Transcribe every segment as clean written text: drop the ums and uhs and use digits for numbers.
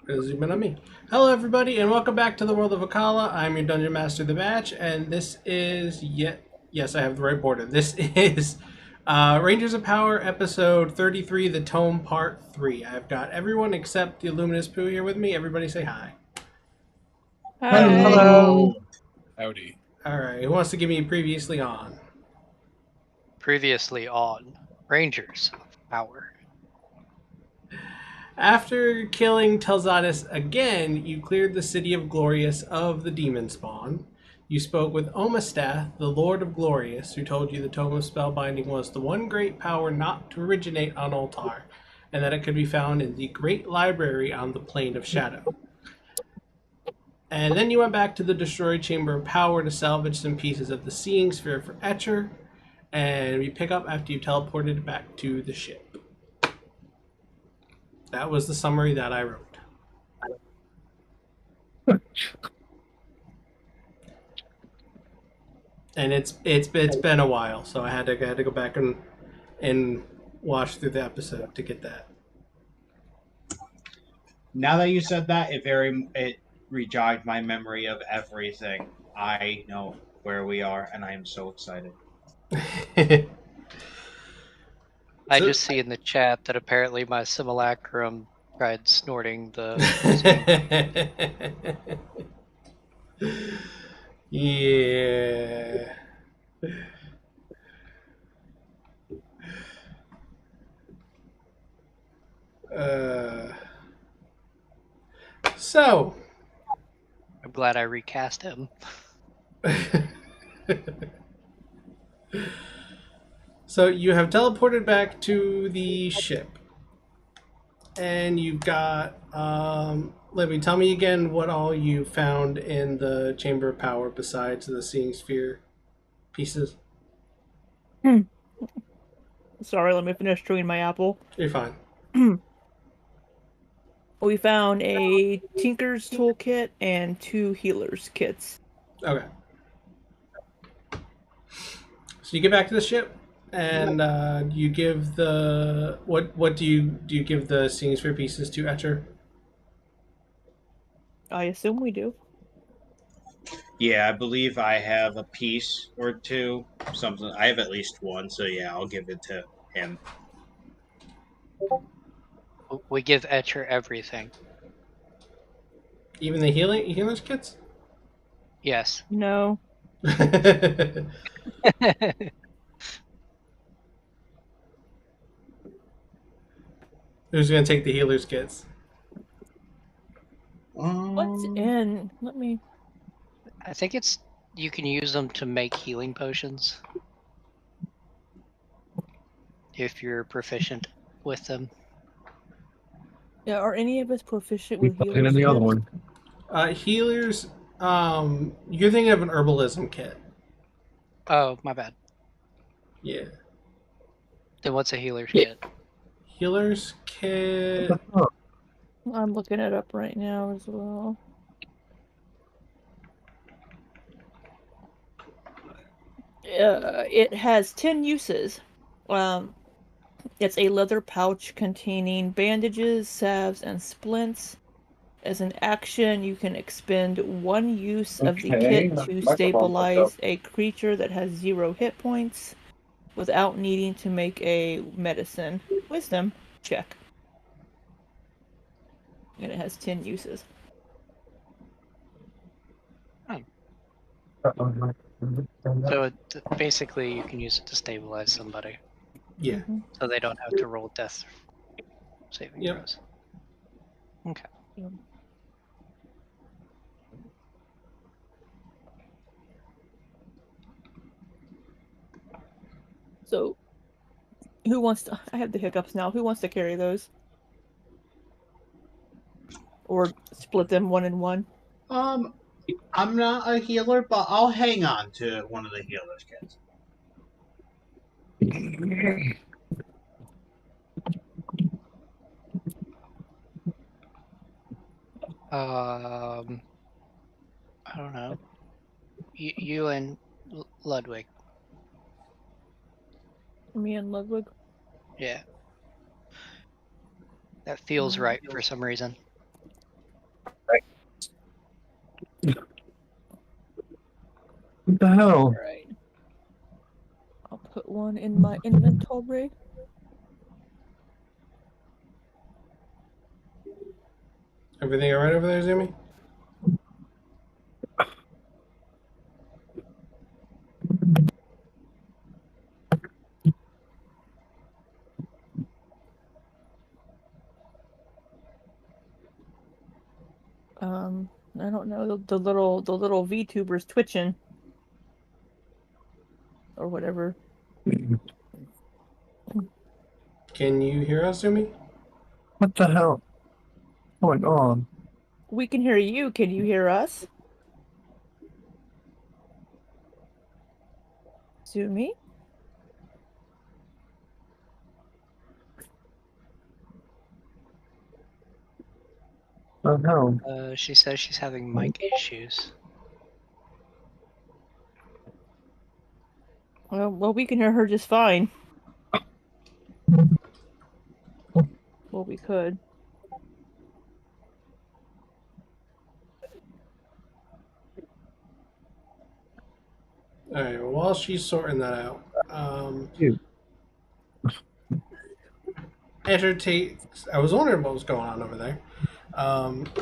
Zoom in on me. Hello, everybody, and welcome back to the world of Akala. I'm your Dungeon Master, The Batch, and this is yes, I have the right border. This is Rangers of Power, episode 33, the Tome, part 3. I've got everyone except the Illuminous Pooh here with me. Everybody say hi. Hi. Hello. Howdy. All right, who wants to give me previously on? Previously on Rangers of Power. After killing Telzadis again, you cleared the city of Glorious of the demon spawn. You spoke with Omastath, the Lord of Glorious, who told you the Tome of Spellbinding was the one great power not to originate on Altar, and that it could be found in the Great Library on the Plane of Shadow. And then you went back to the Destroyed Chamber of Power to salvage some pieces of the Seeing Sphere for Etcher, and we pick up after you teleported back to the ship. That was the summary that I wrote. And it's been a while, so I had to go back and watch through the episode to get that. Now that you said that, it rejogged my memory of everything. I know where we are, and I am so excited. I just see in the chat that apparently my simulacrum tried snorting the. Yeah. So. I'm glad I recast him. So you have teleported back to the ship. And you've got, let me tell me again what all you found in the Chamber of Power besides the Seeing Sphere pieces. Sorry, let me finish chewing my apple. You're fine. We found a Tinker's Toolkit and 2 Healer's Kits. Okay. So you get back to the ship, and you give the what do you give the Seeing Sphere pieces to Etcher? I assume we do. Yeah, I believe I have a piece or two. Something. I have at least one, so yeah, I'll give it to him. We give Etcher everything. Even the healers kits? Yes. No. Who's gonna take the healers kits? What's in? Let me. I think you can use them to make healing potions if you're proficient with them. Yeah, are any of us proficient with And healers? then the other kits? one. Healers. You're thinking of an herbalism kit. Oh, my bad. Yeah. Then what's a healer's kit? Healer's kit. I'm looking it up right now as well. It has 10 uses. It's a leather pouch containing bandages, salves, and splints. As an action, you can expend 1 use of the kit to stabilize a creature that has 0 hit points without needing to make a medicine wisdom check. And it has 10 uses. So basically, you can use it to stabilize somebody. Yeah. So they don't have to roll death saving throws. Okay. Yep. So, who wants to... I have the hiccups now. Who wants to carry those? Or split them 1 and 1? I'm not a healer, but I'll hang on to one of the healer's kits. I don't know. You and Ludwig. Me and Ludwig? Yeah. That feels right for some reason. What the hell? Alright. I'll put one in my inventory. Everything all right over there, Zoomy? I don't know, the little VTuber's twitching. Or whatever. Can you hear us, Zoomy? What the hell? What's going on? We can hear you. Can you hear us? Zoomy? What the hell? She says she's having mic issues. Well, we can hear her just fine. Well, we could. Alright, well, while she's sorting that out, You. Etcher takes. I was wondering what was going on over there.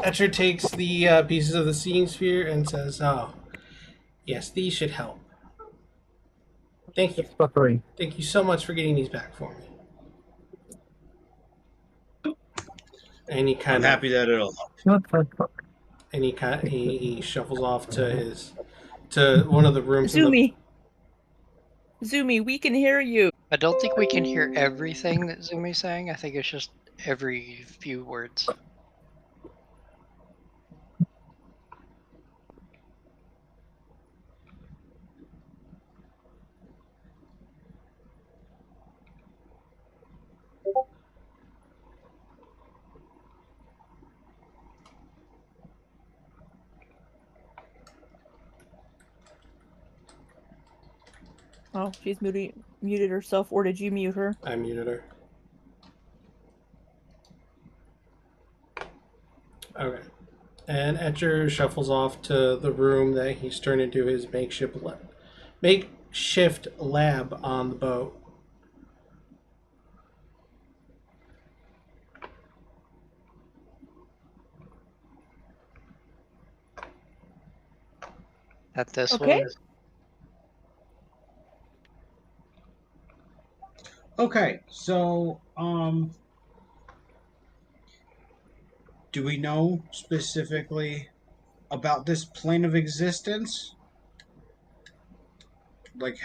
Etcher takes the pieces of the seeing sphere and says, "Oh, yes, these should help. Thank you. Buffering. Thank you so much for getting these back for me." And he I'm kind of happy that it'll help. What the fuck? and he shuffles off to one of the rooms. Zoomy! Zoomy, we can hear you! I don't think we can hear everything that Zoomy's saying. I think it's just every few words. Oh, she's muted herself, or did you mute her? I muted her. Okay. And Etcher shuffles off to the room that he's turned into his makeshift lab on the boat. At this Okay. one, Okay, so do we know specifically about this plane of existence? Like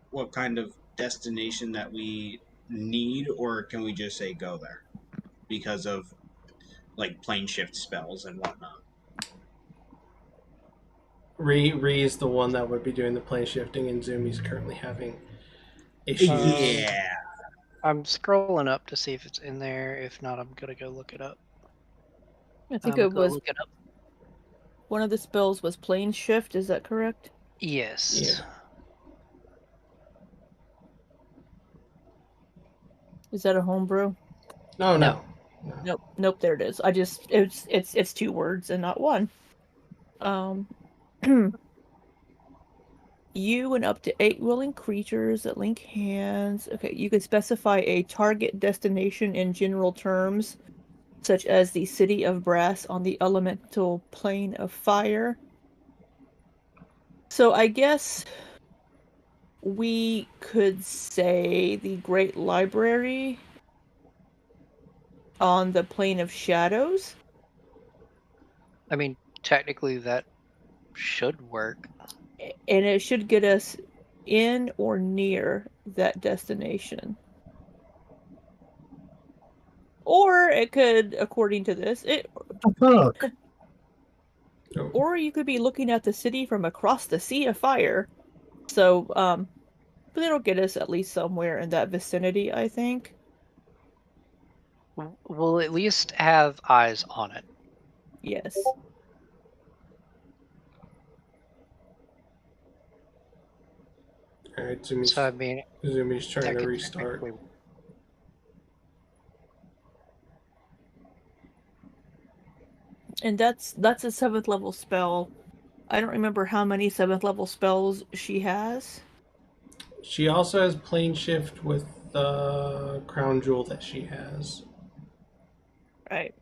what kind of destination that we need, or can we just say go there because of like plane shift spells and whatnot? Ree is the one that would be doing the plane shifting, and Zoomy's currently having issues. Yeah. I'm scrolling up to see if it's in there. If not, I'm gonna go look it up. I think I'm it gonna was look it up. one of the spells was plane shift, is that correct? Yes. Yeah. Is that a homebrew? No. Nope, there it is. It's 2 words and not one. You and up to 8 willing creatures that link hands. Okay, you can specify a target destination in general terms, such as the City of Brass on the elemental plane of fire. So I guess we could say the Great Library on the plane of shadows. I mean, technically that should work. And it should get us in or near that destination. Or it could, according to this, What the fuck? or you could be looking at the city from across the sea of fire. So, but it'll get us at least somewhere in that vicinity, I think. We'll at least have eyes on it. Yes. All right, Zoomy's So I mean, trying to restart. technically- And that's a 7th level spell. I don't remember how many 7th level spells she has. She also has plane shift with the crown jewel that she has. Right.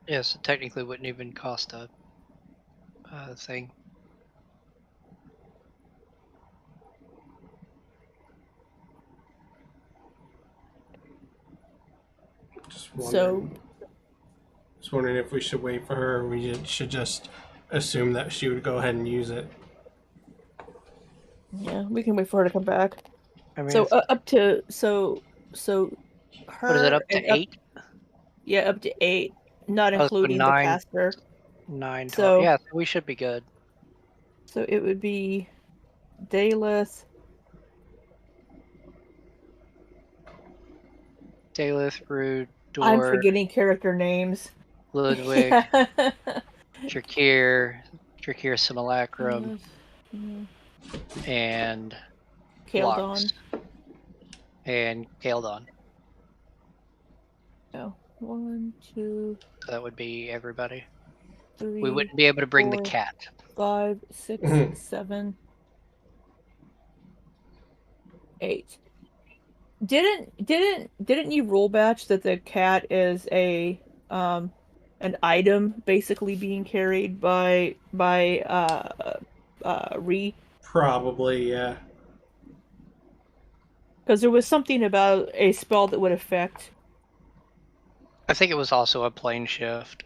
Yeah, so technically wouldn't even cost a thing. Just wondering if we should wait for her, or we should just assume that she would go ahead and use it. Yeah, we can wait for her to come back. I mean, So if- up to her what is it, up to and 8? Yeah, up to 8, not Oh, so including the 9, caster. 9, 12. So Yeah, so we should be good. So it would be Dalith, Dalith, Rude, I'm Door, forgetting character names. Ludwig, Yeah. Drahkir, Simulacrum, and Kaldon. Lux, and Kaldon. No. 1, 2, So that would be everybody. 3. We wouldn't be able to bring 4, the cat. 5, 6, 7, 8. Didn't you rule batch that the cat is an item basically being carried by Re? Probably, yeah. Because there was something about a spell that would affect. I think it was also a plane shift.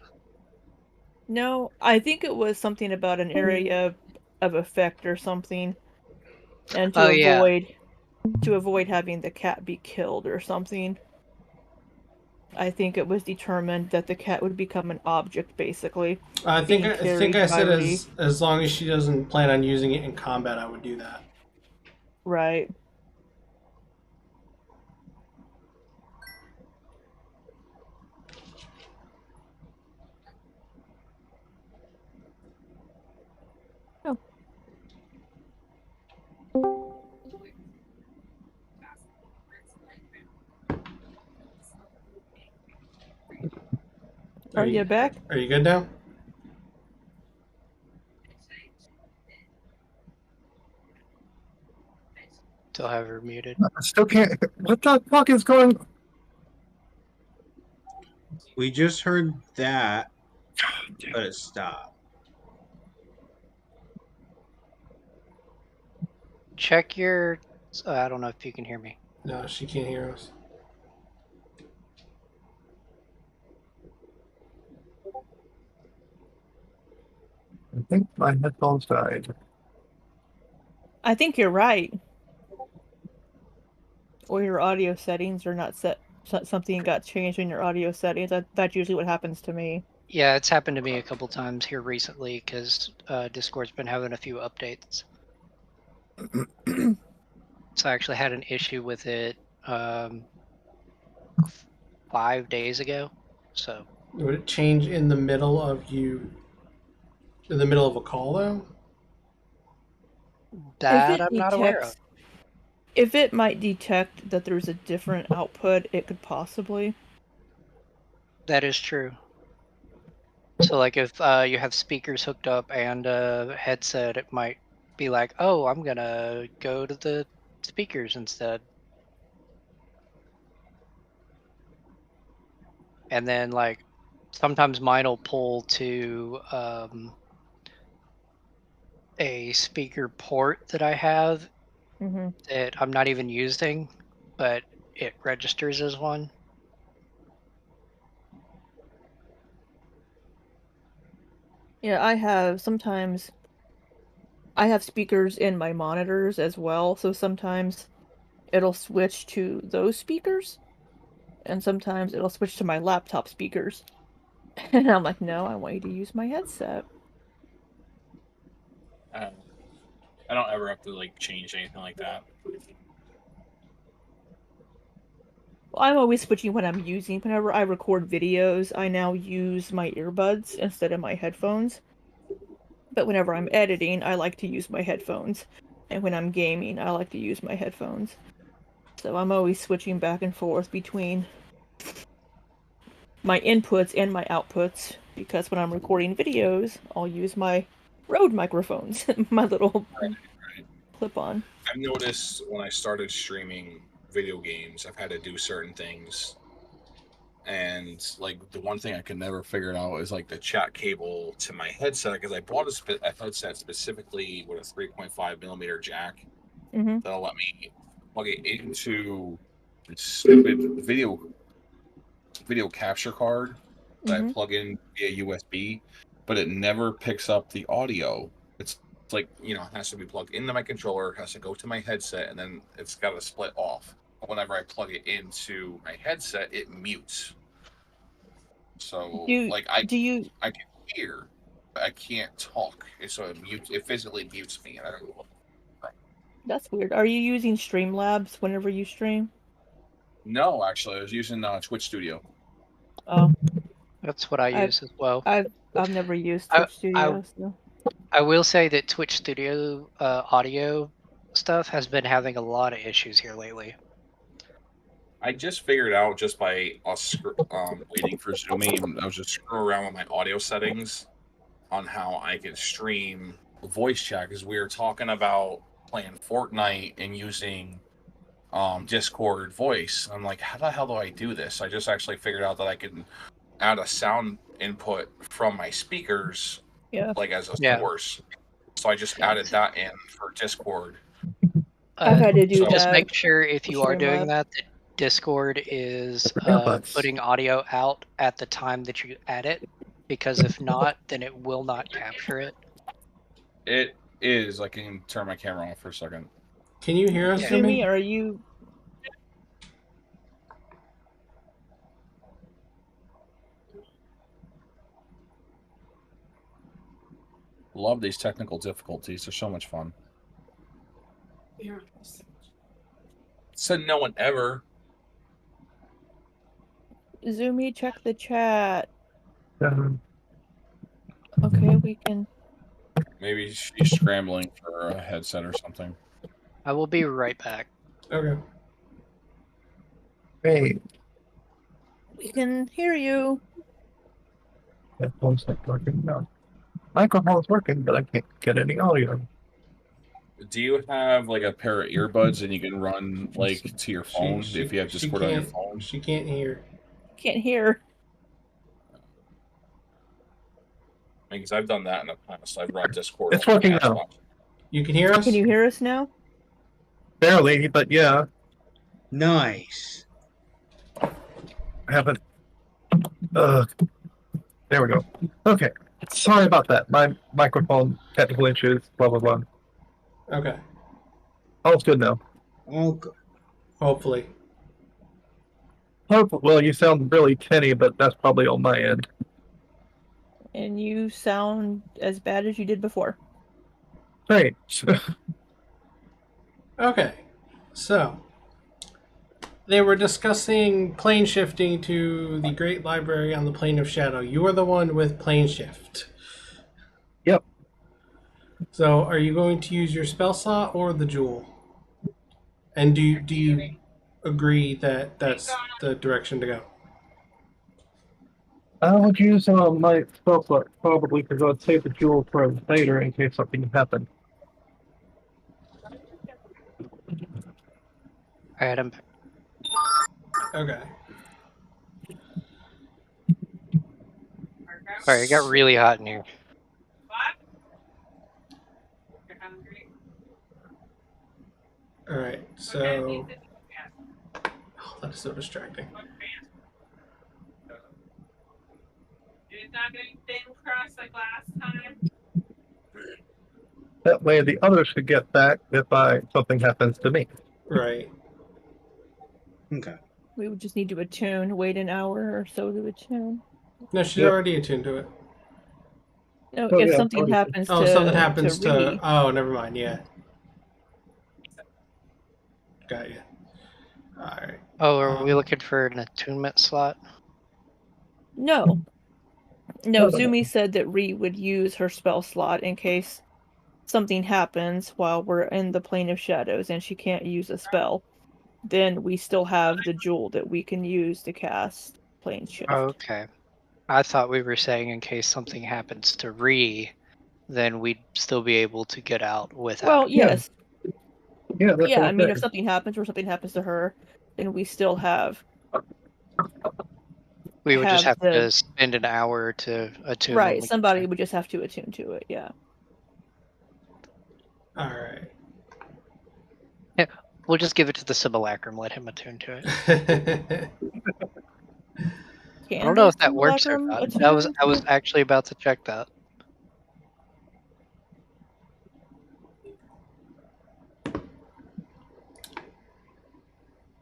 No, I think it was something about an area of effect or something, and to avoid having the cat be killed or something. I think it was determined that the cat would become an object, basically. I think I said as long as she doesn't plan on using it in combat, I would do that. Right. Oh. Are you back? Are you good now? Still have her muted. I still can't. What the fuck is going on? We just heard that, but it stopped. Check your... I don't know if you can hear me. No, she can't hear us. I think my headphones died. I think you're right. Or your audio settings are not set. Something got changed in your audio settings. That's usually what happens to me. Yeah, it's happened to me a couple times here recently because Discord's been having a few updates. So I actually had an issue with it 5 days ago. So Would it change in the middle of a call though? that I'm not aware of. If it might detect that there's a different output, it could possibly. That is true. So like if you have speakers hooked up and a headset, it might be like, oh, I'm gonna go to the speakers instead. And then like sometimes mine will pull to a speaker port that I have that I'm not even using, but it registers as one. Yeah, I have speakers in my monitors as well, so sometimes it'll switch to those speakers, and sometimes it'll switch to my laptop speakers. And I'm like, no, I want you to use my headset. I don't ever have to like change anything like that. Well, I'm always switching what I'm using. Whenever I record videos, I now use my earbuds instead of my headphones. But whenever I'm editing, I like to use my headphones. And when I'm gaming, I like to use my headphones. So I'm always switching back and forth between my inputs and my outputs, because when I'm recording videos, I'll use my Rode microphones, my little Right. clip-on. I've noticed when I started streaming video games, I've had to do certain things. And like the one thing I can never figure out is like the chat cable to my headset, because I bought a headset specifically with a 3.5 millimeter jack Mm-hmm. that'll let me plug it into the stupid video capture card that I plug in via USB, but it never picks up the audio. It's like, it has to be plugged into my controller, has to go to my headset, and then it's got to split off. Whenever I plug it into my headset, it mutes. So I can hear, but I can't talk. So it physically mutes me, and I don't know. That's weird. Are you using Streamlabs whenever you stream? No, actually, I was using Twitch Studio. Oh, That's what I use as well. I've never used I- Twitch Studio. So. I will say that Twitch Studio audio stuff has been having a lot of issues here lately. I just figured out just by us waiting for Zoomy, and I was just screwing around with my audio settings on how I could stream voice chat, because we were talking about playing Fortnite and using Discord voice. I'm like, how the hell do I do this? I just actually figured out that I can add a sound input from my speakers, like as a source. So I just added that in for Discord. I've had to do that. Just make sure if you are doing Streamlabs. that Discord is putting audio out at the time that you add it, because if not, then it will not capture it. It is. I can turn my camera off for a second. Can you hear us, Zoomy, are you... Love these technical difficulties. They're so much fun. Said no one ever. Zoomy, check the chat. Um, Okay, we can... Maybe she's scrambling for a headset or something. I will be right back. Okay. Hey, We can hear you. headphones not working now. Microphone's working, but I can't get any audio. Do you have like a pair of earbuds and you can run like to your phone if you have Discord on your phone? She can't hear. Can't hear. Because I've done that in the past. I've run Discord. It's working now. You can hear us? Can you hear us now? Barely, but yeah. Nice. I haven't. There we go. Okay. Sorry about that. My microphone technical issues. Blah blah blah. Okay. All's good now. Oh, good. Hopefully. Well, you sound really tinny, but that's probably on my end. And you sound as bad as you did before. Great. Okay. So, they were discussing plane shifting to the Great Library on the Plane of Shadow. You are the one with plane shift. Yep. So, are you going to use your spell slot or the jewel? And do you agree that that's the direction to go? I would use my spell slot probably because I'd save the jewel for later in case something happened. Alright, I'm back. Okay. Sorry, it got really hot in here. Alright, so... Oh, that's so distracting. It's not getting thin crust like last time. That way the others could get back if something happens to me. Right. Okay. We would just need to attune, wait an hour or so to attune. No, she's already attuned to it. No, Oh, if yeah, something already- happens Oh, to something happens to... Reedy. Oh, never mind, yeah. Got you. Alright. Oh, are we looking for an attunement slot? No. No, No. Zoomy said that Ree would use her spell slot in case something happens while we're in the Plane of Shadows and she can't use a spell. Then we still have the jewel that we can use to cast plane shift. Okay. I thought we were saying in case something happens to then we'd still be able to get out without. Well, yes. Yeah, that's Yeah, what I I'm mean, saying. if something happens or something happens to her, then we still have. We would just have have the- to spend an hour to attune. when Right, we somebody get would just have to attune to it, yeah. All right. there. We'll just give it to the simulacrum, let him attune to it. Can I don't know the if that works or simulacrum not. attune I was to- actually about to check that.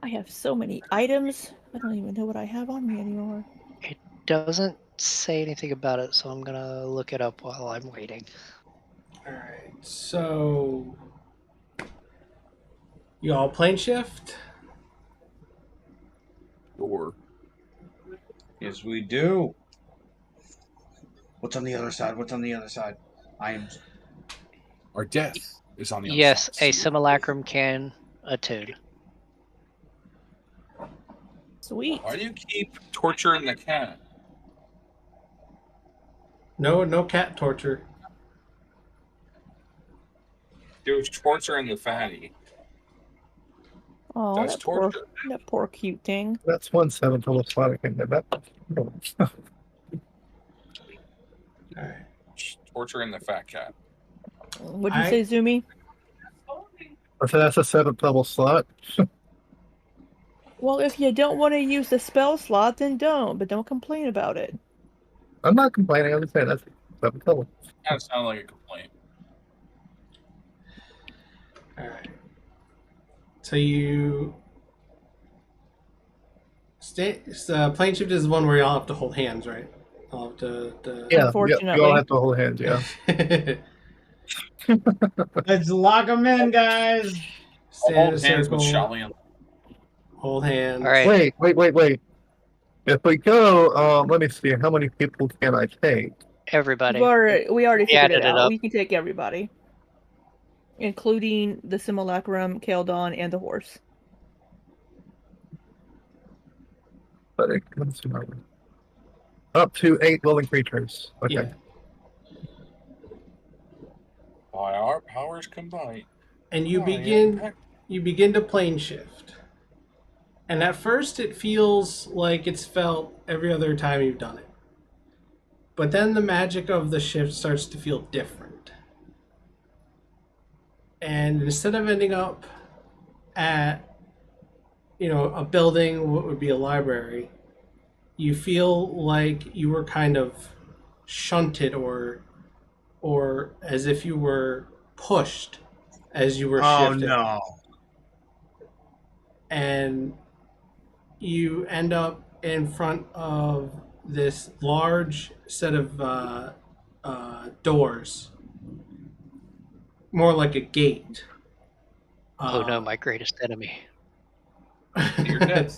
I have so many items. I don't even know what I have on me anymore. It doesn't say anything about it, so I'm gonna look it up while I'm waiting. All right. So you all plane shift? Or Yes, we do. What's on the other side? What's on the other side? I am. our death is on the other Yes, side. a simulacrum can attune. Sweet. Why do you keep torturing the cat? No cat torture. There's torturing the fatty. Oh, That's torture. that poor cute thing. That's 1/7 total slot. I can get that. All right. Torturing the fat cat. What'd you say, Zoomy? So that's a 7th level slot. Well, if you don't want to use the spell slot, then don't, but don't complain about it. I'm not complaining. I'm just saying that's 7th level. That sounds like a complaint. All right. So you stay. Plane shift is the one where y'all have to hold hands, right? I'll have to. Yeah, Unfortunately. you all have to hold hands. Yeah. Let's lock them in, guys. Stay in a Hold hands with circle. Sholly and Hold hands. All right. Wait. If we go, let me see. How many people can I take? Everybody. We already figured added it it out. up. We can take everybody, including the simulacrum, Keldon, and the horse. But it comes to up to 8 willing creatures. Okay. Yeah. by our powers combined. And you begin to plane shift. And at first it feels like it's felt every other time you've done it. But then the magic of the shift starts to feel different. And instead of ending up at, a building, what would be a library, you feel like you were kind of shunted or as if you were pushed as you were shifted. Oh no. And you end up in front of this large set of doors, more like a gate. Oh no, my greatest enemy. You're dead.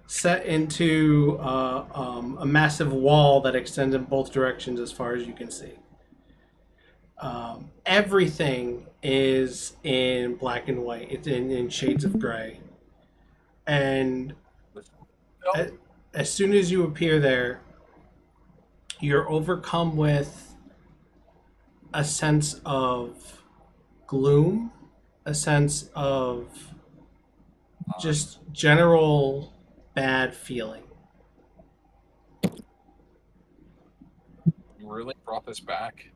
Set into a massive wall that extends in both directions as far as you can see. Everything is in black and white. It's in shades of gray. And as soon as you appear there, you're overcome with a sense of gloom, a sense of just general bad feeling. You really brought this back?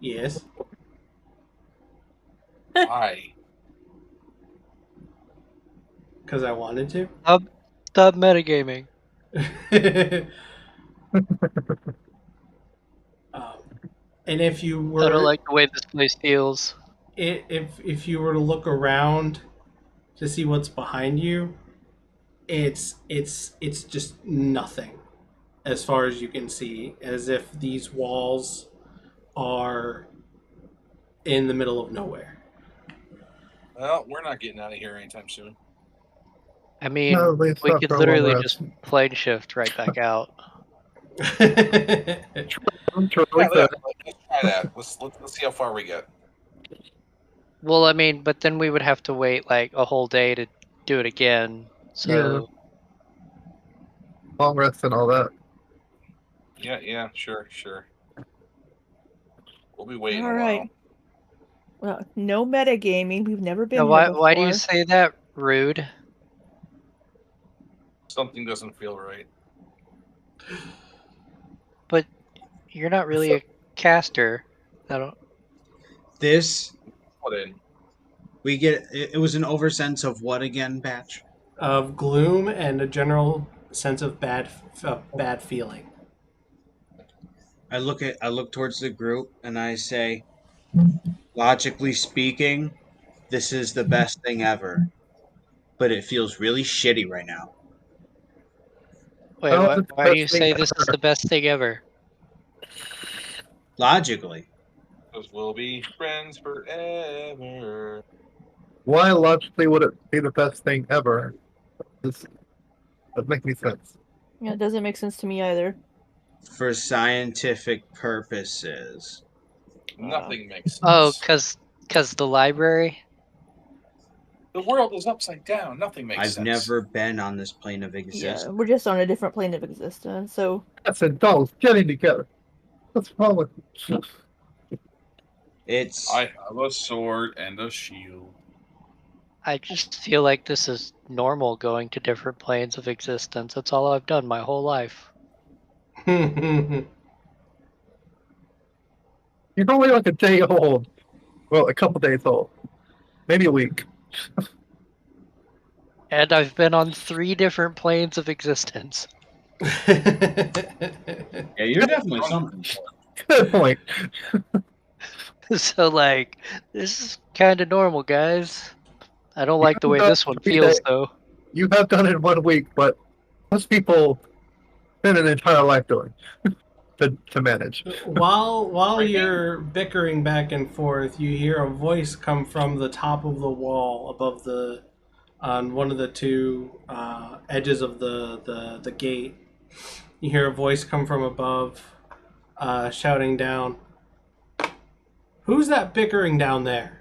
Yes. Why? Because I wanted to. Stop metagaming. And if you were, I don't like the way this place feels. if you were to look around to see what's behind you, it's just nothing as far as you can see, as if these walls are in the middle of nowhere. Well, we're not getting out of here anytime soon. I mean, No, we it's not could for a literally long just plane shift right back out. Yeah, let's try that. Let's see how far we get. Well, I mean, but then we would have to wait like a whole day to do it again. So long rest and all that. Yeah, sure. We'll be waiting All a while. right. Well, no metagaming. We've never been Now, here why before. why do you say that? Rude. Something doesn't feel right. But you're not really a caster. I don't. This What in? we get. It was an oversense of what again, Batch? Of gloom and a general sense of bad feeling. I look towards the group and I say, logically speaking, this is the best thing ever. But it feels really shitty right now. Wait, Oh, it's the why do you best thing say this is ever. the best thing ever? Logically. Because we'll be friends forever. Why logically would it be the best thing ever? That makes me sense. Yeah, it doesn't make sense to me either. For scientific purposes. Nothing makes sense. Oh, cause the library. The world is upside down. Nothing makes I've sense. never been on this plane of Yeah, existence. we're just on a different plane of existence. So That's adults getting together. What's wrong with you? It's I have a sword and a shield. I just feel like this is normal going to different planes of existence. That's all I've done my whole life. You're only like a day old. Well, a couple days old. Maybe a week. And I've been on 3 different planes of existence. yeah, you're definitely something. Good point. So like, this is kind of normal, guys. I don't like the way this one Three feels days. though. You have done it in 1 week, but most people spend an entire life doing to manage. While you're bickering back and forth, you hear a voice come from the top of the wall above on one of the 2 edges of the gate. You hear a voice come from above, shouting down, "Who's that bickering down there?"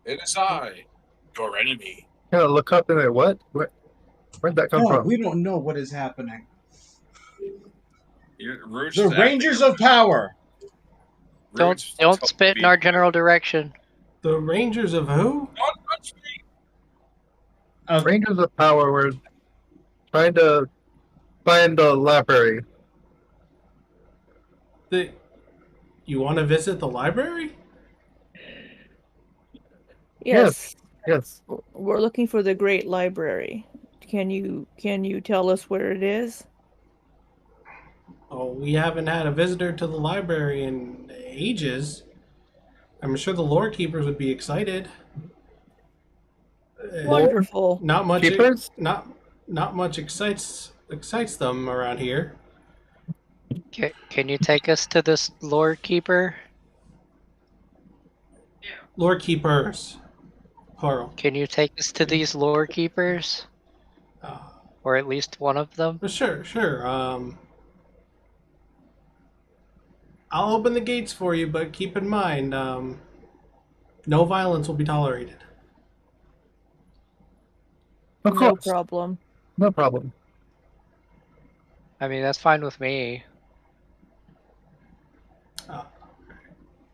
It is I, your enemy. Yeah, look up and say, what? Where'd that come No, from? we don't know what is happening. Rouge The is Rangers acting- of Power. Rouge Don't told spit me- in our general direction. The Rangers of who? Don't touch me. Rangers of Power were trying to find the library. You want to visit the library? yes, Yes. we're looking for the Great Library. Can you tell us where it is? Oh, we haven't had a visitor to the library in ages. I'm sure the lore keepers would be excited. Wonderful. Not much. Keepers? Not much excites them around here. Can you take us to this lore keeper? Lore keepers, plural. Can you take us to these lore keepers? Or at least one of them? Sure. I'll open the gates for you, but keep in mind, no violence will be tolerated. Of No course. problem. No problem. I mean, that's fine with me.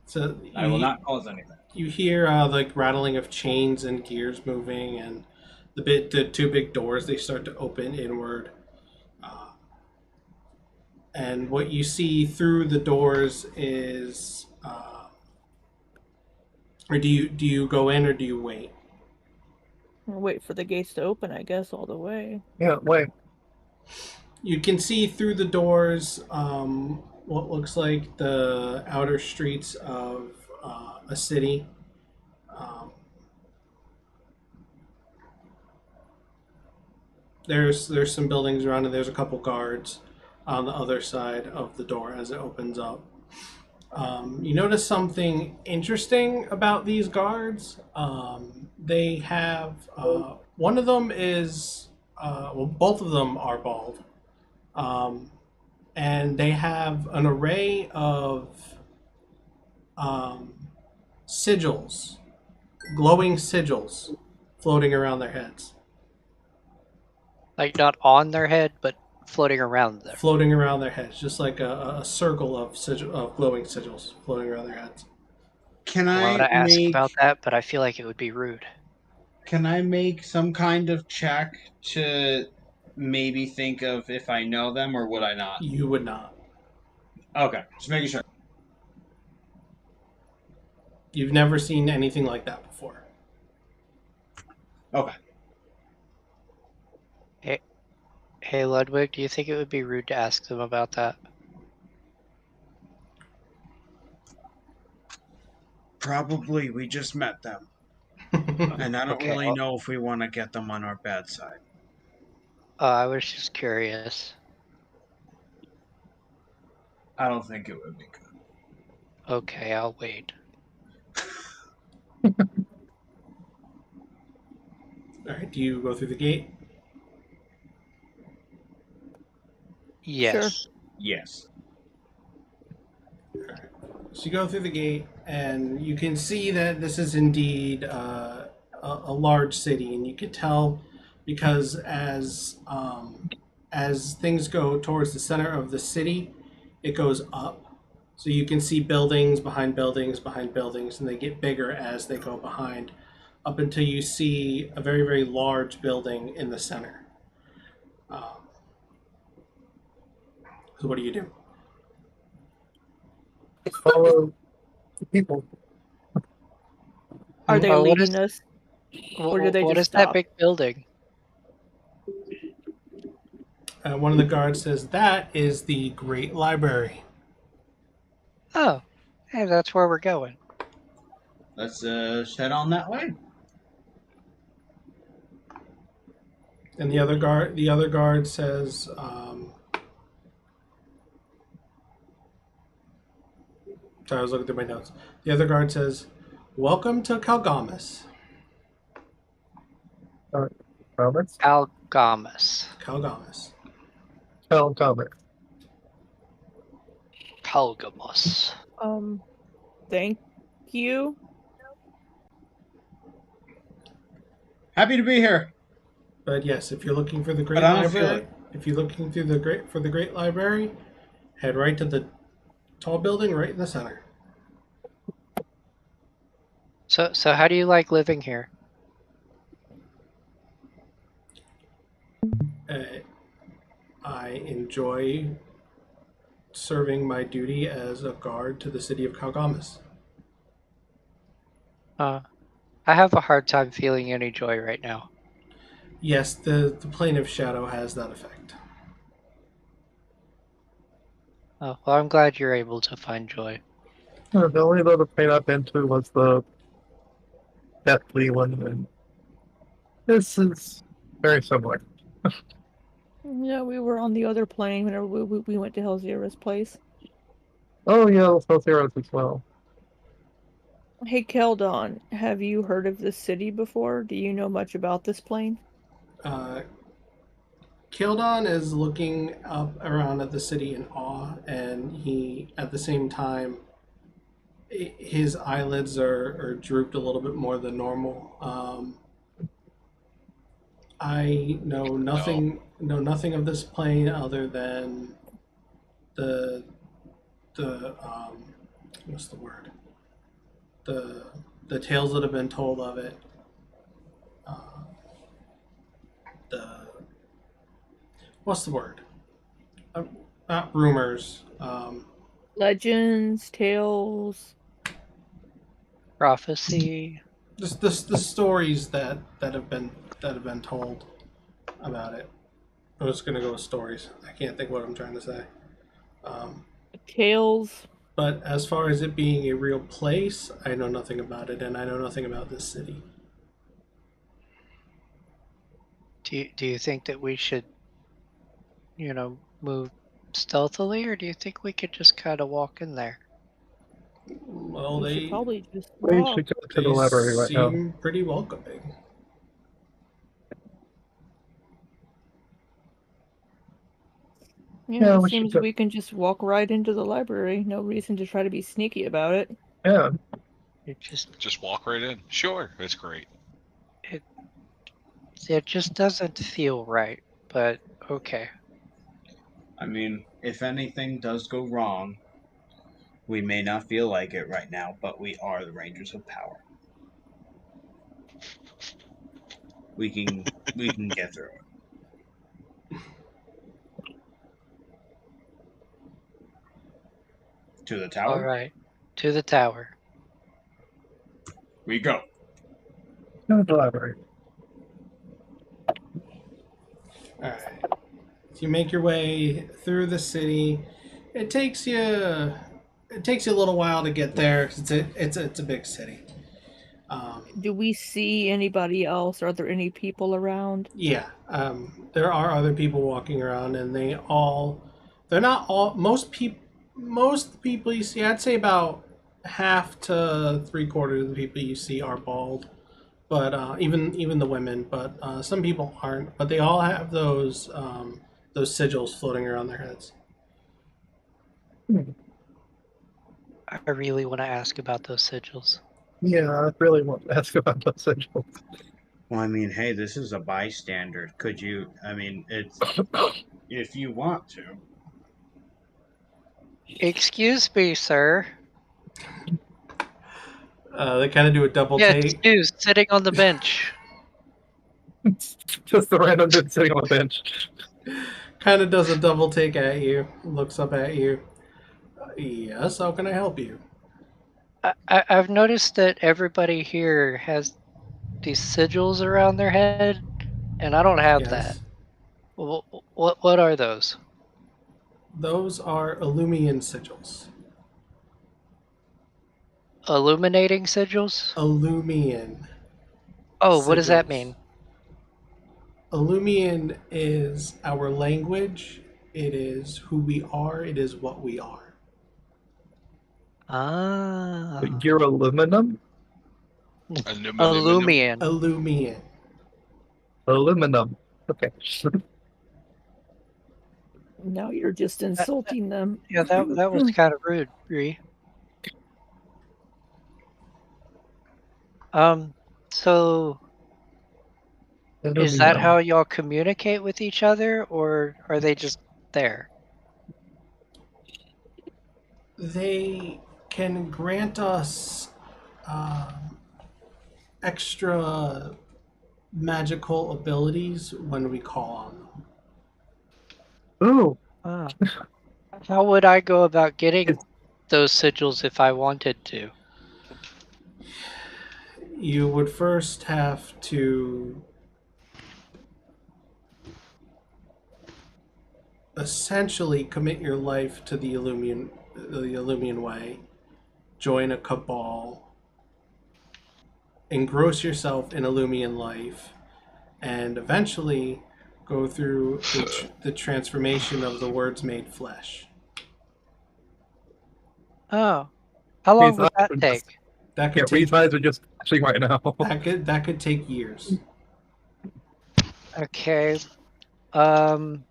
So I will not cause anything. You hear like rattling of chains and gears moving, and the 2 big doors, they start to open inward. And what you see through the doors is, or do you go in or do you wait? We'll wait for the gates to open, I guess, all the way. Yeah, wait. You can see through the doors what looks like the outer streets of a city. There's some buildings around, and there's a couple guards on the other side of the door as it opens up. You notice something interesting about these guards. They have one of them is both of them are bald, and they have an array of sigils, glowing sigils, floating around their heads. Like not on their head, but floating around them. Floating around their heads, just like a circle of glowing sigils floating around their heads. Can I want I to ask make about that, but I feel like it would be rude. Can I make some kind of check to maybe think of if I know them or would I not? You would not. Okay, just making sure. You've never seen anything like that before. Okay. Hey, Ludwig, do you think it would be rude to ask them about that? Probably we just met them. And I don't Okay, really well- know if we want to get them on our bad side. I was just curious. I don't think it would be good. Okay, I'll wait. All right, do you go through the gate? Yes. Yes. So you go through the gate, and you can see that this is indeed a large city, and you can tell because as things go towards the center of the city, it goes up. So you can see buildings behind buildings behind buildings, and they get bigger as they go behind, up until you see a very, very large building in the center. So what do you do? Follow the people. Are they Oh, what leading us? Or do they what just is that stop? big building? One of the guards says, "That is the Great Library." Oh, hey, that's where we're going. Let's head on that way. And the other guard says, sorry, I was looking through my notes. The other guard says, "Welcome to Kalgamas." Comments? Algamas. Kalgamas. Tell comments. Kalgamos. Thank you. Happy to be here. But yes, if you're looking for the Great But I don't feel Library, it. if you're looking through the Great Library, head right to the tall building right in the center. So how do you like living here? I enjoy serving my duty as a guard to the city of Kalgamas. I have a hard time feeling any joy right now. Yes, the plane of shadow has that effect. Oh, well, I'm glad you're able to find joy. The only other pain I've been to was the Deathly one, and this is very similar. Yeah, we were on the other plane whenever we went to Hellzira's place. Oh yeah, those Health Heroes as well. Hey, Keldon, have you heard of this city before? Do you know much about this plane? Kildon is looking up around at the city in awe, and he, at the same time, his eyelids are drooped a little bit more than normal. I know nothing of this plane other than the what's the word? The tales that have been told of it. What's the word? Not rumors. Legends, tales. Prophecy. Just the stories that have been told about it. I'm just gonna go with stories. I can't think what I'm trying to say. Tales. But as far as it being a real place, I know nothing about it, and I know nothing about this city. Do you think that we should, move stealthily, or do you think we could just kind of walk in there? Well, We should they probably just We walk. should go to the library right now. seem pretty welcoming. Yeah, Yeah, it we should seems go. we can just walk right into the library. No reason to try to be sneaky about it. Yeah, It Just walk right in. Sure, that's great. just doesn't feel right. but okay. I mean, if anything does go wrong, we may not feel like it right now, but we are the Rangers of Power. We can get through it. To the tower? All right, to the tower. We go. No, the library. Alright. So you make your way through the city. It takes you a little while to get there because it's a big city. Do we see anybody else? Are there any people around? Yeah, there are other people walking around, and they're not all. Most people you see, I'd say about half to 3/4 of the people you see are bald, but even the women. But some people aren't. But they all have those sigils floating around their heads. I really want to ask about those sigils. Yeah, I really want to ask about those sigils. Well, I mean, hey, this is a bystander. Could you? I mean, it's if you want to. Excuse me, sir. They kind of do a double Yeah, take. excuse, sitting on the bench. Just the random dude sitting on the bench. Kind of does a double take at you. Looks up at you. Yes, how can I help you? I've noticed that everybody here has these sigils around their head, and I don't have that. What are those? Those are Illumian sigils. Illuminating sigils? Illumian. Oh, what does that sigils. mean? Illumian is our language. It is who we are. It is what we are. Ah. You're aluminum? Illumian. Illumian. Aluminum. Okay. Now you're just insulting them. Yeah, that was kind of rude, Ree. So is that how y'all communicate with each other, or are they just there? They can grant us extra magical abilities when we call on them. Ooh. Ah. How would I go about getting those sigils if I wanted to? You would first have to essentially commit your life to the Illumian way, join a cabal, engross yourself in Illumian life, and eventually go through the transformation of the words made flesh. Oh. How long would that take? That could take, Reed's eyes are just flashing right now. that could take years. Okay. Well,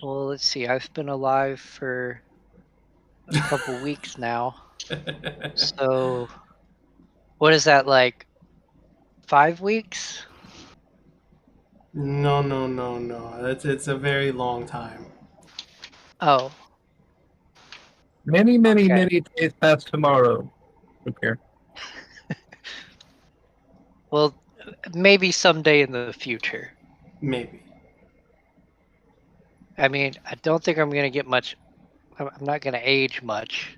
let's see. I've been alive for a couple weeks now. So, what is that, like 5 weeks? No. It's a very long time. Oh. Many days past tomorrow. Okay. Well, maybe someday in the future. Maybe. I mean, I don't think I'm gonna get much. I'm not gonna age much.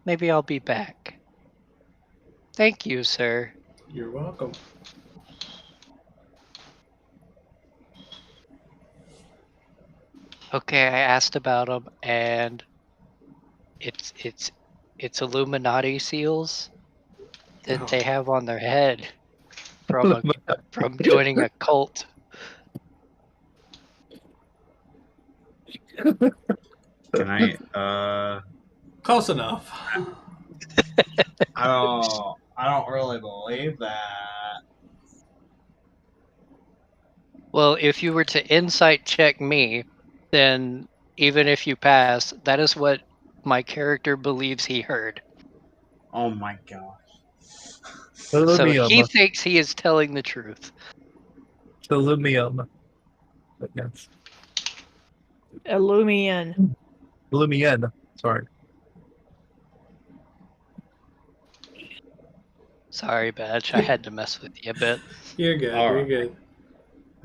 Maybe I'll be back. Thank you, sir. You're welcome. Okay, I asked about them, and it's Illuminati seals that they have on their head from joining a cult. Can I? Close enough. I don't really believe that. Well, if you were to insight check me, then even if you pass, that is what my character believes he heard. Oh my gosh. So he Illumium. thinks he is telling the truth. Illumium. Yes. Illumian. Illumien. Sorry. Sorry, Badge. I had to mess with you a bit. You're good. All You're right. good.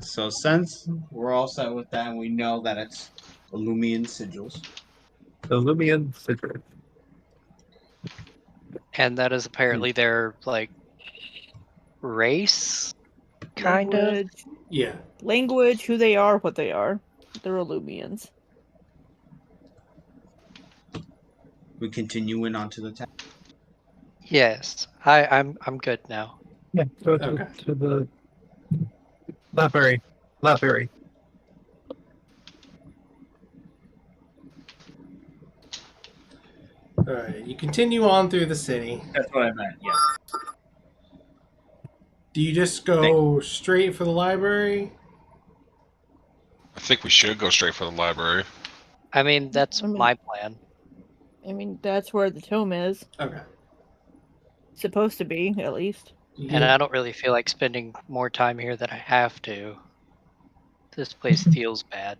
So since we're all set with that, and we know that it's Illumian sigils, Illumian cigarette. And that is apparently their, like, race? Kind of? Language. Yeah. Language, who they are, what they are. They're Illumians. we continue in onto the town. Yes. I'm good now. Yeah, go Okay. to the library. Library. All right. You continue on through the city. That's what I meant. Yes. Do you just go straight for the library? I think we should go straight for the library. I mean, that's my plan. I mean, that's where the tome is. Okay. Supposed to be, at least. And I don't really feel like spending more time here than I have to. This place feels bad.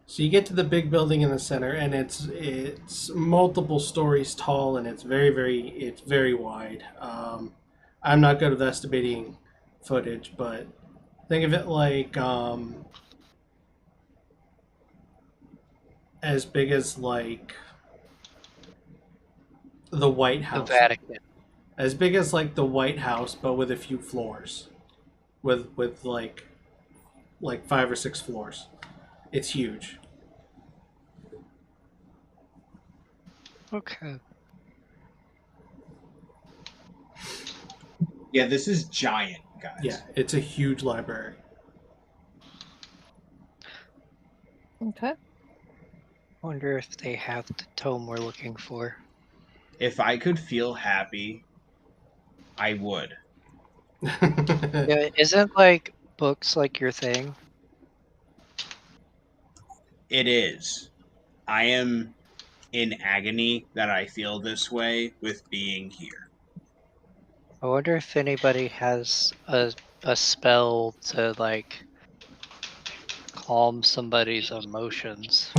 So you get to the big building in the center, and it's multiple stories tall, and it's very wide. I'm not good at estimating footage, but think of it like as big as like the White The House. Vatican. As big as like the White House, but with a few floors, with like 5 or 6 floors. It's huge. Okay. Yeah, this is giant, guys. Yeah, it's a huge library. Okay. Wonder if they have the tome we're looking for. If I could feel happy, I would. Yeah, isn't like books like your thing? It is. I am in agony that I feel this way with being here. I wonder if anybody has a spell to like calm somebody's emotions.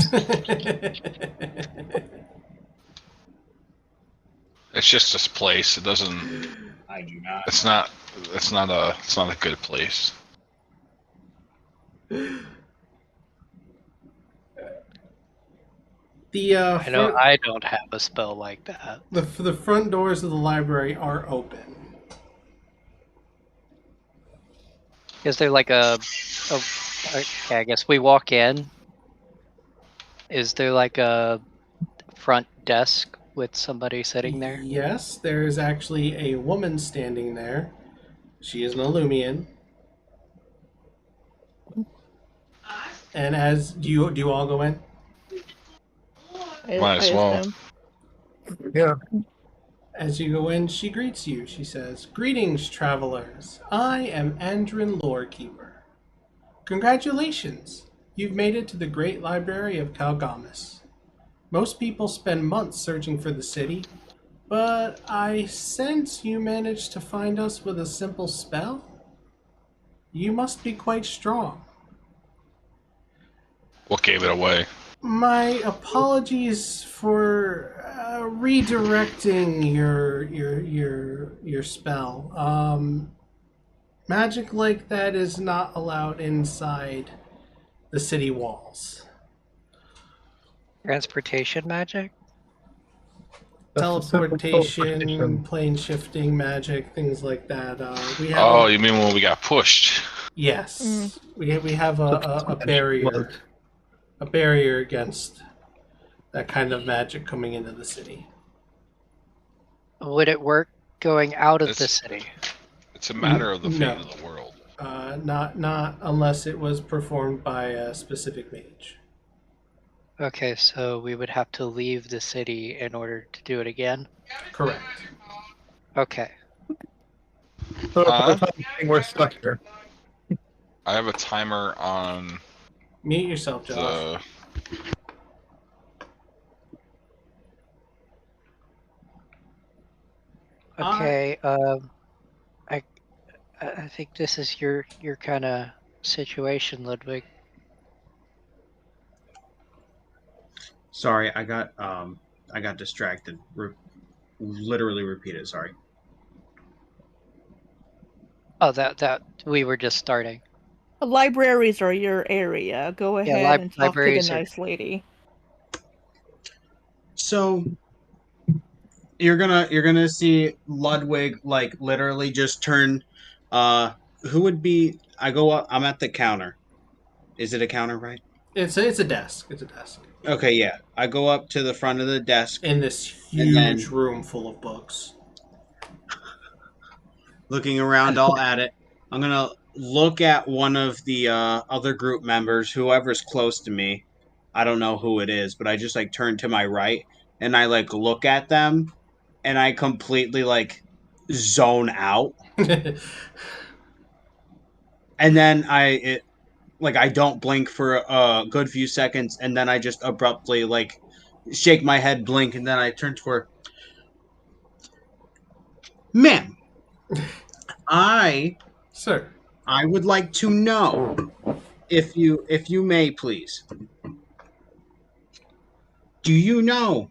It's just this place. It doesn't. I do not. It's not. It's not a good place. I know I don't have a spell like that. The front doors of the library are open. Is there like okay, I guess we walk in. Is there like a front desk with somebody sitting there? Yes, there is actually a woman standing there. She is an Illumian. And as do you all go in? Might as well. assume. Yeah. As you go in, she greets you. She says, "Greetings, travelers. I am Andrin Lorekeeper. Congratulations. You've made it to the great library of Calgamus. Most people spend months searching for the city, but I sense you managed to find us with a simple spell. You must be quite strong. What gave it away? My apologies for redirecting your spell. Magic like that is not allowed inside the city walls. Transportation magic? Teleportation, plane shifting magic, things like that. We have Oh, you mean when we got pushed? yes, we have a barrier. A barrier against that kind of magic coming into the city. Would it work going out of the It's- city? It's a matter of the fate No. of the world. Not unless it was performed by a specific mage. Okay, so we would have to leave the city in order to do it again? Correct. Okay. So Huh? for the time being, we're stuck here. I have a timer on Mute yourself, Josh. the. Okay, I think this is your kind of situation, Ludwig. Sorry, I got distracted. Literally repeat it. Sorry. Oh, that we were just starting. Libraries are your area. Go Yeah, ahead and talk to the libraries are. nice lady. So you're gonna see Ludwig like literally just turn. Who would be? I go up. I'm at the counter. Is it a counter, right? It's a desk. It's a desk Okay, yeah. I go up to the front of the desk, in this And then- huge room full of books. looking around all at it. I'm gonna look at one of the other group members, whoever's close to me. I don't know who it is, but I just like turn to my right and I like look at them, and I completely like zone out, and then I don't blink for a good few seconds, and then I just abruptly like shake my head, blink, and then I turn to her. Ma'am, Sir, I would like to know, if you may please, do you know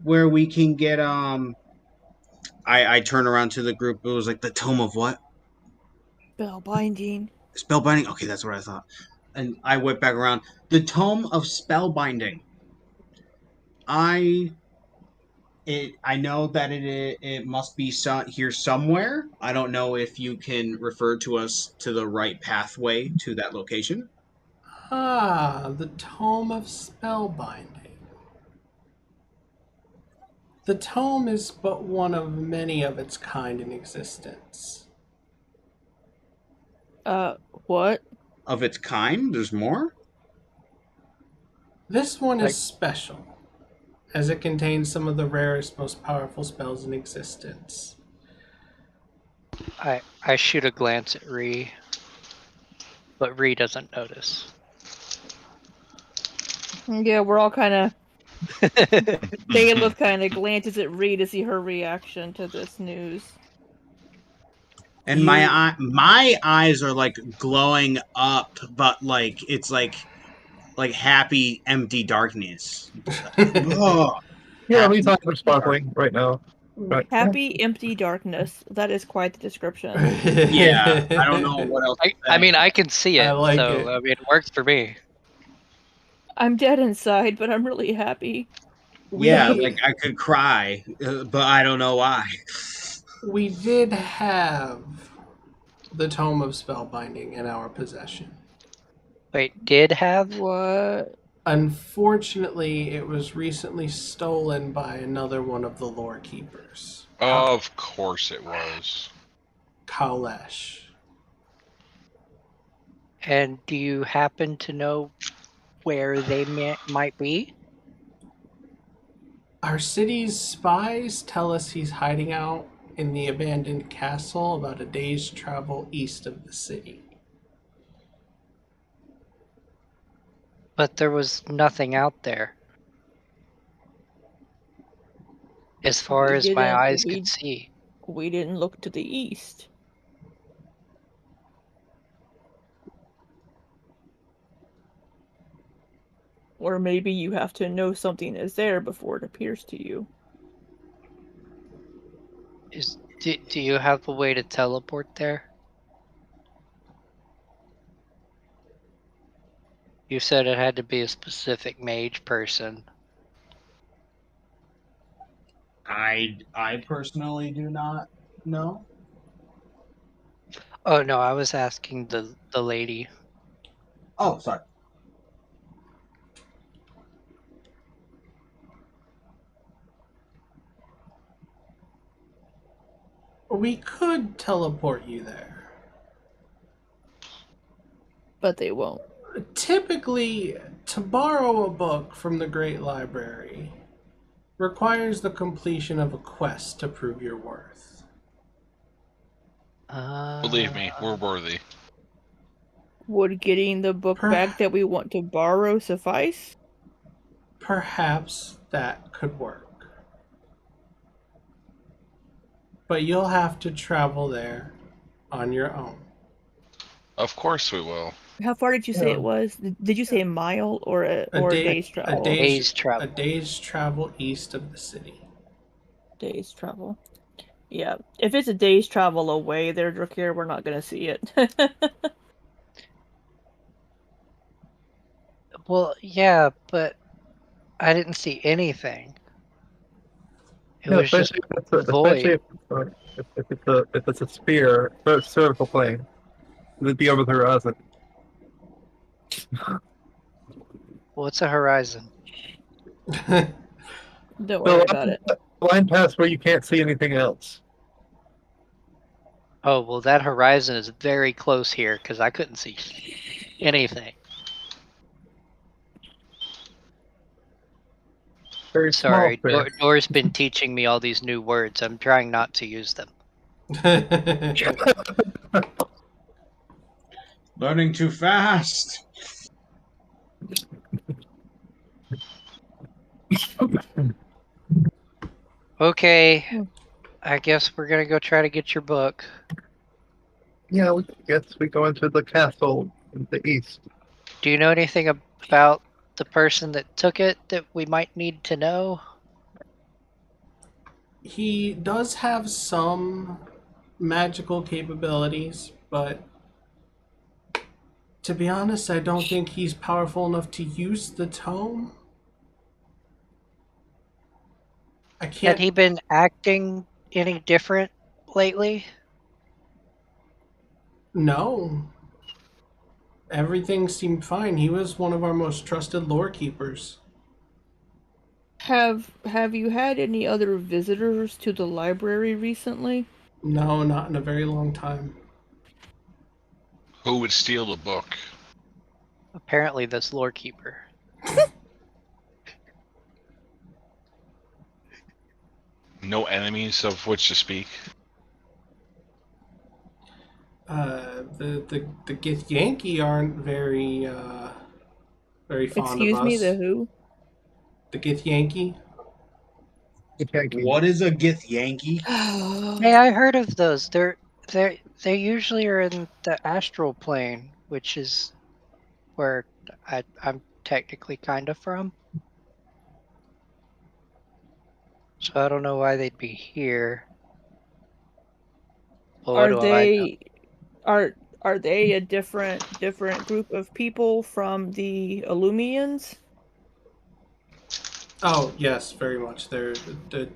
where we can get I turn around to the group. It was like the Tome of what? Spellbinding. Spellbinding? Okay, that's what I thought. And I whip back around. The Tome of Spellbinding. I know that it must be here somewhere. I don't know if you can refer to us to the right pathway to that location. the Tome of Spellbinding. The tome is but one of many of its kind in existence. What? Of its kind? There's more? This one is special, as it contains some of the rarest, most powerful spells in existence. I shoot a glance at Ree, but Ree doesn't notice. Yeah, we're all kind of. Dalith kind of glances at Ree to see her reaction to this news. And my eyes are like glowing up, but like it's like happy empty darkness. Oh, Yeah, these eyes are sparkling right now. But, Happy, empty darkness. That is quite the description. yeah, I don't know what else. I mean, I can see it, I like so it. I mean, it works for me. I'm dead inside, but I'm really happy. Yeah, like I could cry, but I don't know why. We did have the Tome of Spellbinding in our possession. Wait, did have? What? Unfortunately, it was recently stolen by another one of the lore keepers. Of course it was. Kalesh. And do you happen to know where they might be? Our city's spies tell us he's hiding out in the abandoned castle about a day's travel east of the city. But there was nothing out there, as far as my eyes could see. We didn't look to the east. Or maybe you have to know something is there before it appears to you. Do you have a way to teleport there? You said it had to be a specific mage person. I personally do not know. Oh no, I was asking the lady. Oh, sorry. We could teleport you there. But they won't. Typically, to borrow a book from the Great Library requires the completion of a quest to prove your worth. Believe me, we're worthy. Would getting the book back that we want to borrow suffice? Perhaps that could work. But you'll have to travel there on your own. Of course we will. How far did you say Yeah. it was? Did you say a mile or a day's travel? Day's travel. A day's travel east of the city. Day's travel. Yeah, if it's a day's travel away there, Drahkir, we're not gonna see it. Well, yeah, but I didn't see anything. It was just void. If it's a sphere, a spherical plane, it'd be over the horizon. What's a horizon? Don't worry about it. Line past where you can't see anything else. Oh, well, that horizon is very close here because I couldn't see anything. Very small Sorry, sphere. Door's been teaching me all these new words. I'm trying not to use them. Learning too fast. Okay, I guess we're gonna go try to get your book. Yeah, we guess we go into the castle in the east. Do you know anything about the person that took it that we might need to know? He does have some magical capabilities, but to be honest, I don't think he's powerful enough to use the tome. I can't. Had he been acting any different lately? No. Everything seemed fine. He was one of our most trusted lore keepers. Have you had any other visitors to the library recently? No, not in a very long time. Who would steal the book? Apparently this lore keeper. No enemies of which to speak. The Gith Yankee aren't very fond Excuse of us. me, the who? The Gith Yankee. What is a Gith Yankee? Hey, I heard of those. They usually are in the astral plane, which is where I'm technically kind of from. So I don't know why they'd be here. Well, what Are do I know? they are they a different group of people from the Illumians? Oh, yes, very much. They're the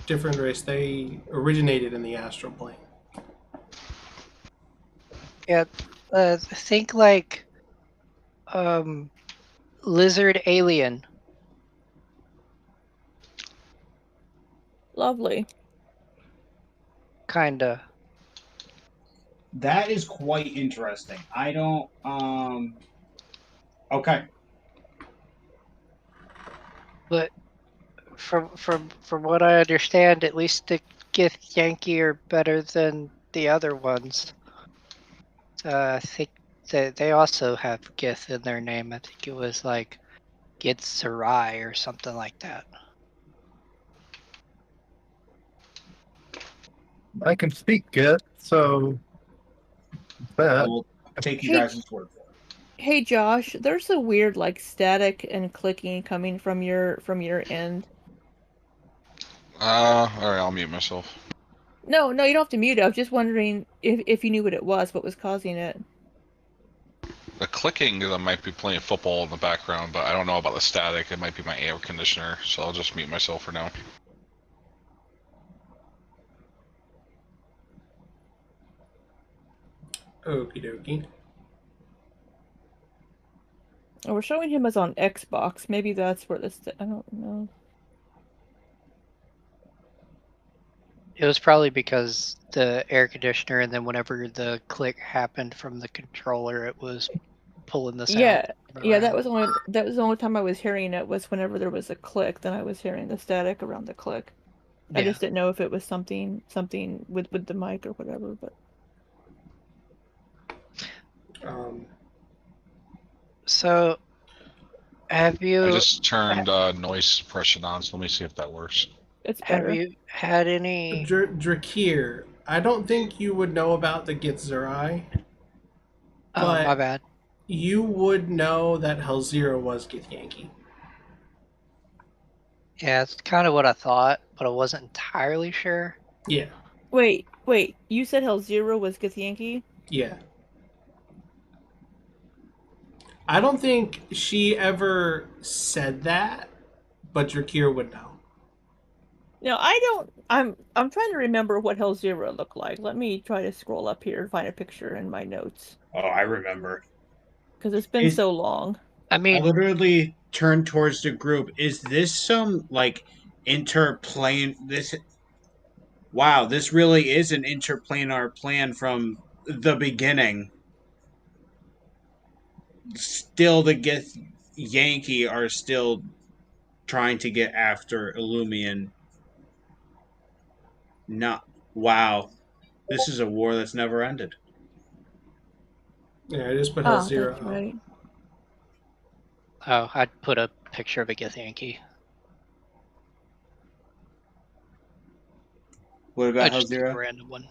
different race. They originated in the astral plane. Yeah, think like lizard alien. Lovely. Kinda. That is quite interesting. I don't. Okay. But from what I understand, at least the Gith Yankee are better than the other ones. I think that they also have Gith in their name. I think it was like Gith Sarai or something like that. I can speak Git, so I that. will take you Hey. guys' word for it. Hey Josh, there's a weird like static and clicking coming from your end. Alright, I'll mute myself. No, you don't have to mute it. I was just wondering if you knew what it was, what was causing it. The clicking is I might be playing football in the background, but I don't know about the static. It might be my air conditioner, so I'll just mute myself for now. Okie dokie. Oh, we're showing him as on Xbox. Maybe that's where this. I don't know. It was probably because the air conditioner, and then whenever the click happened from the controller, it was pulling the sound. Yeah, that was the only time I was hearing it was whenever there was a click. Then I was hearing the static around the click. I just didn't know if it was something with the mic or whatever. But so, have you? I just turned noise suppression on, so let me see if that works. It's Have better. you had any? Drahkir, I don't think you would know about the Githzerai, Oh, my but bad. you would know that Hellzero was Githyanki. Yeah, it's kind of what I thought, but I wasn't entirely sure. Yeah, Wait. You said Hellzero was Githyanki? yeah. I don't think she ever said that, but Drahkir would know. No, I don't. I'm trying to remember what Hellzero looked like. Let me try to scroll up here and find a picture in my notes Oh, I remember. because it's been so long. I I mean, literally turned towards the group. Is this some like interplane? This wow, this really is an interplanar plan from the beginning. Still, the Gith Yankee are still trying to get after Illumian. Not wow. This is a war that's never ended. Yeah, I just put Ah, Hellzero that's up. right. oh, I'd put a picture of a Githyanki. What I about just took a Hellzero? random one.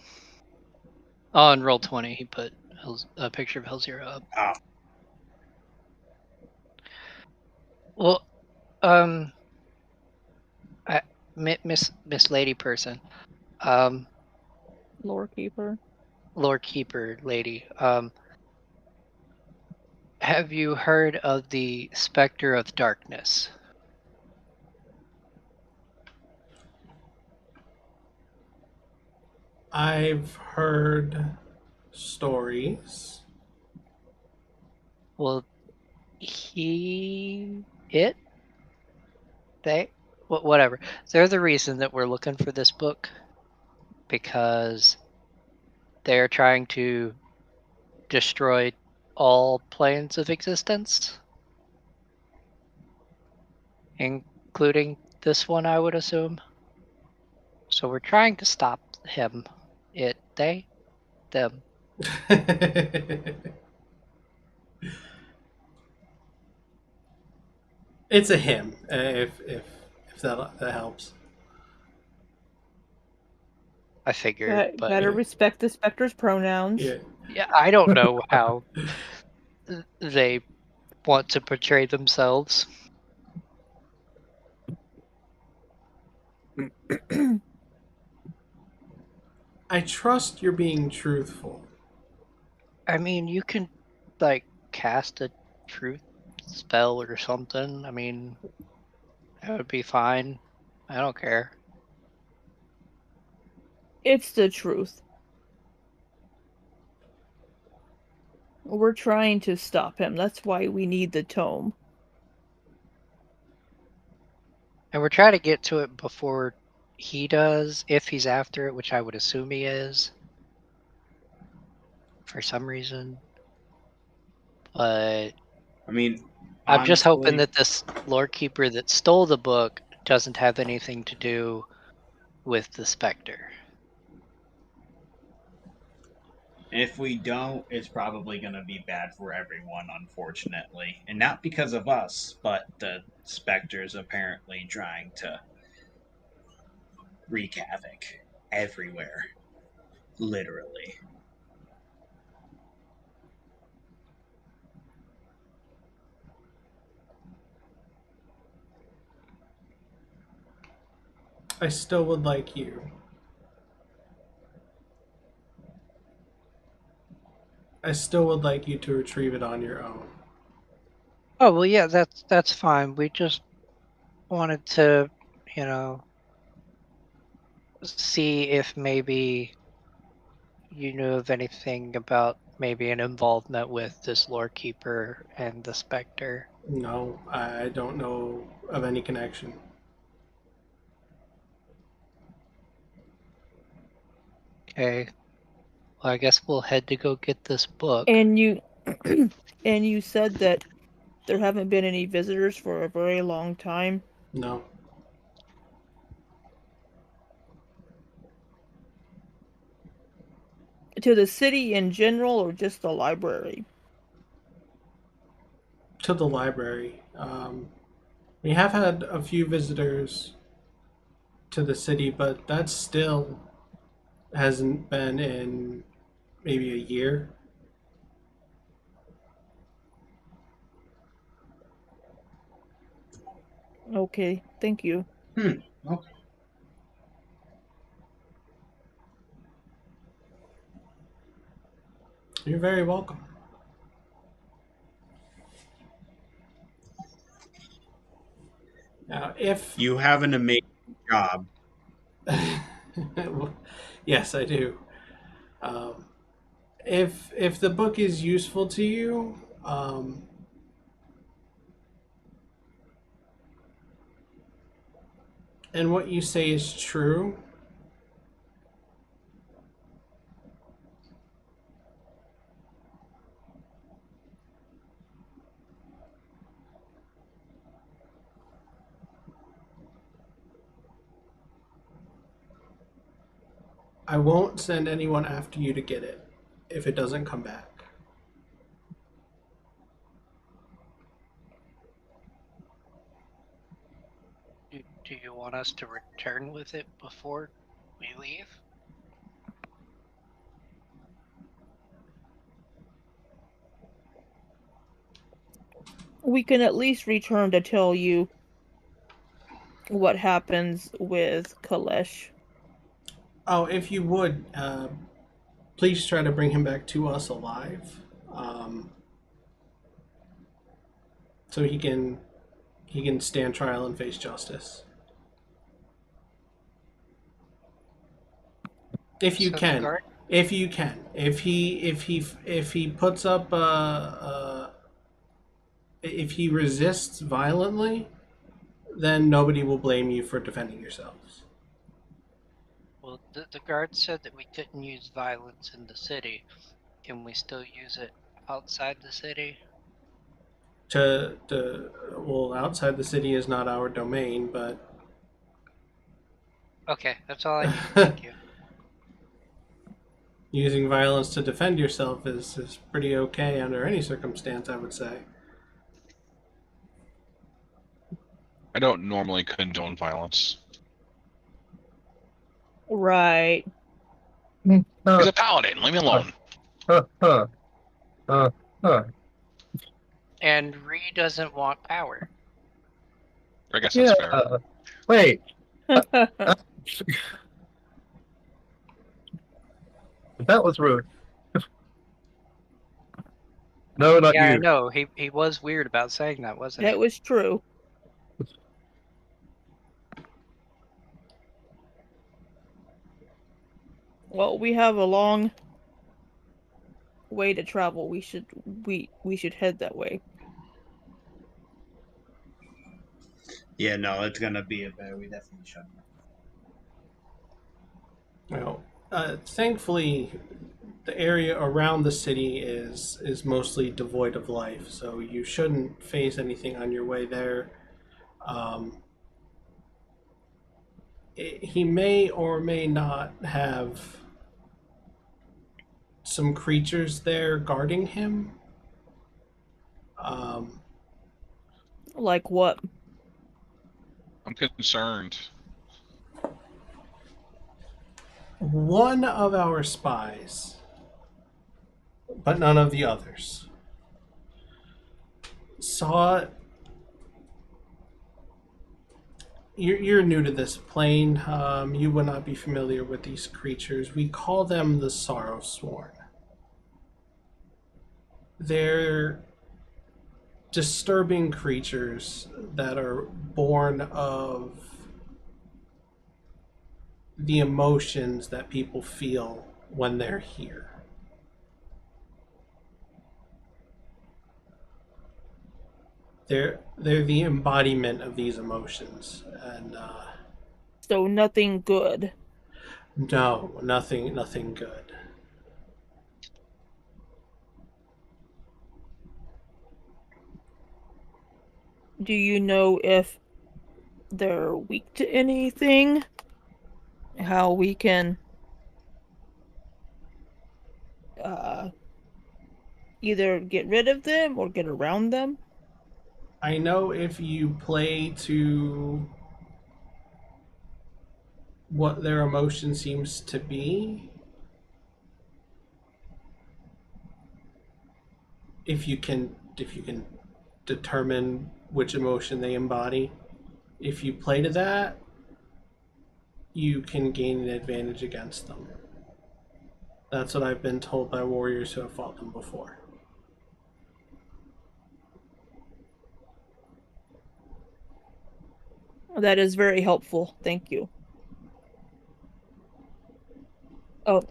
Oh, on Roll20, he put a picture of Hellzero up. Oh, Well, Miss Lady person, Lore Keeper. Lord Keeper lady, have you heard of the Spectre of Darkness? I've heard stories. Well, whatever. They're the reason that we're looking for this book because they're trying to destroy all planes of existence, including this one, I would assume. So we're trying to stop him. Them. It's a him, if that helps. I figured, but Better respect the Spectre's pronouns. Yeah. yeah, I don't know how they want to portray themselves. I trust you're being truthful. I mean, you can like cast a truth spell or something. I mean, that would be fine. I don't care. It's the truth. We're trying to stop him. That's why we need the tome. And we're trying to get to it before he does, if he's after it, which I would assume he is. For some reason. But I mean, I'm just hoping honestly, that this Lord Keeper that stole the book doesn't have anything to do with the Spectre. if we don't, it's probably going to be bad for everyone, unfortunately. And not because of us, but the Spectre's apparently trying to wreak havoc everywhere. Literally. I still would like you. I still would like you to retrieve it on your own. Oh well, yeah, that's fine. We just wanted to, see if maybe you knew of anything about maybe an involvement with this Lord Keeper and the Spectre. No, I don't know of any connection. Okay. Well, I guess we'll head to go get this book. And you and you said that there haven't been any visitors for a very long time. No. To the city in general or just the library? To the library. We have had a few visitors to the city, but that still hasn't been in maybe a year. Okay, thank you. Okay. You're very welcome. Now, if You have an amazing job. yes, I do. If the book is useful to you, and what you say is true, I won't send anyone after you to get it if it doesn't come back. Do you want us to return with it before we leave? We can at least return to tell you what happens with Kalesh. Oh, if you would, please try to bring him back to us alive, so he can stand trial and face justice. If you So the can, guard- if you can, if he puts up if he resists violently, then nobody will blame you for defending yourselves. Well, the guard said that we couldn't use violence in the city. Can we still use it outside the city? Well, outside the city is not our domain, but Okay, that's all I need. Thank you. using violence to defend yourself is pretty okay under any circumstance, I would say. I don't normally condone violence. Right. He's a paladin. Leave me alone. And Ree doesn't want power. I guess that's fair. Wait. That was rude. No, not Yeah, I you. know. He was weird about saying that, wasn't That he? was true. Well, we have a long way to travel. We should head that way. Yeah, no, it's gonna be a bear. We definitely should. Well, thankfully, the area around the city is mostly devoid of life, so you shouldn't face anything on your way there. He may or may not have some creatures there guarding him. Like what? I'm concerned. One of our spies, but none of the others, saw. You're new to this plane. You would not be familiar with these creatures. We call them the Sorrow Sworn. They're disturbing creatures that are born of the emotions that people feel when they're here. They're the embodiment of these emotions, and So nothing good. no, nothing good. Do you know if they're weak to anything? How we can either get rid of them or get around them? I know if you play to what their emotion seems to be. If you can determine which emotion they embody, if you play to that, you can gain an advantage against them. That's what I've been told by warriors who have fought them before. That is very helpful. Thank you. Oh,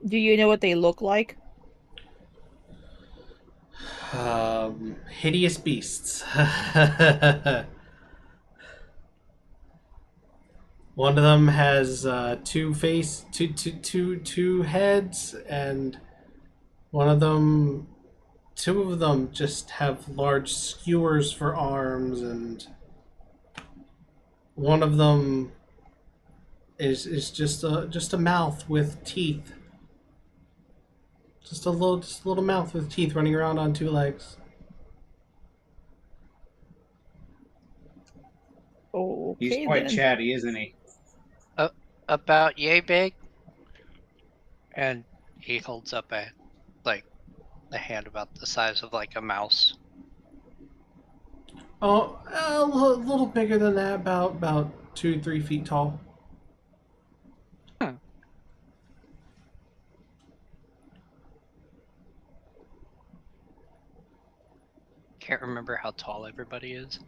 do you know what they look like? Hideous beasts. One of them has two heads, and two of them just have large skewers for arms, and one of them is just a mouth with teeth. Just a little mouth with teeth running around on two legs. Okay, He's quite then. chatty, isn't he? About yay big. And he holds up a hand about the size of like a mouse. Oh, a little bigger than that, about 2-3 feet tall. Can't remember how tall everybody is.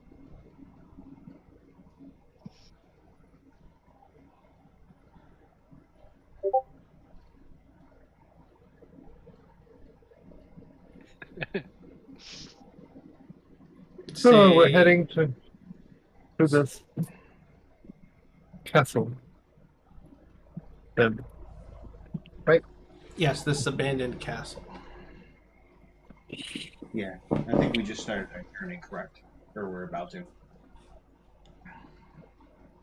So we're heading to this castle. Then, right? Yes, this abandoned castle. Yeah, I think we just started our journey, correct? Or we're about to.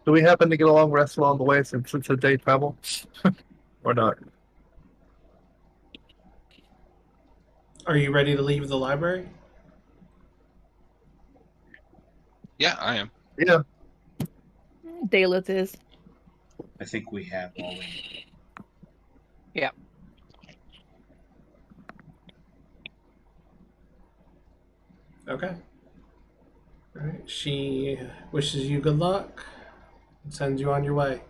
Do we happen to get a long rest along the way since it's a day travel? Or not? Are you ready to leave the library? Yeah, I am. Yeah. Dalith is. I think we have all we need. Yeah. Okay. All right. She wishes you good luck and sends you on your way.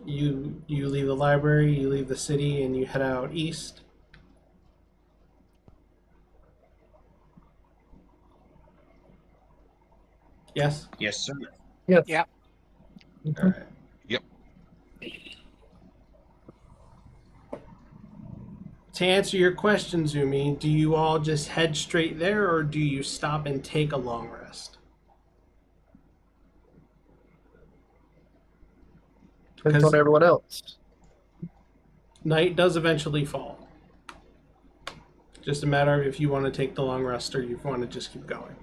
You leave the library, you leave the city, and you head out east. Yes? Yes, sir. Yes. Yeah. Mhm. All right. Yep. To answer your question, Zoomy, do you all just head straight there, or do you stop and take a long rest? Depends on everyone else. Night does eventually fall. Just a matter of if you want to take the long rest or you want to just keep going.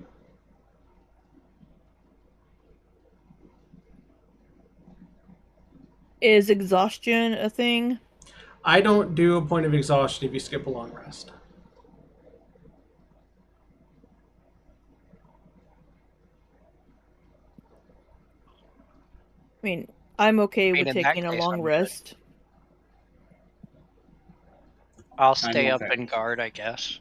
Is exhaustion a thing? I don't do a point of exhaustion if you skip a long rest. I mean, I'm okay I mean, with in that taking a case, long I'm good. rest. I'll stay I'm up okay. and guard, I guess.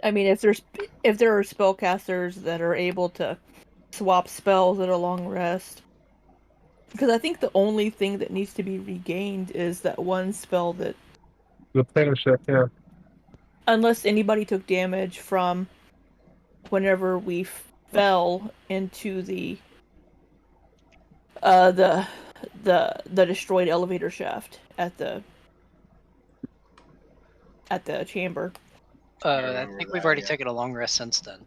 I mean, if there are spellcasters that are able to swap spells at a long rest, because I think the only thing that needs to be regained is that one spell that, The plannership, yeah. unless anybody took damage from whenever we fell into the destroyed elevator shaft at the chamber. I think we've already taken a long rest since then.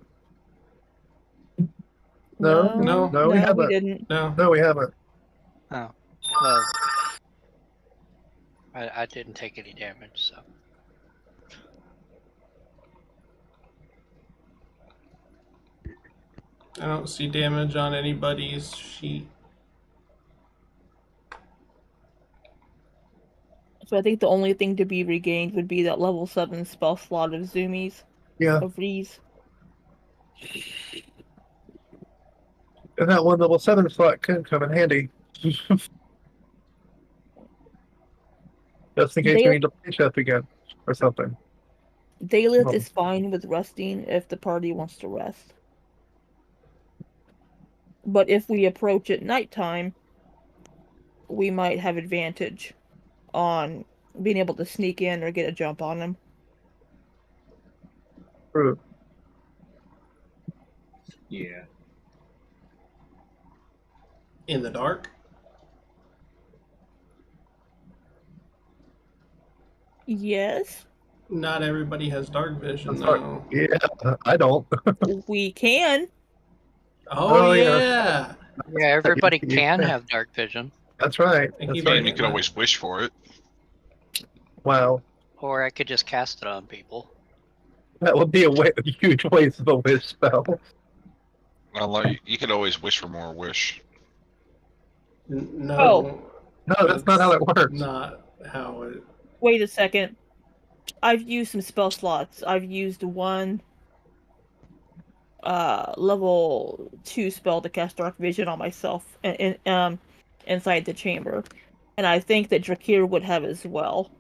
No, No, we haven't. we didn't. No. No, we haven't. Oh, well, I didn't take any damage, so. I don't see damage on anybody's sheet. So I think the only thing to be regained would be that level 7 spell slot of Zoomies. Yeah. Of Rees. And that 1 level 7 slot can come in handy. Just in case we need to play chef again or something. Dalith Oh. is fine with resting if the party wants to rest. But if we approach at nighttime, we might have advantage on being able to sneak in or get a jump on them. True. Yeah. In the dark? Yes, Not everybody has dark vision, That's right. though. Yeah, I don't. we can. Oh, Oh, yeah. yeah. Yeah, everybody You can can. have dark vision. That's right. I That's keep And right. you can always wish for it. Wow. Or I could just cast it on people. That would be a huge waste of a wish spell. Well, you could always wish for more wish. No. Oh. No, that's not how it works. Not how it... Wait a second. I've used some spell slots. I've used one level 2 spell to cast Dark Vision on myself inside the chamber. And I think that Drahkir would have as well.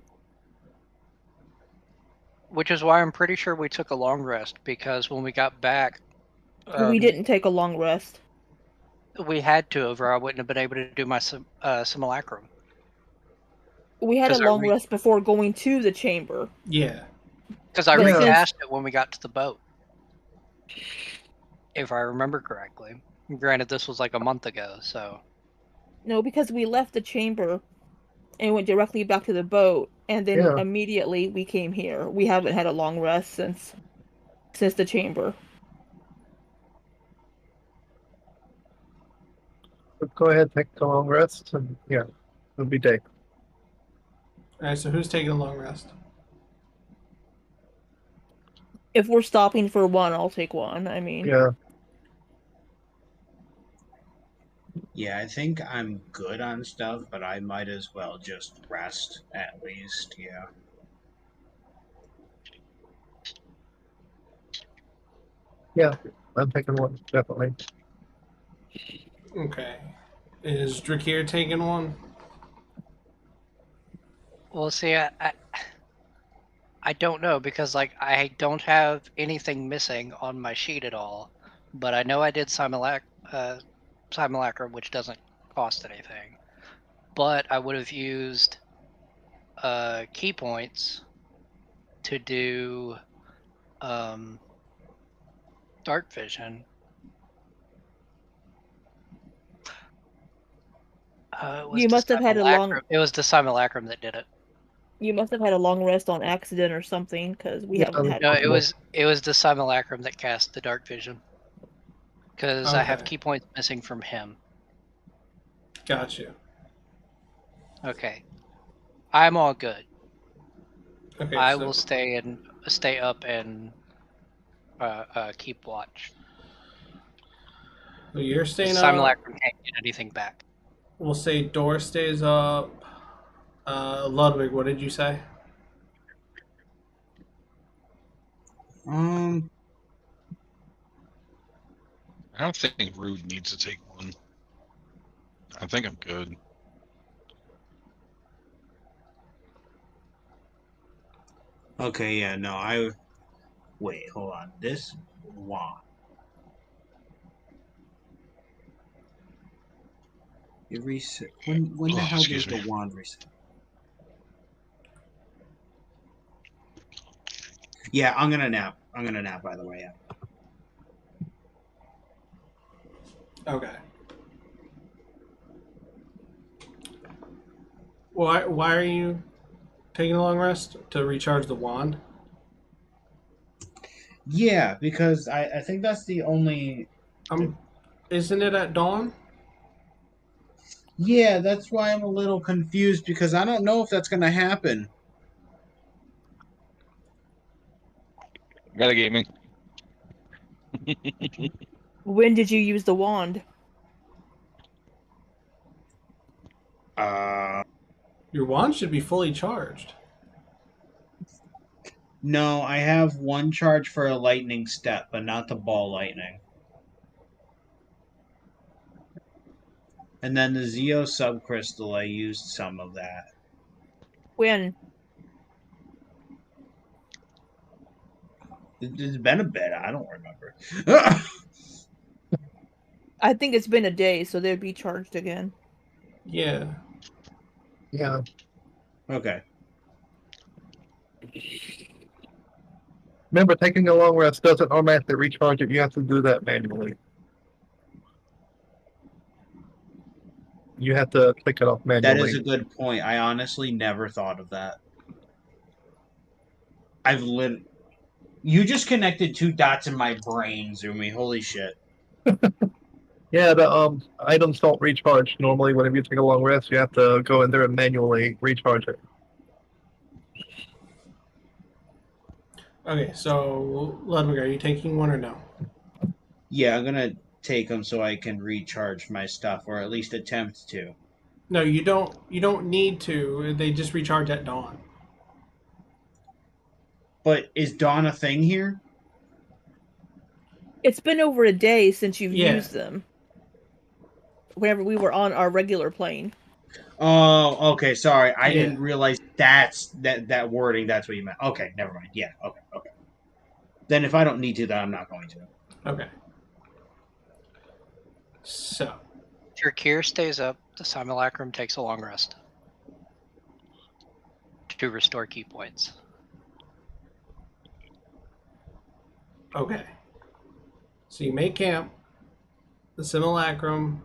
Which is why I'm pretty sure we took a long rest, because when we got back... we didn't take a long rest. We had to, or I wouldn't have been able to do my simulacrum. We had a 'Cause I long rest before going to the chamber. Yeah. Because I But recast it when we got to the boat. If I remember correctly. Granted, this was like a month ago, so... No, because we left the chamber and went directly back to the boat, and then immediately we came here. We haven't had a long rest since the chamber. But go ahead, take a long rest, and yeah, it'll be day. Alright, so who's taking a long rest? If we're stopping for one, I'll take one. I mean... Yeah. Yeah, I think I'm good on stuff, but I might as well just rest at least, yeah. Yeah, I'm taking one, definitely. Okay. Is Drahkir taking one? Well, see, I don't know, because like I don't have anything missing on my sheet at all, but I know I did simulacrum, which doesn't cost anything. But I would have used key points to do dark vision. You must have had a long... It was the simulacrum that did it. You must have had a long rest on accident or something, because we haven't had... No, it was the simulacrum that cast the dark vision. Because I have Okay. key points missing from him. Got you. Okay. I'm all good. Okay, I so will stay up and keep watch. you're staying up. Simulacrum can't get anything back. We'll say door stays up. Ludwig, what did you say? I don't think Rude needs to take one. I think I'm good. Okay, yeah, no, wait, hold on. This wand. It reset. When the hell does the wand reset? Yeah, I'm gonna nap. By the way, yeah. Okay. Why are you taking a long rest? To recharge the wand? Yeah, because I think that's the only. Isn't it at dawn? Yeah, that's why I'm a little confused, because I don't know if that's gonna happen. Got a gaming. When did you use the wand? Your wand should be fully charged. No, I have one charge for a lightning step, but not the ball lightning. And then the Zeo subcrystal, I used some of that. When? It's been a bit. I don't remember. I think it's been a day, so they'd be charged again. Yeah. Yeah. Okay. Remember, taking a long rest doesn't automatically recharge it. You have to do that manually. You have to click it off manually. That is a good point. I honestly never thought of that. You just connected 2 dots in my brain, Zoomy. Holy shit. Yeah, the items don't recharge normally. Whenever you take a long rest, you have to go in there and manually recharge it. Okay, so Ludwig, are you taking one or no? Yeah, I'm gonna take them so I can recharge my stuff, or at least attempt to. No, you don't. You don't need to. They just recharge at dawn. But is Dawn a thing here? It's been over a day since you've Yeah. used them. Whenever we were on our regular plane. Oh, okay. Sorry, I Yeah. didn't realize that wording. That's what you meant. Okay, never mind. Yeah. Okay. Then if I don't need to, then I'm not going to. Okay. So. Drahkir stays up. The simulacrum takes a long rest to restore key points. Okay. So you make camp. The simulacrum.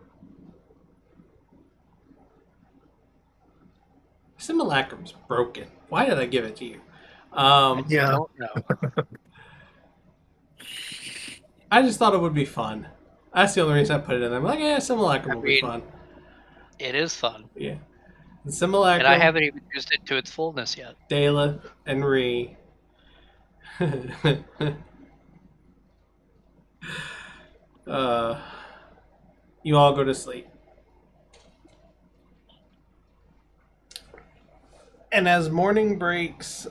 Simulacrum's broken. Why did I give it to you? Yeah. I don't know. I just thought it would be fun. That's the only reason I put it in there. I'm like, yeah, simulacrum will be fun. It is fun. Yeah. The simulacrum. And I haven't even used it to its fullness yet. Dalith and Ree. You all go to sleep. And as morning breaks,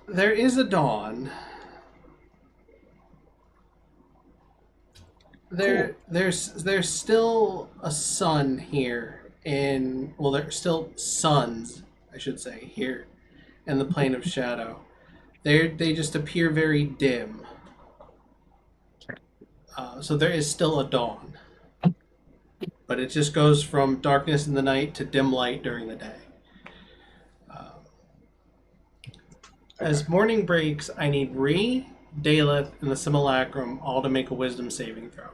there is a dawn. There's still a sun here there's still suns, I should say, here in the plane of shadow. They just appear very dim. So there is still a dawn. But it just goes from darkness in the night to dim light during the day. As morning breaks, I need Ree, Dalith, and the Simulacrum all to make a wisdom saving throw.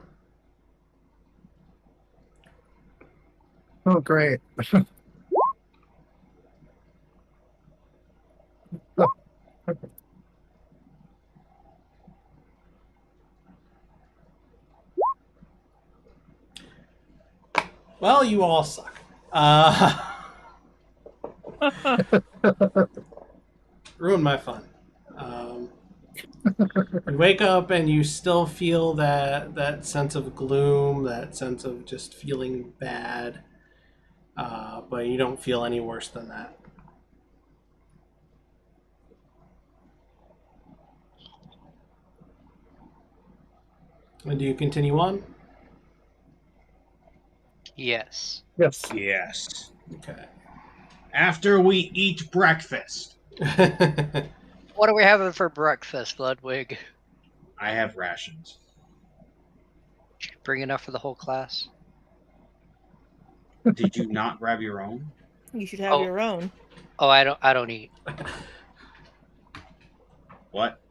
Oh, great. Well, you all suck. Ruined my fun. You wake up and you still feel that sense of gloom, that sense of just feeling bad, but you don't feel any worse than that. And do you continue on? Yes. Yes. Yes. Okay. After we eat breakfast. What are we having for breakfast, Ludwig? I have rations. Did you bring enough for the whole class? Did you not grab your own? You should have your own. Oh, I don't eat. What?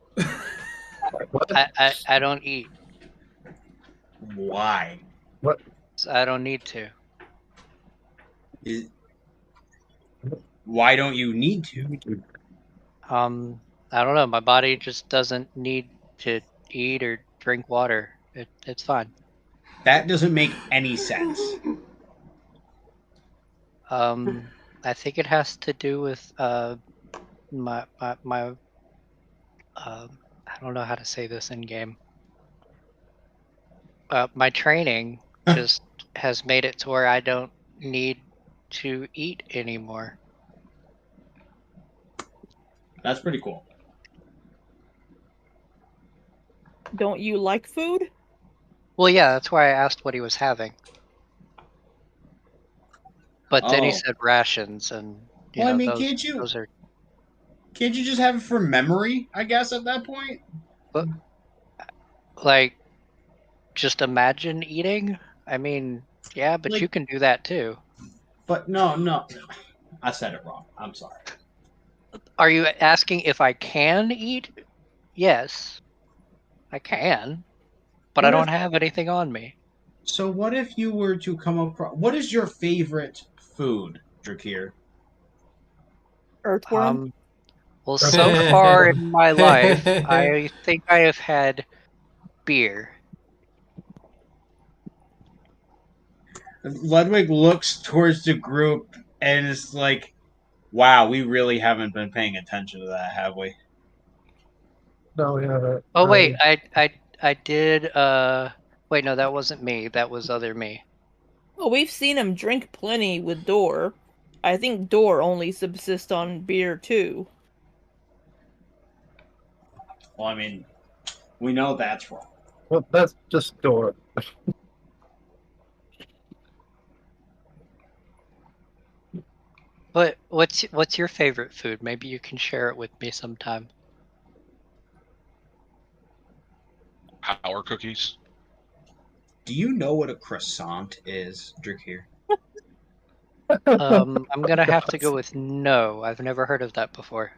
What? I don't eat. Why? What? I don't need to. Why don't you need to? I don't know. My body just doesn't need to eat or drink water. It's fine. That doesn't make any sense. I think it has to do with my I don't know how to say this in game. My training just has made it to where I don't need to eat anymore. That's pretty cool. Don't you like food? Well, yeah, that's why I asked what he was having. But then he Oh. said rations, and you Well, I know, mean, those are. can't you just have it for memory? I guess at that point. But like, just imagine eating. I mean, yeah, but Like- you can do that too. But no, I said it wrong. I'm sorry. Are you asking if I can eat? Yes, I can, but I What don't if- have anything on me. So what if you were to come across? What is your favorite food, Drahkir? Earthworm? Well, so far in my life, I think I have had beer. Ludwig looks towards the group and is like, "Wow, we really haven't been paying attention to that, have we?" No, we haven't. Oh wait, I did. Wait, no, that wasn't me. That was other me. Well, we've seen him drink plenty with Door. I think Door only subsists on beer too. Well, I mean, we know that's wrong. Well, that's just Dora. But what's your favorite food? Maybe you can share it with me sometime. Power cookies. Do you know what a croissant is, Drahkir? I'm gonna have to go with no. I've never heard of that before.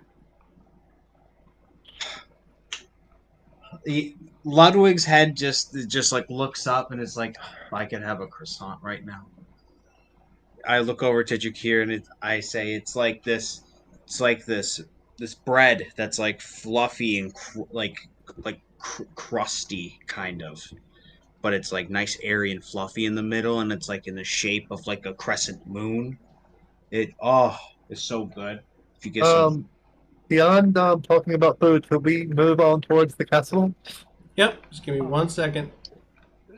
Ludwig's head just like looks up and is like, I could have a croissant right now. I look over to Drahkir and I say, it's like this bread that's like fluffy and crusty kind of, but it's like nice, airy and fluffy in the middle, and it's like in the shape of like a crescent moon. It's so good. If you get some. Beyond talking about food, could we move on towards the castle? Yep, just give me 1 second.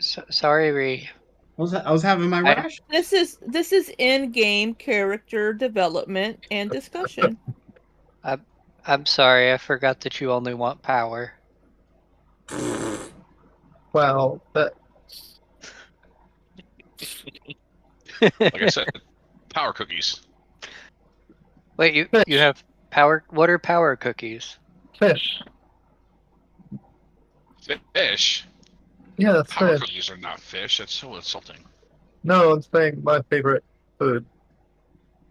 Sorry, Ree. I was having my rash. This is in-game character development and discussion. I'm sorry. I forgot that you only want power. Well, that Like I said, power cookies. Wait, you Fish. you have power? What are power cookies? fish. Fish. Yeah, that's Power fish. cookies are not fish. That's so insulting. No, I'm saying my favorite food.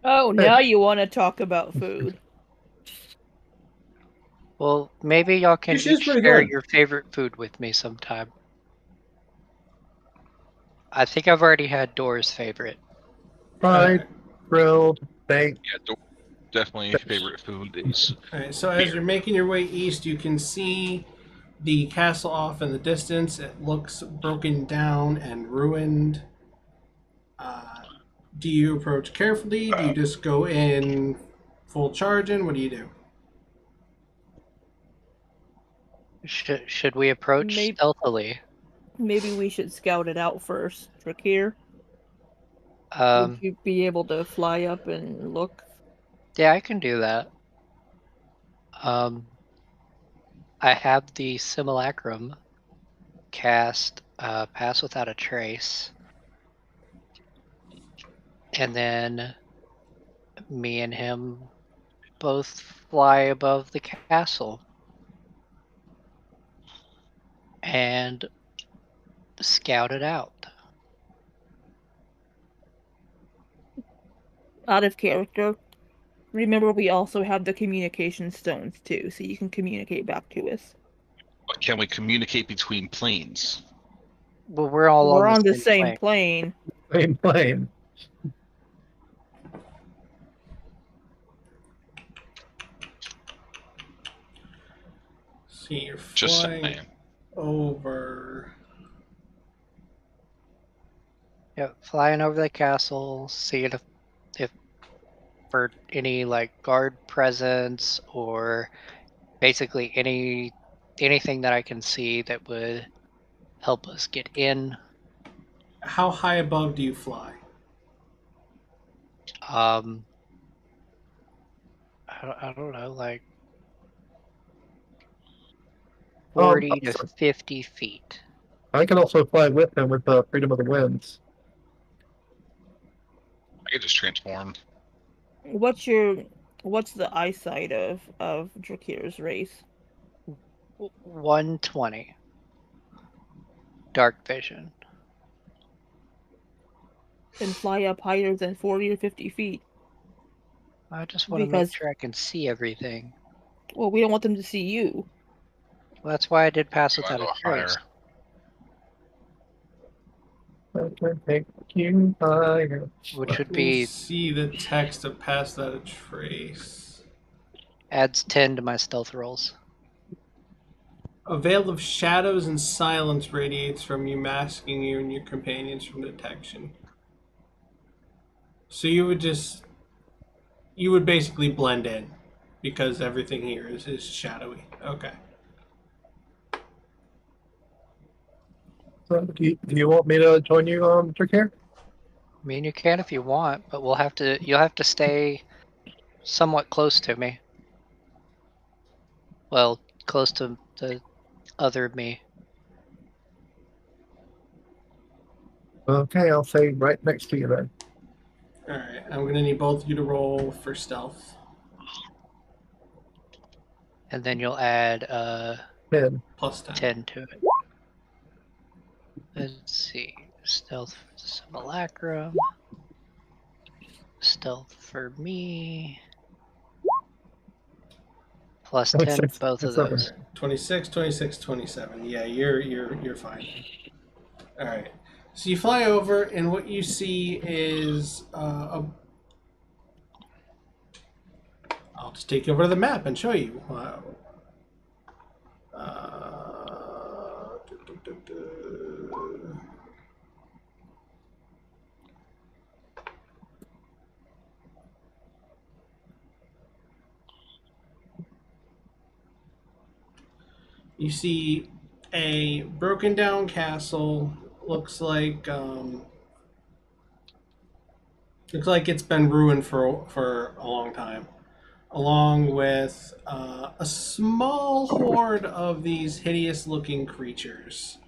Oh, now you want to talk about food. Well, maybe y'all can Fish is each pretty share good. your favorite food with me sometime. I think I've already had Door's favorite. Fried, grilled, baked. Yeah, definitely favorite food is. Alright, so as you're making your way east, you can see the castle off in the distance. It looks broken down and ruined. Do you approach carefully? Do you just go in full charge in? What do you do? Should we approach Maybe- stealthily? Maybe we should scout it out first, Drahkir. Um, Would you be able to fly up and look? yeah, I can do that. I have the simulacrum cast Pass Without a Trace. And then me and him both fly above the castle and scout it out. Out of character. Remember, we also have the communication stones too, so you can communicate back to us. But can we communicate between planes? Well, we're all We're on on the the same plane. Same plane. See, you're Just flying saying. over. Yeah, flying over the castle, seeing if for any like guard presence or basically anything that I can see that would help us get in. How high above do you fly? I don't know, like 40 to 50 feet. I can also fly with him with the Freedom of the Winds. I could just transform. What's the eyesight of Drahkir's race? 120. Dark vision. And fly up higher than 40 or 50 feet. I just want to make Because- sure I can see everything. Well, we don't want them to see you. Well, that's why I did pass You without wanna a go higher? trace. I can take you higher. Which would Let me be see the text of Pass That a Trace. adds 10 to my stealth rolls. A veil of shadows and silence radiates from you, masking you and your companions from detection. So you would basically blend in, because everything here is shadowy. Okay. So, do you want me to join you, Drahkir? I mean, you can if you want, but you'll have to stay somewhat close to me. Well, close to the other me. Okay, I'll stay right next to you then. Alright, I'm going to need both of you to roll for stealth. And then you'll add 10. Plus 10. 10 to it. Let's see. Stealth for the simulacrum. Stealth for me. Plus 10 to both of those. 26, 26, 27. Yeah, you're fine. Alright. So you fly over, and what you see is I'll just take you over to the map and show you. You see a broken down castle. Looks like it's been ruined for a long time, along with a small horde of these hideous looking creatures.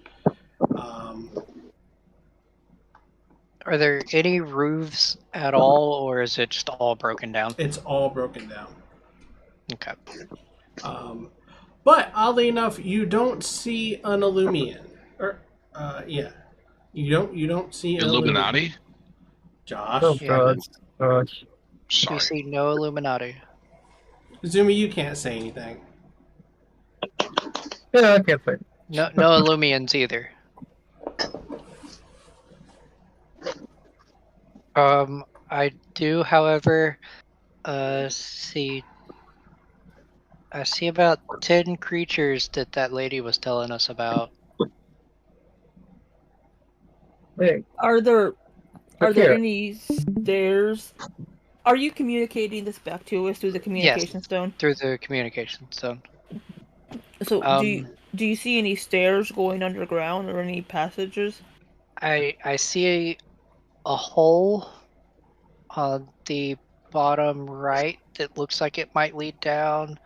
Are there any roofs at all, or is it just all broken down? It's all broken down. Okay. But oddly enough, you don't see an Illumian. Yeah. You don't see an Illuminati? Josh. Oh, Yeah. God. Sorry. You see no Illuminati. Zoomy, you can't say anything. Yeah, I can't say. No Illumians either. I do, however, see. I see about 10 creatures that lady was telling us about. Hey, Are there Drahkir, any stairs? Are you communicating this back to us through the communication stone? Through the communication stone. So do you see any stairs going underground or any passages? I see a hole on the bottom right that looks like it might lead down.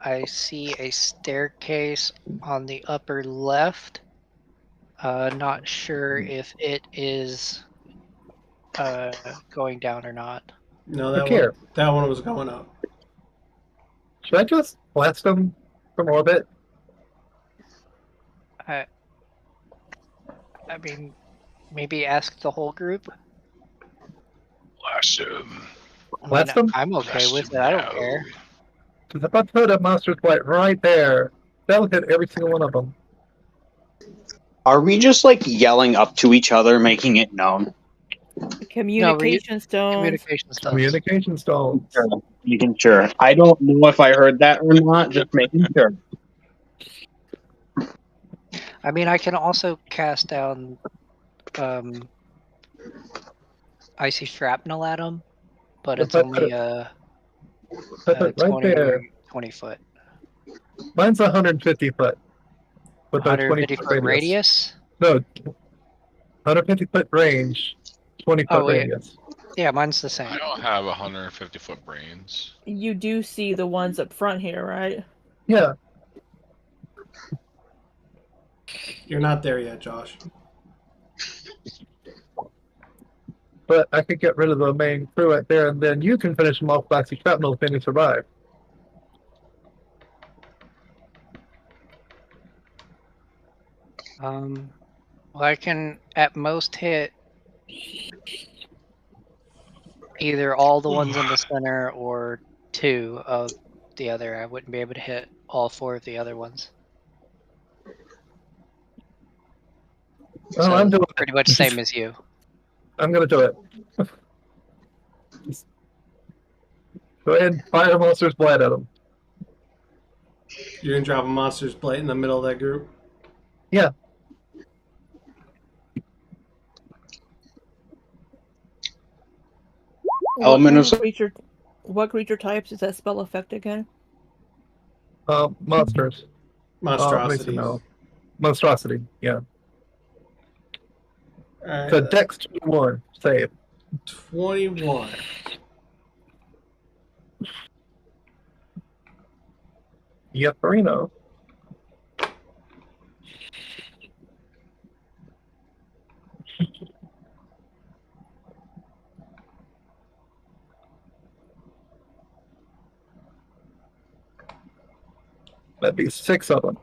I see a staircase on the upper left. Not sure if it is going down or not. No, Drahkir, that one was going up. should I just blast them from orbit? I mean, maybe ask the whole group. Blast him. Blast them? I'm okay with it. I don't care. Because if I put a monster's light right there, that'll hit every single one of them. Are we just like yelling up to each other, making it known? Communication stones. Communication stuff. Communication stones. Sure. Making sure. I don't know if I heard that or not, just making sure. I mean, I can also cast down icy shrapnel at them, but it's only Put it right there. 20 foot. Mine's 150 foot. With a 150 20 foot radius? No, 150 foot range, 20 foot Oh, yeah. radius. Yeah, mine's the same. I don't have 150 foot brains. You do see the ones up front here, right? Yeah. You're not there yet, Josh. But I could get rid of the main crew right there, and then you can finish them off by shrapnel if any survive. Well, I can at most hit either all the ones in the center or 2 of the other. I wouldn't be able to hit all 4 of the other ones. Oh, So I'm doing pretty much same as you. I'm gonna do it. Go ahead and fire a monster's blade at him. You're gonna drop a monster's blade in the middle of that group. Yeah. What creature types is that spell effect again? Monsters. Monstrosities. No. Monstrosity, yeah. Alright, So Dex 21, save. 21. Yep, Reena. That'd be 6 of them.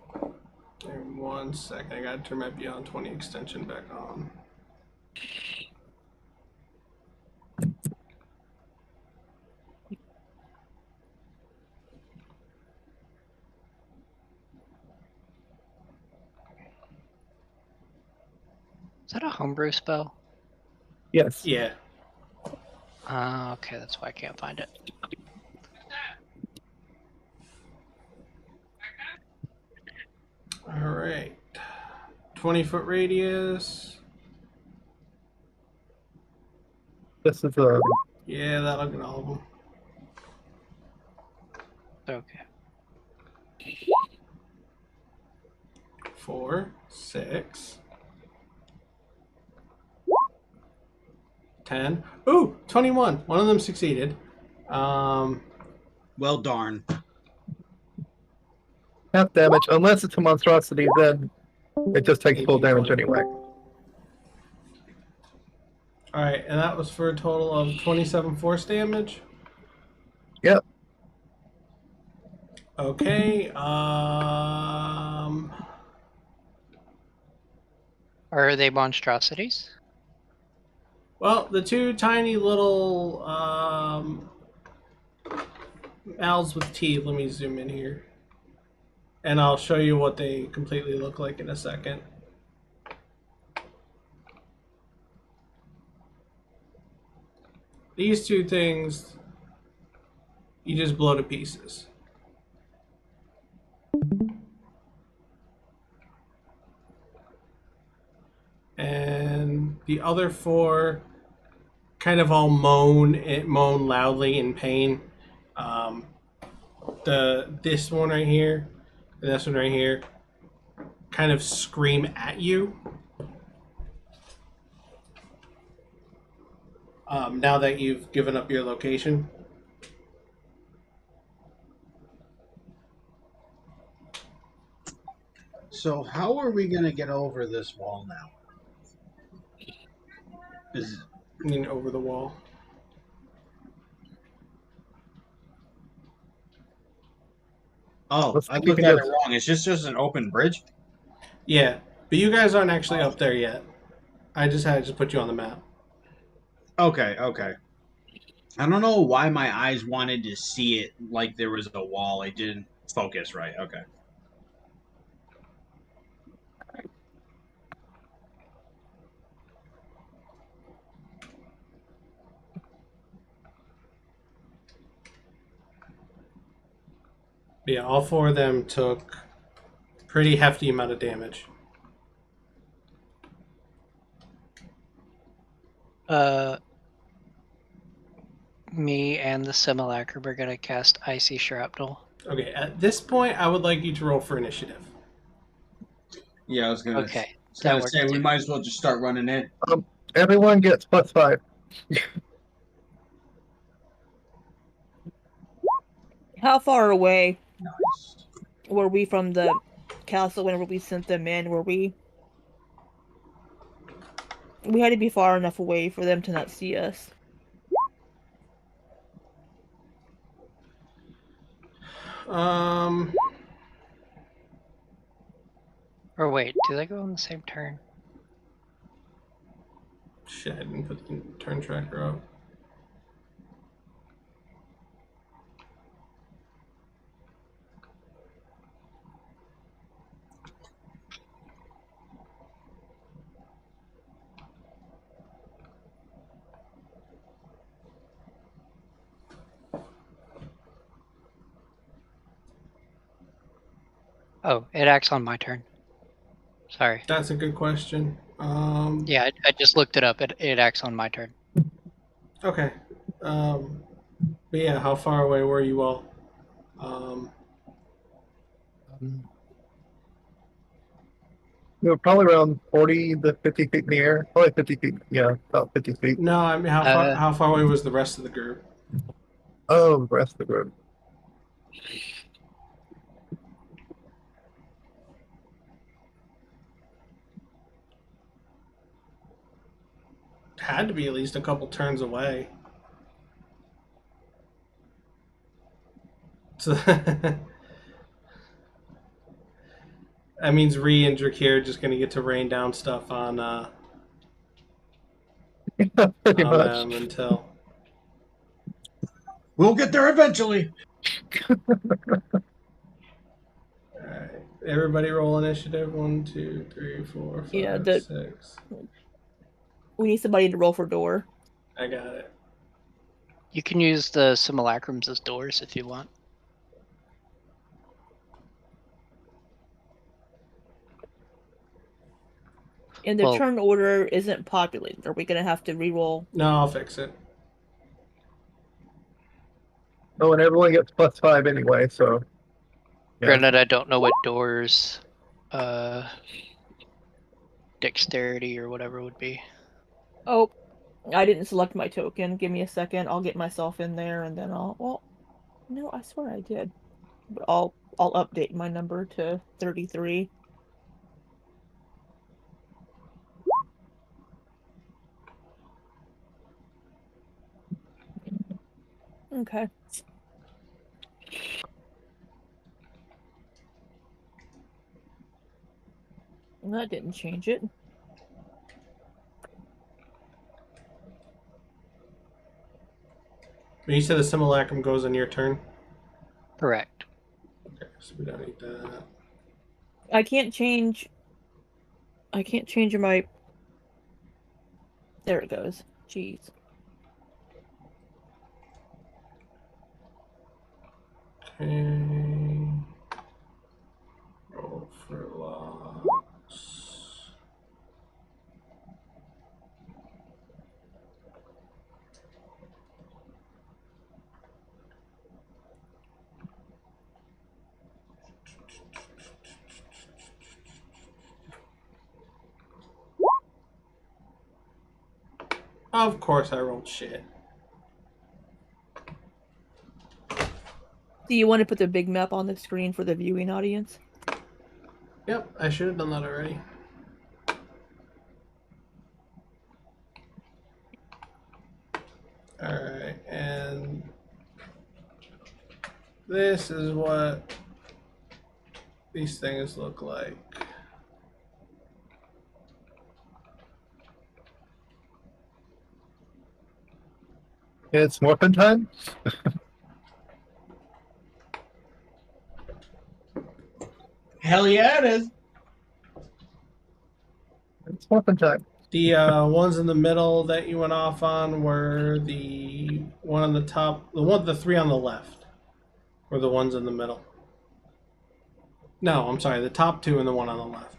Give me 1 second. I gotta turn my Beyond 20 extension back on. Is that a homebrew spell? Yes. Yeah. Okay, that's why I can't find it. Alright. 20-foot radius. This is Yeah, that'll get all of them. Okay. 4, 6, 10. Ooh, 21. One of them succeeded. Well, darn. half damage. Unless it's a monstrosity, then it just takes full 18, damage 20. anyway. Alright, and that was for a total of 27 force damage. Yep. Okay, Are they monstrosities? well, the 2 tiny little mouths with teeth, let me zoom in here. And I'll show you what they completely look like in a second. These 2 things, you just blow to pieces. And the other 4 kind of all moan loudly in pain. This one right here and this one right here kind of scream at you. Now that you've given up your location. So how are we going to get over this wall now? I mean, over the wall. Oh, Let's I keep looked it at up. it wrong. It's just an open bridge? Yeah, but you guys aren't actually up there yet. I just had to put you on the map. Okay, okay. I don't know why my eyes wanted to see it like there was a wall. It didn't focus right. Okay. But yeah, all 4 of them took pretty hefty amount of damage. Me and the Simulacrum are gonna cast Icy Shrapnel. Okay, at this point, I would like you to roll for initiative. Yeah, I was gonna. Okay, I was gonna that say works we too. might as well just start running in. Everyone gets +5. How far away Nice. were we from the castle whenever we sent them in, where we had to be far enough away for them to not see us. Or wait, do they go on the same turn? Shit, I didn't put the turn tracker up. Oh, it acts on my turn. Sorry. That's a good question. Yeah, I just looked it up. It acts on my turn. Okay. But yeah, how far away were you all? We were probably around 40 to 50 feet in the air. Probably 50 feet. Yeah, about 50 feet. No, I mean how far away was the rest of the group? Oh, the rest of the road. Had to be at least a couple turns away. So that means Ree and Drahkir are just gonna get to rain down stuff on Pretty on much. them until We'll get there eventually. Alright. Everybody roll initiative. 1, 2, 3, 4, 5, Yeah, 6. We need somebody to roll for door. I got it. You can use the simulacrums as doors if you want. And the Well- turn order isn't populated. Are we gonna have to re-roll? No, I'll fix it. Oh, and everyone gets +5 anyway, so. Yeah. Granted, I don't know what doors dexterity or whatever would be. Oh, I didn't select my token. Give me a second. I'll get myself in there, and then I'll. Well, no, I swear I did. But I'll update my number to 33. Okay. That didn't change it. But you said the simulacrum goes on your turn? Correct. Okay, so we don't need that. I can't change my. There it goes. Jeez. Okay. Roll for locks. Of course I rolled shit. Do you want to put the big map on the screen for the viewing audience? Yep, I should have done that already. Alright, and this is what these things look like. It's morphin time? Hell yeah, it is. It's morphin time. The ones in the middle that you went off on were the one on the top, the 3 on the left were the ones in the middle. No, I'm sorry, the top 2 and the one on the left.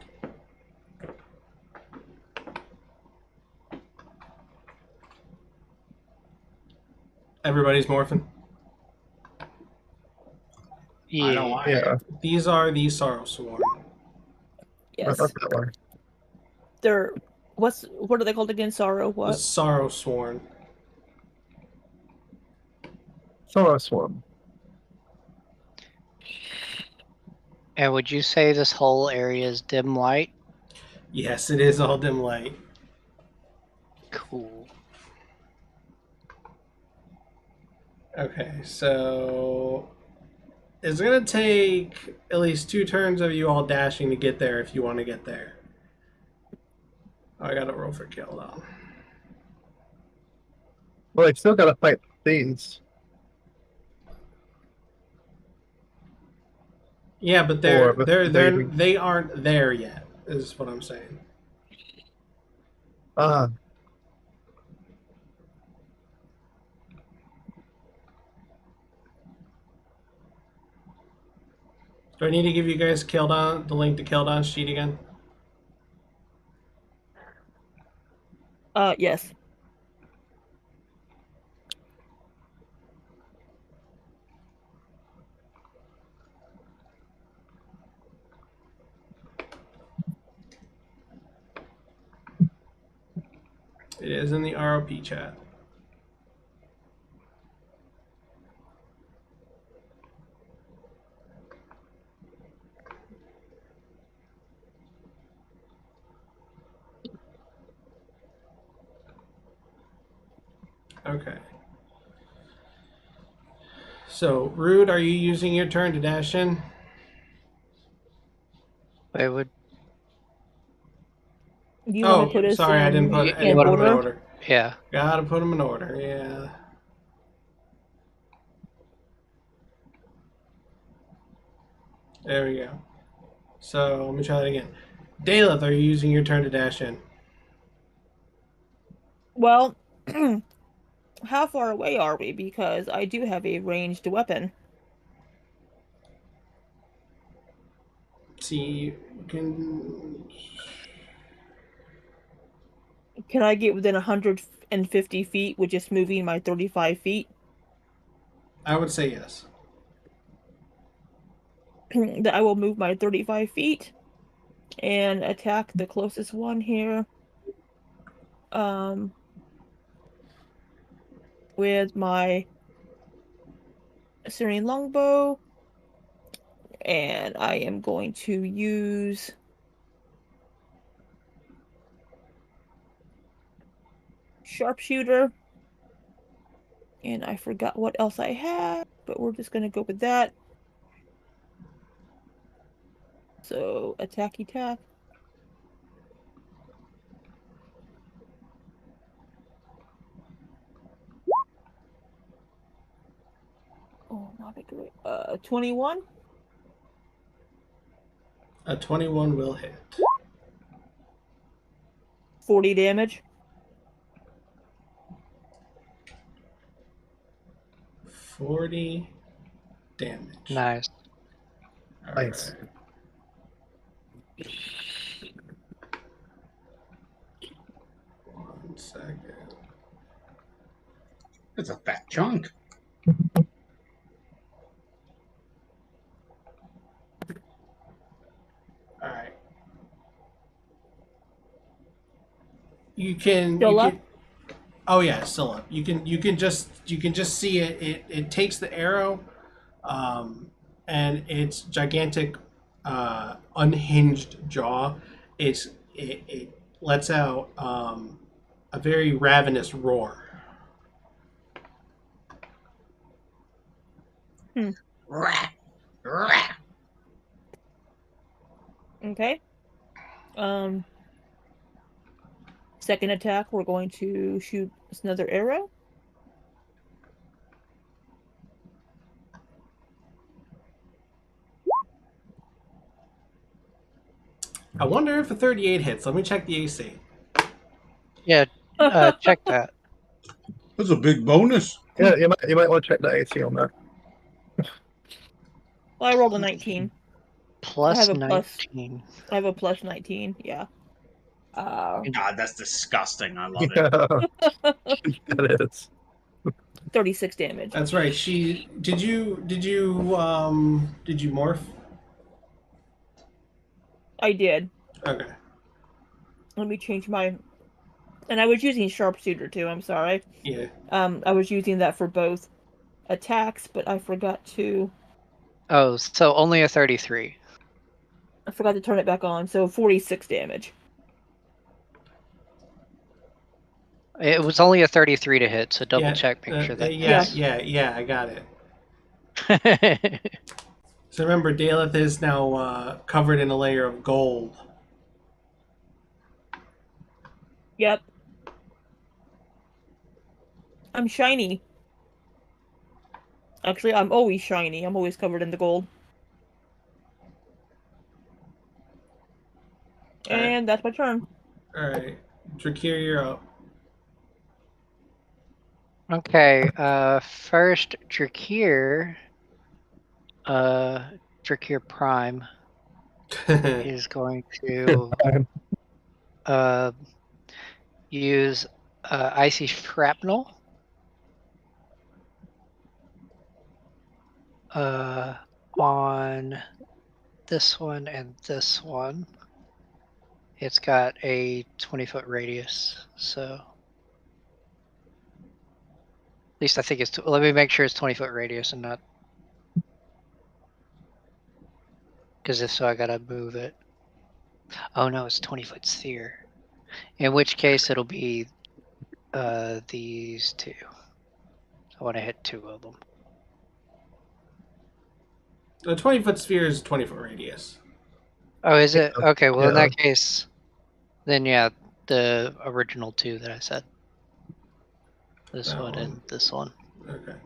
Everybody's morphing. Yeah. I don't want Yeah. These are the Sorrow Sworn. Yes. Not that one. They're what are they called again? Sorrow The what? Sorrow Sworn. Sorrow Swarm. And would you say this whole area is dim light? Yes, it is all dim light. Cool. Okay, so it's gonna take at least 2 turns of you all dashing to get there if you want to get there. Oh, I gotta roll for kill though. Well, I still gotta fight these. Yeah, but they aren't there yet. Is what I'm saying. Do I need to give you guys the link to Keldon's sheet again? Yes. It is in the ROP chat. Okay. So, Rude, are you using your turn to dash in? I would. Do you want to put us sorry, I didn't put in them in order? order. Yeah. Gotta put them in order, yeah. There we go. So, let me try that again. Dalith, are you using your turn to dash in? Well, how far away are we? Because I do have a ranged weapon. See, you can... Can I get within 150 feet with just moving my 35 feet? I would say yes. That I will move my 35 feet and attack the closest one here. With my Syrian longbow. And I am going to use sharpshooter. And I forgot what else I had, but we're just going to go with that. So, attack. Oh, not a great. 21? A 21 will hit. 40 damage. 40 damage. Nice. All Nice. right. 1 second. That's a fat chunk. All right. You can. Still up? Oh yeah, still up. You can just see it. It takes the arrow, and its gigantic, unhinged jaw. It lets out a very ravenous roar. Okay. Second attack, we're going to shoot another arrow. I wonder if a 38 hits. Let me check the AC. Yeah. Check that. That's a big bonus. Yeah, you might want to check the AC on that. Well, I rolled a 19. Plus I have a 19. I have a plus 19, yeah. God, that's disgusting. I love it. Yeah, that is. 36 damage. That's right. Did you morph? I did. Okay. Let me change my... And I was using sharpshooter too, I'm sorry. Yeah. I was using that for both attacks, but I forgot to... Oh, so only a 33. I forgot to turn it back on, so 46 damage. It was only a 33 to hit, so double Yeah, check, make sure that yeah, I got it. So remember, Dalith is now covered in a layer of gold. Yep. I'm shiny. Actually, I'm always shiny. I'm always covered in the gold. And that's my turn. Alright. Drahkir, you're up. Okay, first Drahkir, Drahkir Prime is going to use Icy Shrapnel on this one and this one. It's got a 20-foot radius, so at least I think it's. Let me make sure it's 20-foot radius and not, because if so, I gotta move it. Oh no, it's 20-foot sphere. In which case, it'll be these two. I want to hit two of them. The 20-foot sphere is 20-foot radius. Oh, is it? Okay, well, in Yeah. that case, then yeah, the original two that I said. This That one and this one. Okay.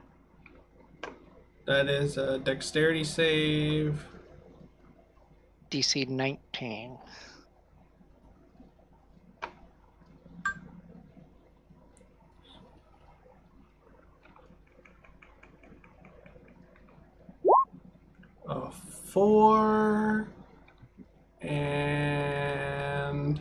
That is a dexterity save. DC 19. A 4. And...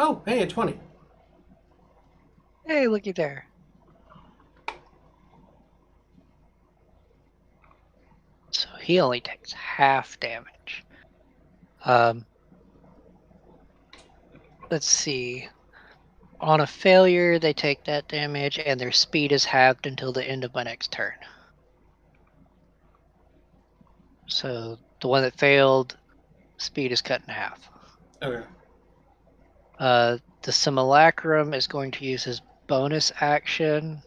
Oh, hey, a 20. Hey, looky there. So he only takes half damage. Let's see. On a failure, they take that damage, and their speed is halved until the end of my next turn. So the one that failed, speed is cut in half. Okay. The Simulacrum is going to use his bonus action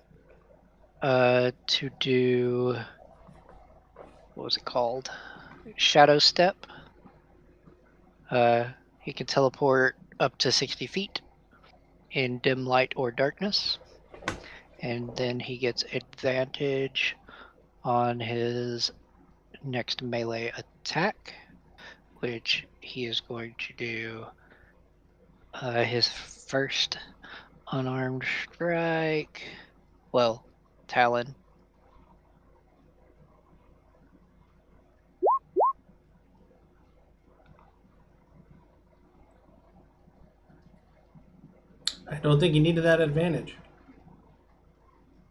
to do, what was it called? Shadow Step. He can teleport up to 60 feet in dim light or darkness. And then he gets advantage on his next melee attack, which he is going to do his first unarmed strike. Well, Talon. I don't think you needed that advantage.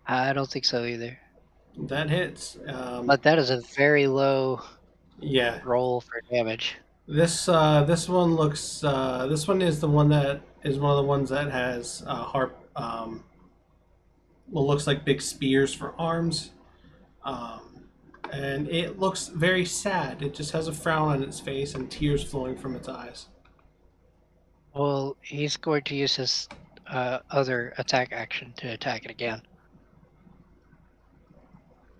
I don't think so either. That hits. But that is a very low Yeah. roll for damage. This one looks. This one is the one that is one of the ones that has harp. What looks like big spears for arms, and it looks very sad. It just has a frown on its face and tears flowing from its eyes. Well, he's going to use his other attack action to attack it again.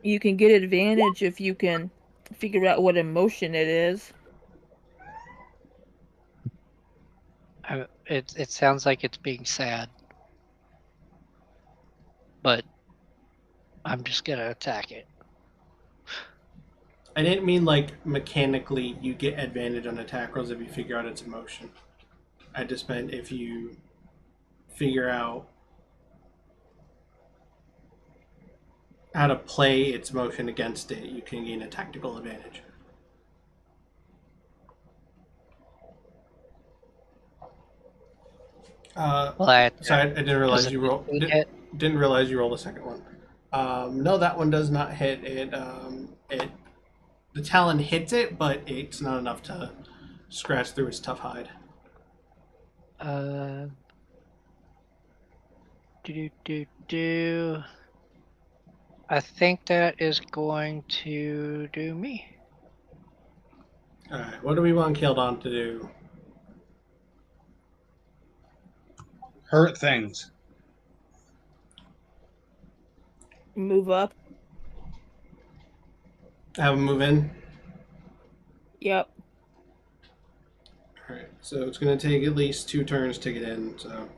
You can get advantage if you can figure out what emotion it is. It sounds like it's being sad. But I'm just gonna attack it. I didn't mean like mechanically you get advantage on attack rolls if you figure out its emotion. I just meant if you figure out how to play its motion against it, you can gain a tactical advantage. Sorry, I didn't realize you rolled. Didn't realize you rolled a second one. No, that one does not hit. The talon hits it, but it's not enough to scratch through its tough hide. I think that is going to do me. Alright, what do we want Keldon to do? Hurt things. Move up. Have him move in? Yep. Alright, so it's going to take at least 2 turns to get in, so.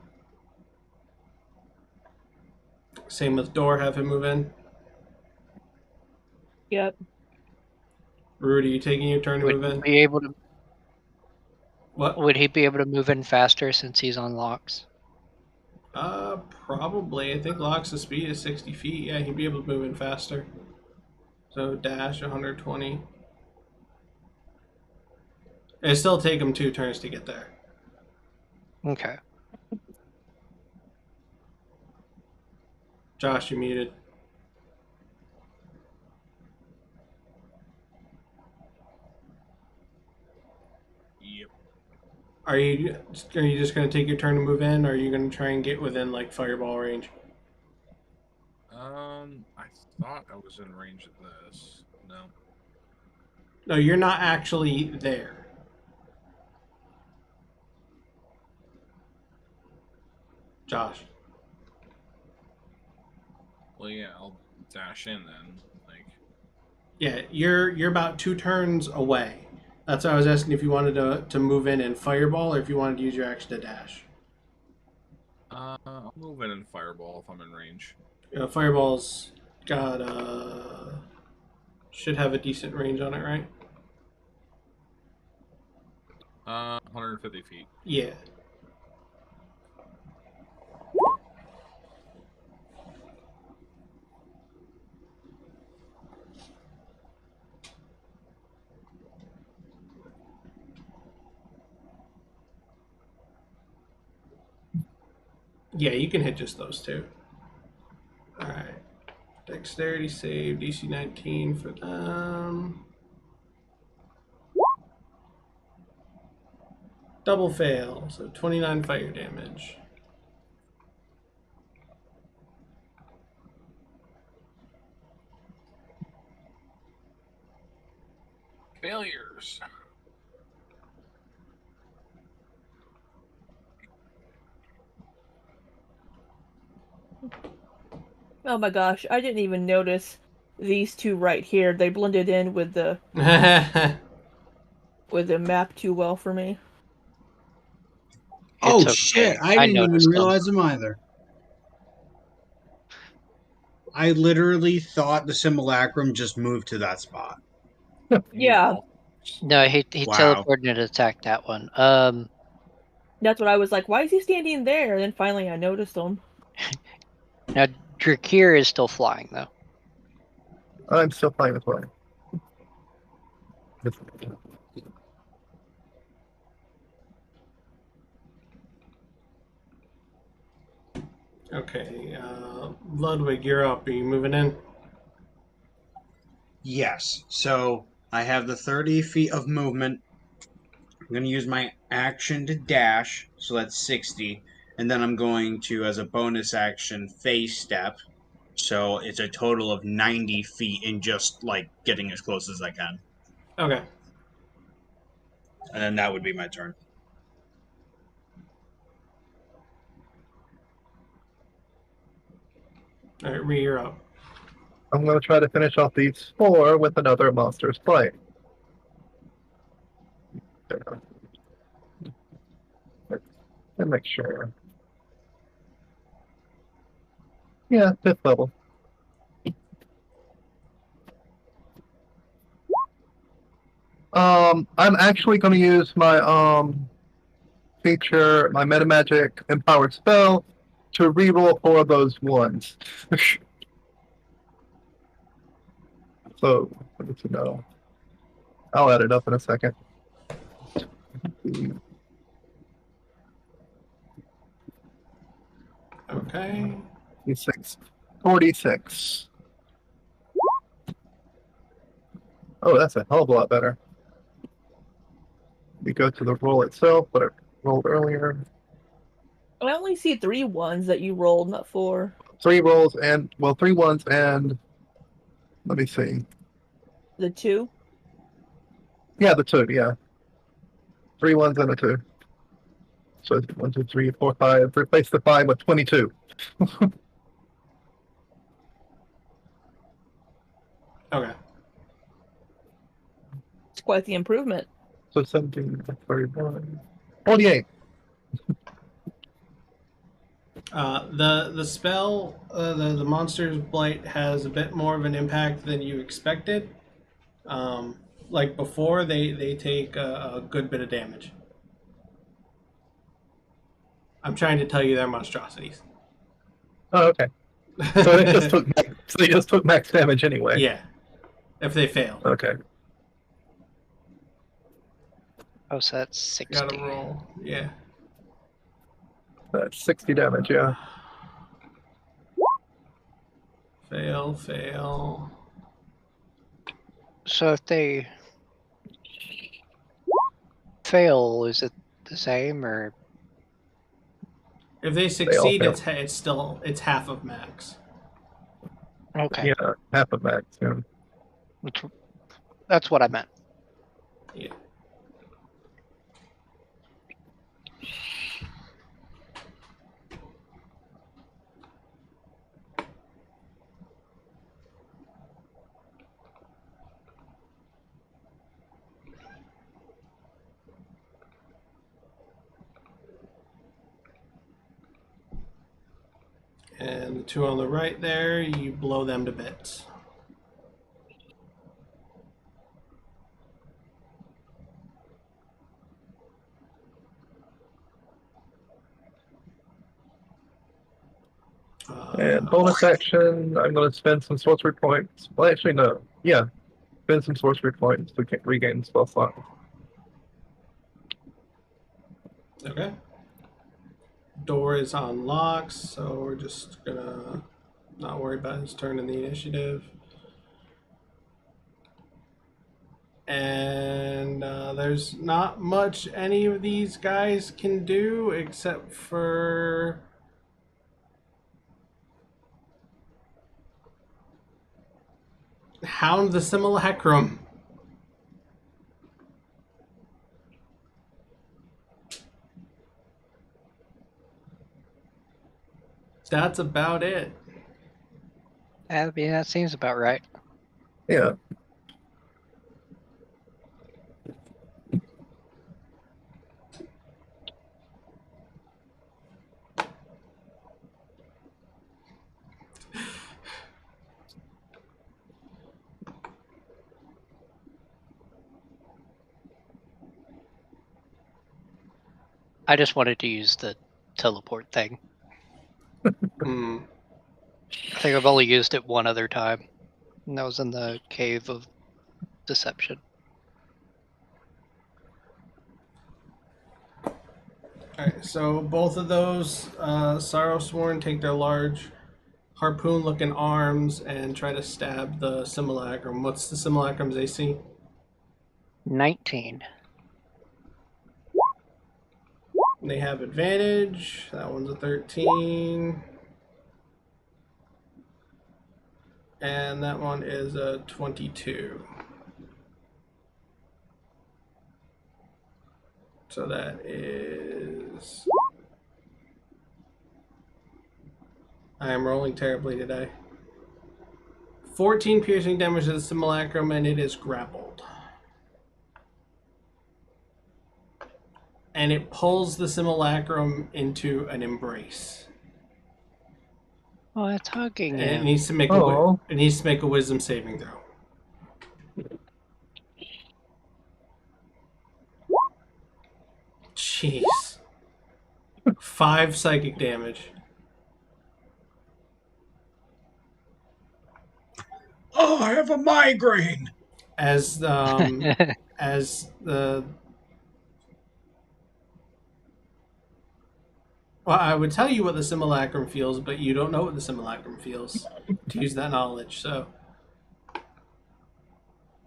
Same with Door, have him move in. Yep. Rudy, you taking your turn to Would move in? he be able to? What? Would he be able to move in faster since he's on locks? Probably. I think Lox's speed is 60 feet. Yeah, he'd be able to move in faster. So dash 120. It'd still take him 2 turns to get there. Okay. Josh, you muted. Yep. Are you just going to take your turn to move in, or are you going to try and get within like fireball range? I thought I was in range of this. No. No, you're not actually there. Josh. Well, yeah, I'll dash in then. Like. Yeah, you're about 2 turns away. That's why I was asking if you wanted to move in fireball, or if you wanted to use your action to dash. I'll move in and fireball if I'm in range. Fireball's got should have a decent range on it, right? 150 feet. Yeah. Yeah, you can hit just those 2. Alright. Dexterity save, DC 19 for them. Double fail, so 29 fire damage. Failures. Oh my gosh, I didn't even notice these 2 right here. They blended in with the map too well for me. Oh It's okay. shit! I I didn't even noticed them. realize them either. I literally thought the simulacrum just moved to that spot. Yeah, No, he Wow. teleported and attacked that one. that's what I was like. Why is he standing there? And then finally I noticed him. Now Drahkir is still flying though. I'm still playing as well. Okay, Ludwig, you're up. Are you moving in? Yes. So I have the 30 feet of movement. I'm going to use my action to dash, so that's 60. And then I'm going to, as a bonus action, phase step. So it's a total of 90 feet in just like getting as close as I can. Okay. And then that would be my turn. Alright, Rhea, you're up. I'm going to try to finish off these 4 with another Monster's Play. And make sure. Yeah, 5th level. I'm actually going to use my feature, my Metamagic Empowered Spell, to reroll 4 of those ones. So, what did you know? I'll add it up in a second. Okay. 46. Oh, that's a hell of a lot better. We go to the roll itself, what I rolled earlier. I only see 3 ones that you rolled, not 4. 3 rolls and 3 ones and let me see. The 2? Yeah, the 2. Yeah, 3 ones and a 2. So 1, 2, 3, 4, 5. Replace the 5 with 22. Okay. It's quite the improvement. So 17, 31, 48. The spell, the monster's blight has a bit more of an impact than you expected. Like before, they take a good bit of damage. I'm trying to tell you their monstrosities. Oh, okay. So they just took max damage anyway. Yeah, if they fail. Okay. Oh, so that's 60. Gotta roll. Yeah. That's 60 damage. Yeah. Fail. So if they fail, is it the same or? If they succeed, fail. it's half of max. Okay. Yeah, half of max. Yeah. That's what I meant. Yeah. And the 2 on the right there, you blow them to bits. And bonus action, I'm going to spend some sorcery points. Well, actually, no. Yeah, spend some sorcery points to regain spell slot. Okay. Door is on locks, so we're just gonna not worry about his turn in the initiative. And there's not much any of these guys can do except for hound the simulacrum. That's about it. I mean, that seems about right. Yeah. I just wanted to use the teleport thing. Hmm. I think I've only used it one other time, and that was in the Cave of Deception. Alright, so both of those Sorrowsworn take their large harpoon-looking arms and try to stab the simulacrum. What's the simulacrum's AC? 19. They have advantage. That one's a 13. And that one is a 22. So that is... I am rolling terribly today. 14 piercing damage to the simulacrum, and it is grappled. And it pulls the simulacrum into an embrace. Oh, it's hugging And it him. needs to make it needs to make a wisdom saving throw. Jeez. 5 psychic damage. Oh, I have a migraine. As as the Well, I would tell you what the simulacrum feels, but you don't know what the simulacrum feels to use that knowledge, so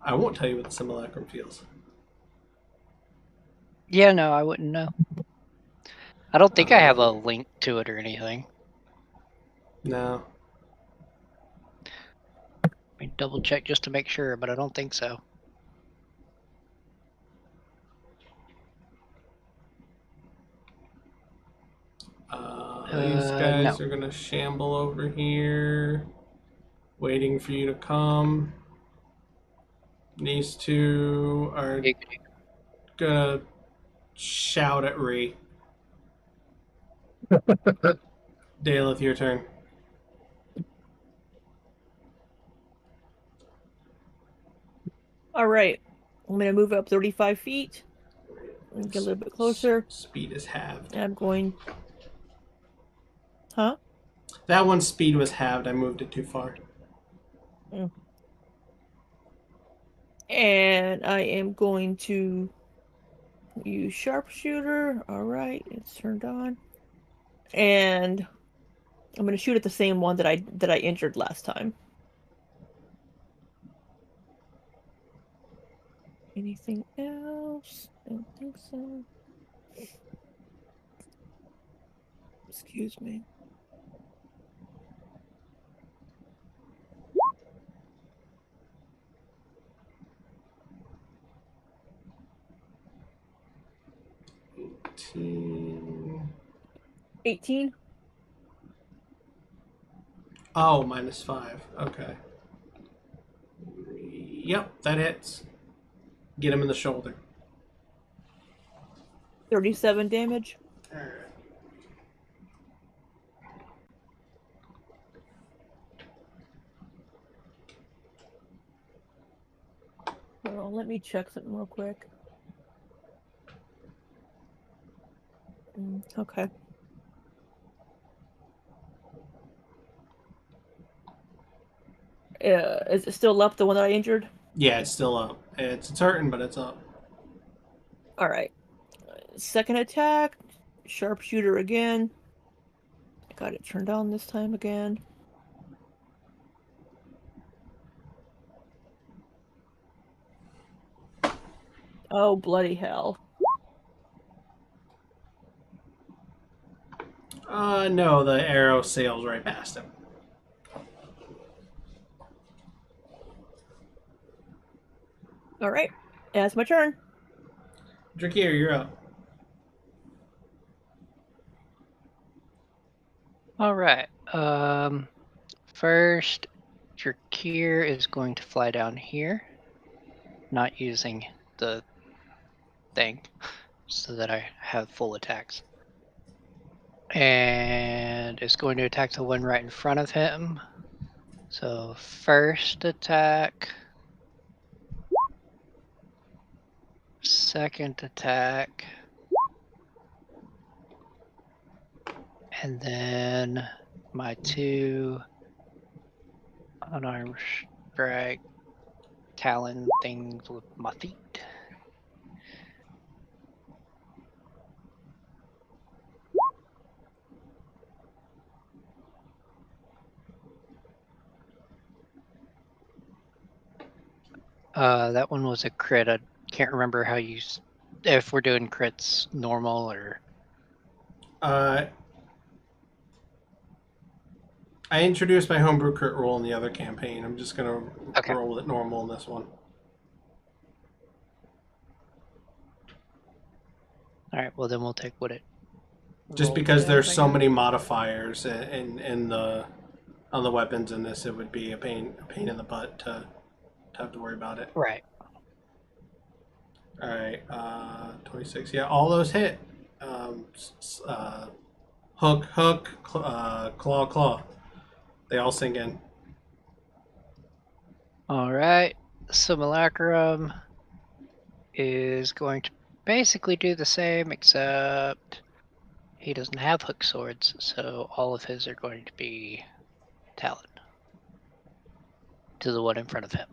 I won't tell you what the simulacrum feels. Yeah, no, I wouldn't know. I don't think I have a link to it or anything. No. Let me double check just to make sure, but I don't think so. These guys No. are gonna shamble over here, waiting for you to come. These two are gonna shout at Ree. Dalith, your turn. All right. I'm going to move up 35 feet. And get a little bit closer. Speed is halved. And I'm going... Huh? That one's speed was halved. I moved it too far. And I am going to use sharpshooter. All right, it's turned on. And I'm going to shoot at the same one that I injured last time. Anything else? I don't think so. Excuse me. Eighteen. 18. Oh, -5. Okay. Yep, that hits. Get him in the shoulder. 37 damage. Alright. Well, let me check something real quick. Okay. Is it still up, the one that I injured? Yeah, it's still up. It's hurting, but it's up. All right. Second attack. Sharpshooter again. I got it turned on this time again. Oh, bloody hell. No, the arrow sails right past him. All right. That's my turn. Drahkir, you're up. All right. First, Drahkir is going to fly down here, not using the thing, so that I have full attacks. And is going to attack the one right in front of him. So first attack. Second attack. And then my 2 unarmed strike talon things with my feet. That one was a crit. I can't remember how you, if we're doing crits normal or. I introduced my homebrew crit roll in the other campaign. I'm just gonna roll it normal in this one. All right. Well, then we'll take what it. Just because there's so many modifiers in the on the weapons in this, it would be a pain in the butt to have to worry about it. Right. All right. 26. Yeah, all those hit. Hook, claw. They all sink in. All right. Simulacrum is going to basically do the same, except he doesn't have hook swords, so all of his are going to be talon to the one in front of him.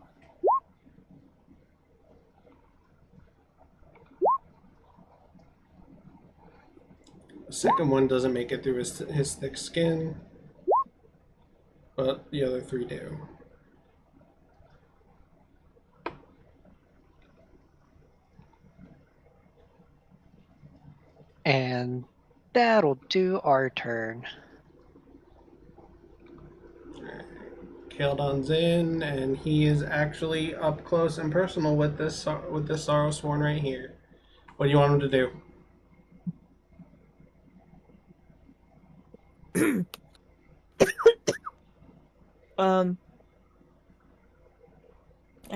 The second one doesn't make it through his thick skin, but the other 3 do. And That'll do our turn. Keldon's in, and he is actually up close and personal with this Sorrowsworn right here. What do you want him to do? I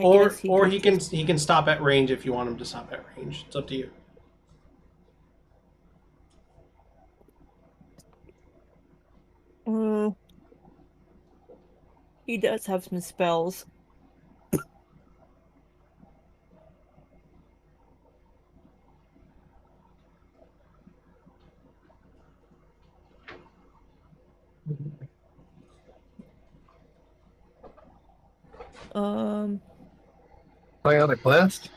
Or guess he can stop at range if you want him to stop at range. It's up to you. He does have some spells. Bionic Blast?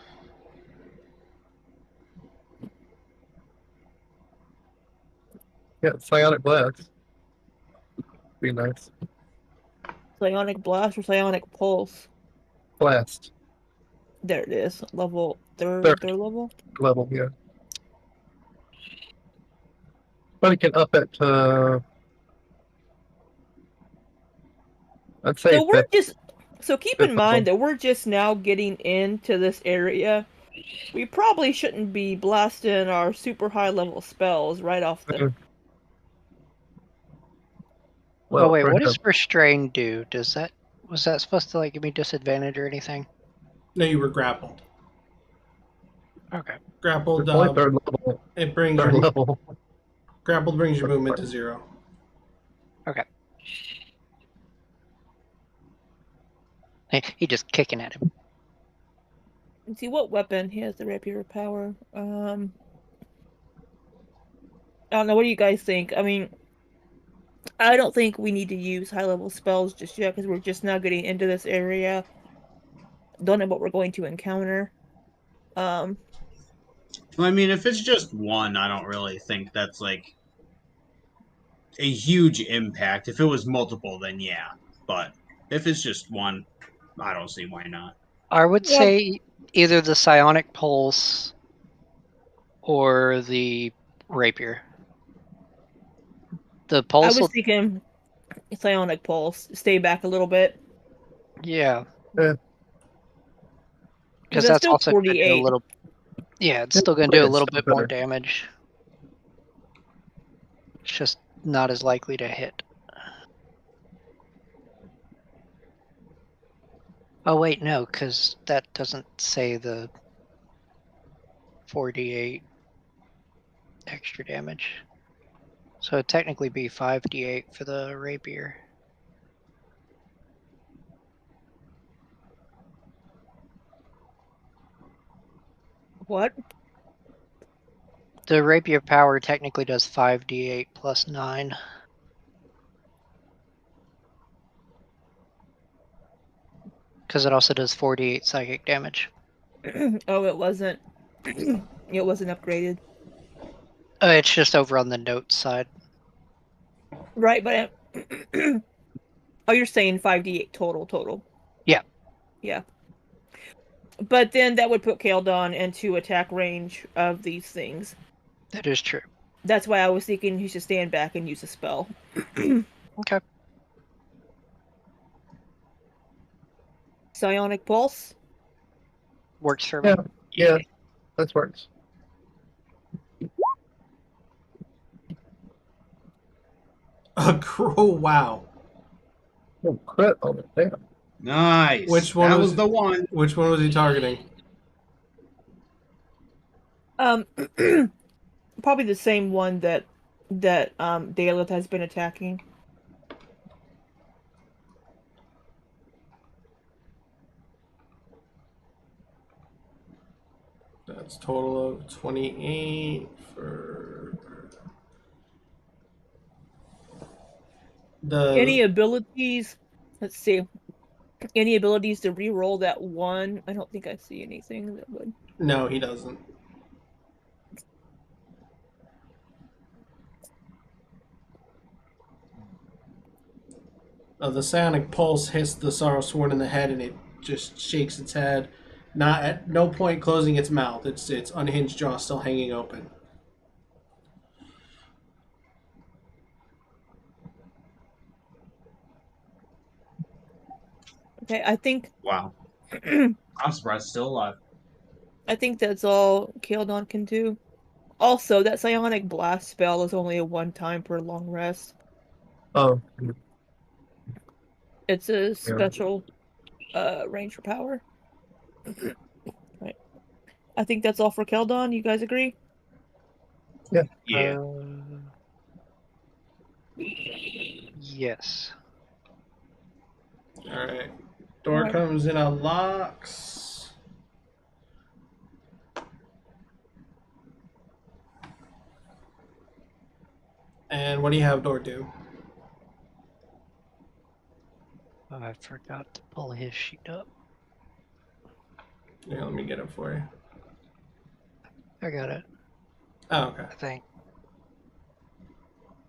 Yeah, Psionic Blast. Be nice. Psionic Blast or Psionic Pulse? Blast. There it is. Level third level? Level, yeah. But it can up it to... I'd say So we're fifth. just... So keep in fifth mind level. that we're just now getting into this area. We probably shouldn't be blasting our super high level spells right off the... Well, Oh wait, for what him. does Restrain do? Was that supposed to like give me disadvantage or anything? No, you were grappled. Okay. Grappled. It's only third level. It brings Third your level. grappled brings your movement to 0. Okay. Hey, he just kicking at him. Let's see what weapon he has the rapier of power. I don't know. What do you guys think? I mean, I don't think we need to use high level spells just yet because we're just now getting into this area. Don't know what we're going to encounter. Well, I mean, if it's just one, I don't really think that's like a huge impact. If it was multiple, then yeah. But if it's just one, I don't see why not. I would Yeah. say either the Psionic Pulse or the Rapier. The I Pulse was thinking Psionic Pulse. Stay back a little bit. Yeah. Yeah. Because that's that's still also going to do a 48. little... Yeah, it's still going to do a It's little still bit more better. damage. It's just not as likely to hit. Oh wait, no, because that doesn't say the 4d8 extra damage. So it'd technically be 5d8 for the Rapier. What? The Rapier power technically does 5d8 plus 9. Because it also does 4d8 psychic damage. Oh, it wasn't. It wasn't upgraded. It's just over on the notes side. Right, but oh, you're saying 5d8 total. Yeah. Yeah. But then that would put Keldon into attack range of these things. That is true. That's why I was thinking he should stand back and use a spell. Okay. Psionic Pulse? Works for me. Yeah, yeah, that works. Oh, wow. Oh, crit on it, damn. Nice. Which one that was was the one? Which one was he targeting? Probably the same one that Dalith has been attacking. That's total of 28 for the Any abilities? Let's see. Any abilities to re-roll that one? I don't think I see anything that would. No, he doesn't. The Psionic Pulse hits the Sorrowsworn in the head, and it just shakes its head. Not at no point closing its mouth. Its unhinged jaw still hanging open. Okay, I think Wow. I'm surprised it's still alive. I think that's all Keldon can do. Also, that psionic blast spell is only a 1 time per long rest. Oh, It's a special ranger power. Right. I think that's all for Keldon. You guys agree? Yeah. Yes. All right. Door Alright. comes in, unlocks. And what do you have door do? I forgot to pull his sheet up. Yeah, let me get it for you. I got it, Oh, okay. I think.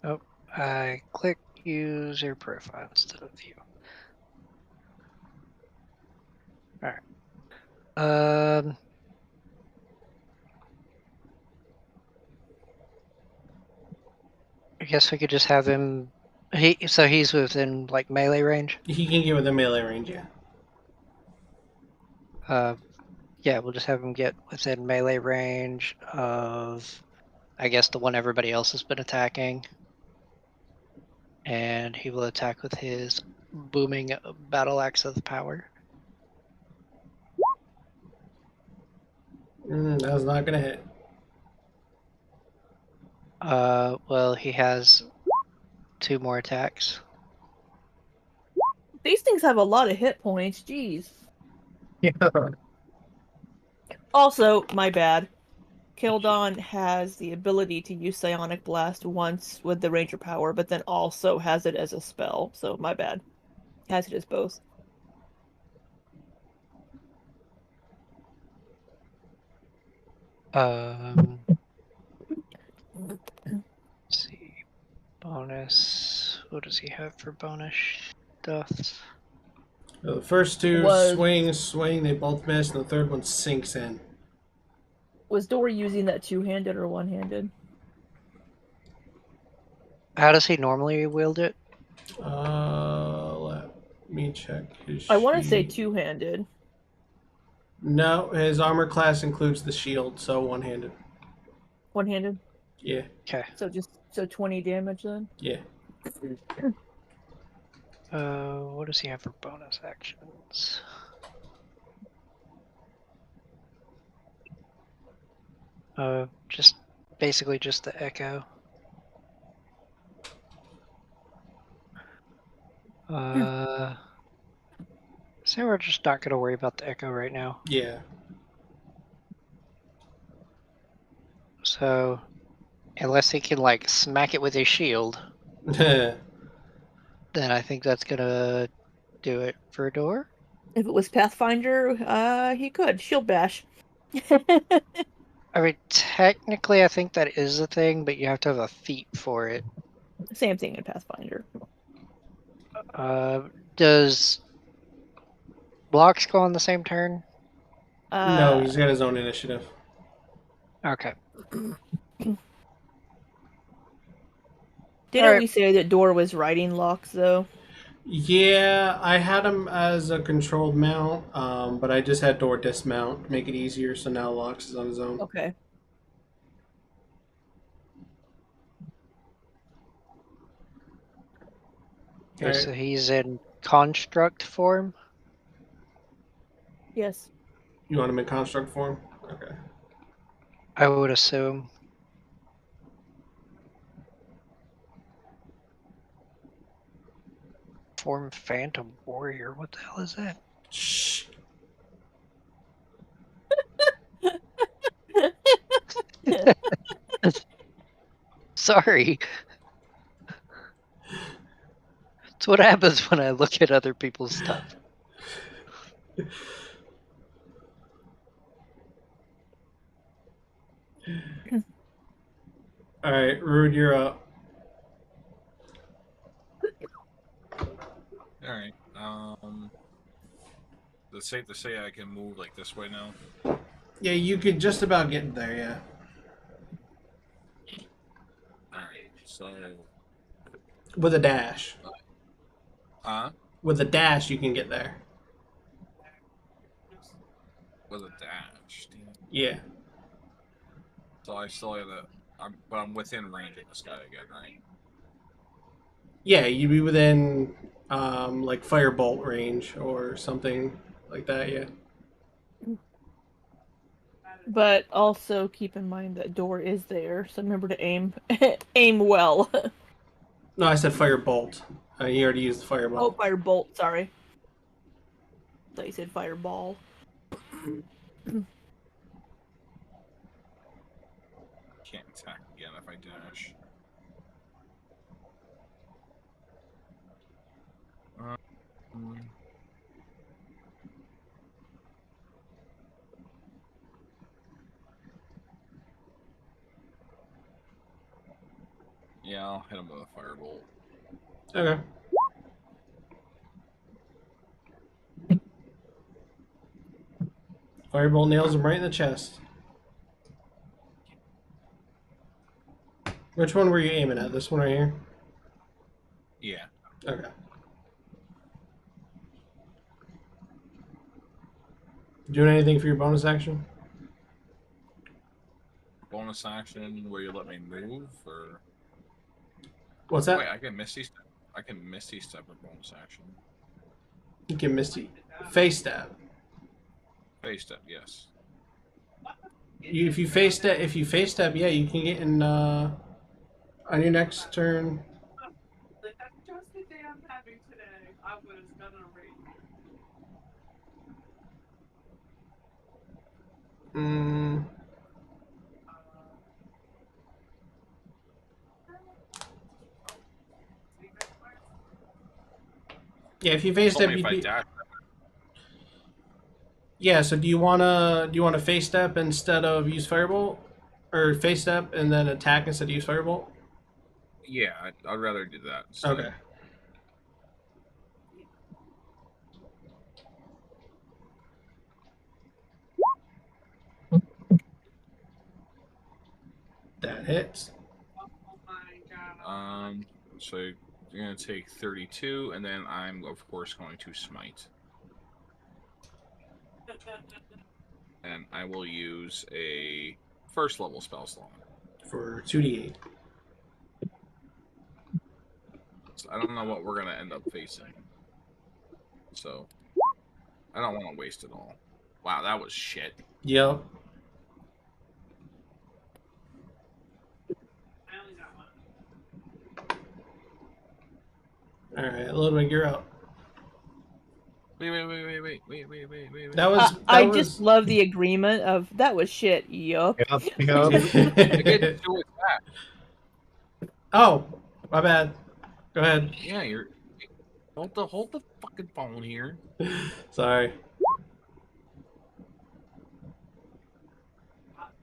Oh, I click user profile instead of view. Alright. I guess we could just have him. So he's within like melee range. He can get within melee range, yeah. Yeah, we'll just have him get within melee range of, I guess, the one everybody else has been attacking. And he will attack with his booming battle axe of power. That's not gonna hit. Well, he has 2 more attacks. These things have a lot of hit points. Jeez. yeah. Also, my bad. Keldon has the ability to use Psionic Blast once with the Ranger power, but then also has it as a spell. So, my bad. Has it as both. Let's see. Bonus. What does he have for bonus stuff? The first 2 Was- swing, they both miss, and the third one sinks in. Was Dory using that two-handed or one-handed? How does he normally wield it? Let me check his I want to say sheet. two-handed. No, his armor class includes the shield, so one-handed. One-handed? Yeah, Okay. So 20 damage then? yeah. What does he have for bonus actions? Just basically just the echo. So we're just not gonna worry about the echo right now. Yeah. So, unless he can like smack it with his shield, then I think that's gonna do it for a door. If it was Pathfinder, he could. Shield bash. I mean, technically, I think that is a thing, but you have to have a feat for it. Same thing in Pathfinder. Does blocks go on the same turn? No, he's got his own initiative. Okay. Didn't we say that Door was riding locks, though? Yeah, I had him as a controlled mount, but I just had Door dismount to make it easier, so now Lox is on his own. Okay. Okay, Alright. so he's in construct form. Yes. You want him in construct form? Okay. I would assume. Form Phantom Warrior. What the hell is that? Shh. Sorry. It's what happens when I look at other people's stuff. Alright, Rude, you're up. Alright. It's safe to say I can move like this way now. Yeah, you could just about get there, yeah. Alright, so With a dash. Huh? With a dash, you can get there. Yeah. So I still have the. But I'm within range of this guy again, right? Yeah, you'd be within like firebolt range or something like that. Yeah. But also keep in mind that door is there, so remember to aim aim well. No, I said firebolt. You already used the Oh, fireball. firebolt, sorry. I thought you said fireball. Can't attack again if I dash. Yeah, I'll hit him with a firebolt. Okay. Firebolt nails him right in the chest. Which one were you aiming at? This one right here? Yeah. Okay. Doing anything for your bonus action? Bonus action where you let me move, or What's that? wait, I can misty step. I can misty step with bonus action. You can misty face stab. Face step, yes. If you face stab, yeah, you can get in on your next turn. Like, that's just the day I'm having today. I was gonna read. Mm, yeah, if you face Only stab, if you'd I be. dash. Yeah, so do you wanna face step instead of use firebolt, or face step and then attack instead of use firebolt? Yeah, I'd rather do that instead. Okay. That hits. Oh my god. So you're gonna take 32, and then I'm of course going to smite, and I will use a first level spell slot. For 2d8. So I don't know what we're gonna end up facing, so I don't want to waste it all. Wow, that was shit. Yep. I only got one. Alright, Ludwig, you're up. Wait. That was I just love the agreement of that was shit. Yup. Again, do it back. Oh, my bad. Go ahead. Yeah, you're hold the fucking phone here. Sorry.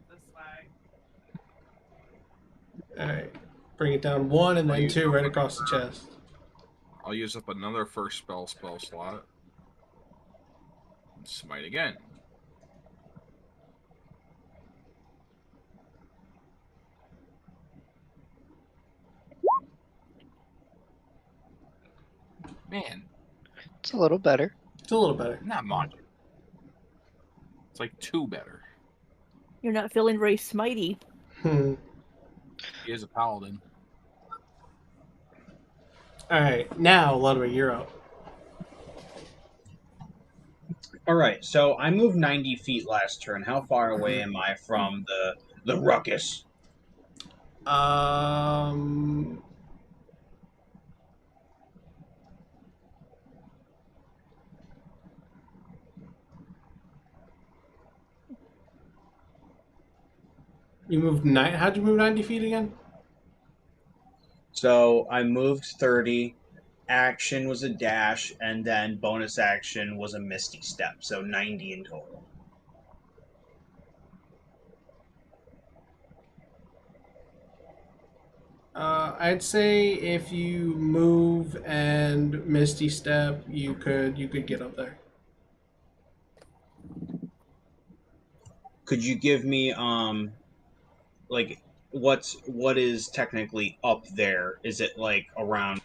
This way. Alright. Bring it down 1 and then 2 right across the chest. I'll use up another first spell slot. And smite again. Man, It's a little better. It's a little better. not much. It's like 2 better. You're not feeling very smitey. Hmm. He is a paladin. Alright, now, Ludwig, you're up. All right, so I moved 90 feet last turn. How far away am I from the ruckus? You moved how'd you move 90 feet again? So I moved 30. Action was a dash, and then bonus action was a misty step. So 90 in total. I'd say if you move and Misty Step, you could get up there. Could you give me like what is technically up there? Is it like around?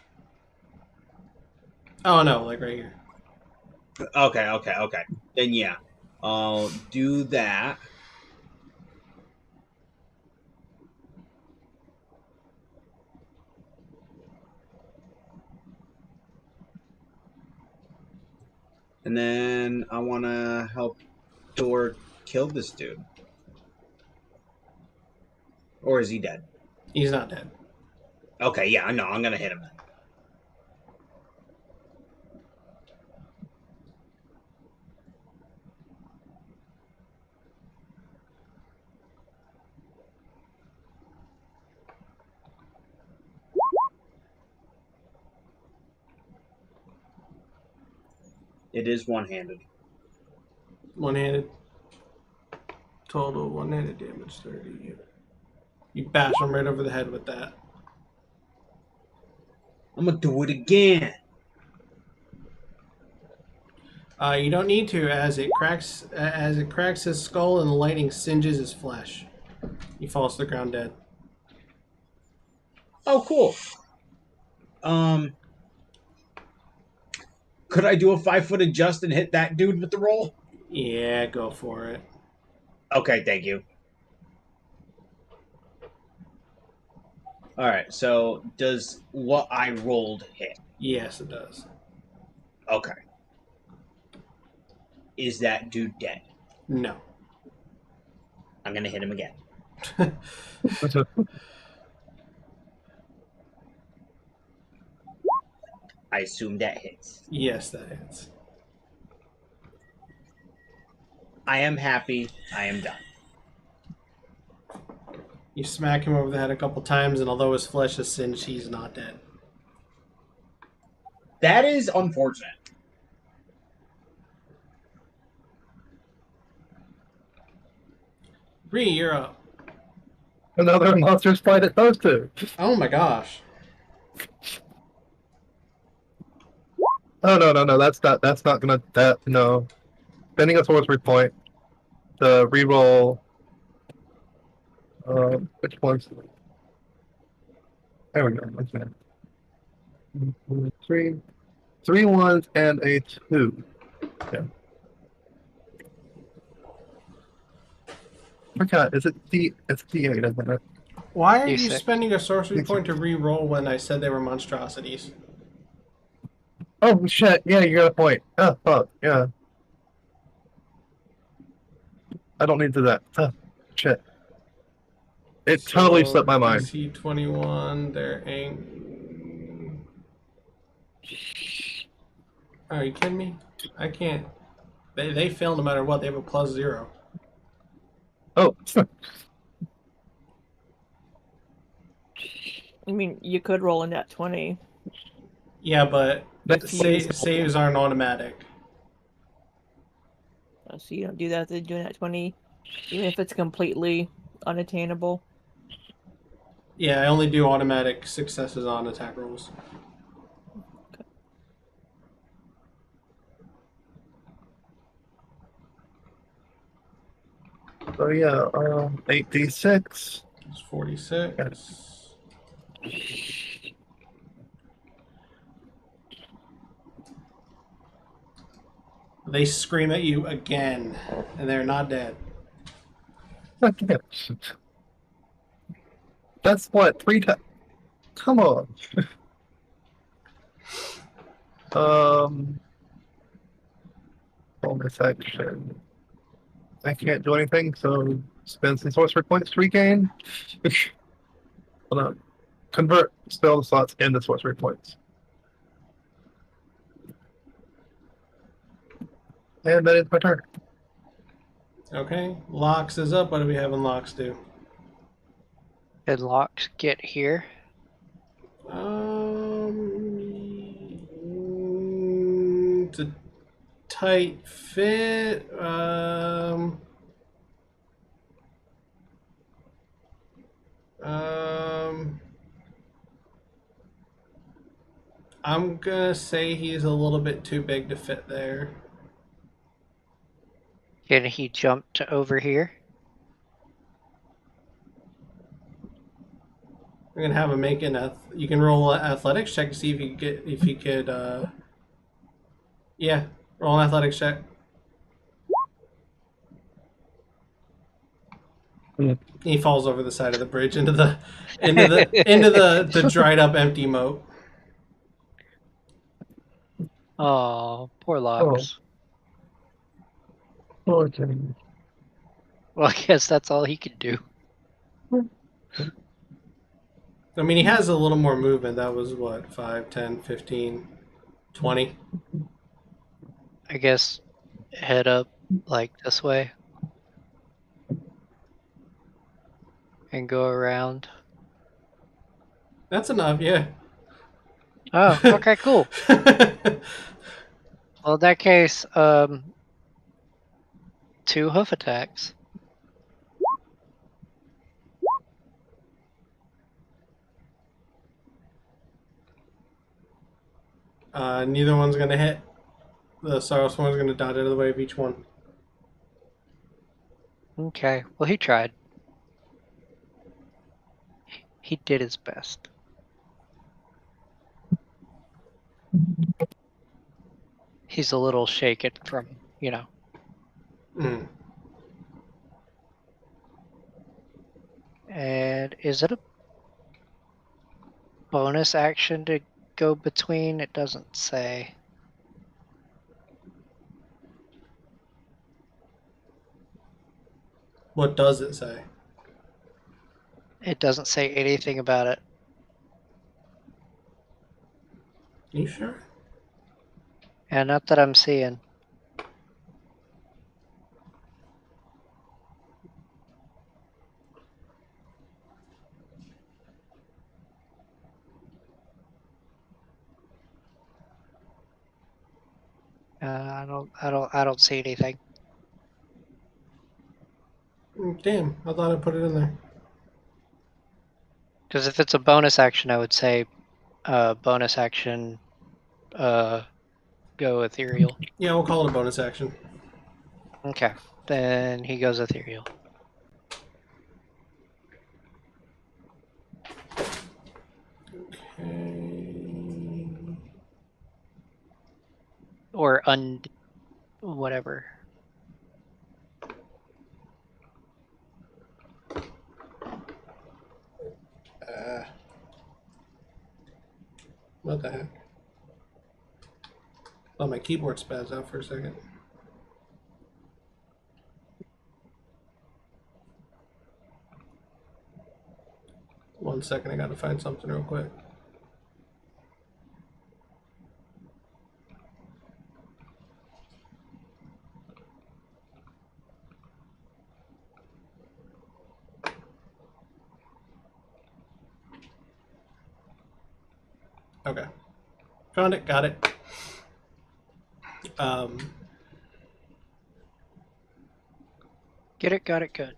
Oh no, like right here. Okay. Then yeah, I'll do that. And then I want to help Door kill this dude. Or is he dead? He's not dead. Okay, yeah, no, I'm going to hit him then. It is one-handed. One-handed. Total one-handed damage 30. You bash him right over the head with that. I'm going to do it again. You don't need to, as it cracks his skull and the lightning singes his flesh. He falls to the ground dead. Oh, cool. Could I do a 5-foot adjust and hit that dude with the roll? Yeah, go for it. Okay, thank you. Alright, so does what I rolled hit? Yes, it does. Okay. Is that dude dead? No. I'm gonna hit him again. I assume that hits. Yes, that hits. I am happy. I am done. You smack him over the head a couple times, and although his flesh is singed, he's not dead. That is unfortunate. Bree, you're up. Another monsters fight at those two. Oh my gosh. Oh no, that's not gonna no. Spending a sorcery point to reroll which ones? There we go. What's that? 3 ones and a 2. Yeah. Okay, it's D8, isn't it? Why are you D6. spending a sorcery point to re-roll when I said they were monstrosities? Oh shit, yeah, you got a point. Oh fuck, yeah. I don't need to do that. Oh, shit. It totally slipped my mind. DC 21, they're Are you kidding me? I can't. They fail no matter what. They have a +0. Oh. I mean, you could roll a net 20. Yeah, but That's saves aren't automatic. So you don't do that to do a net 20, even if it's completely unattainable. Yeah, I only do automatic successes on attack rolls. So yeah, 8d6. It's 46. They scream at you again, and they're not dead. Okay. That's what, 3 times? Come on. Bonus action. I can't do anything, so spend some sorcery points to regain. Hold on. Convert spell slots into sorcery points. And that is my turn. Okay, Lox is up. What do we have in Lox do? Did Locks get here? It's a tight fit. I'm gonna say he's a little bit too big to fit there. Can he jump to over here? I'm gonna have him make you can roll an athletics check to see if he could. Yeah, roll an athletics check. He falls over the side of the bridge into the dried up empty moat. Oh, poor Locks. Okay. Well, I guess that's all he can do. I mean, he has a little more movement. That was what, 5, 10, 15, 20? I guess head up like this way and go around. That's enough, yeah. Oh, okay, cool. Well, in that case, 2 hoof attacks. Neither one's going to hit. The Saros one's going to dodge out of the way of each one. Okay, well, he tried. He did his best. He's a little shaken from, you know. Mm. And is it a bonus action to go between? It doesn't say. What does it say? It doesn't say anything about it. You sure? And not that I'm seeing. I don't see anything. Damn, I thought I put it in there. Because if it's a bonus action, I would say bonus action go ethereal. Yeah, we'll call it a bonus action. Okay, then he goes ethereal. Okay. Or whatever. What the heck? Oh, my keyboard spazzed out for a second. One second, I gotta find something real quick. Okay. Found it, got it. Get it, got it, good.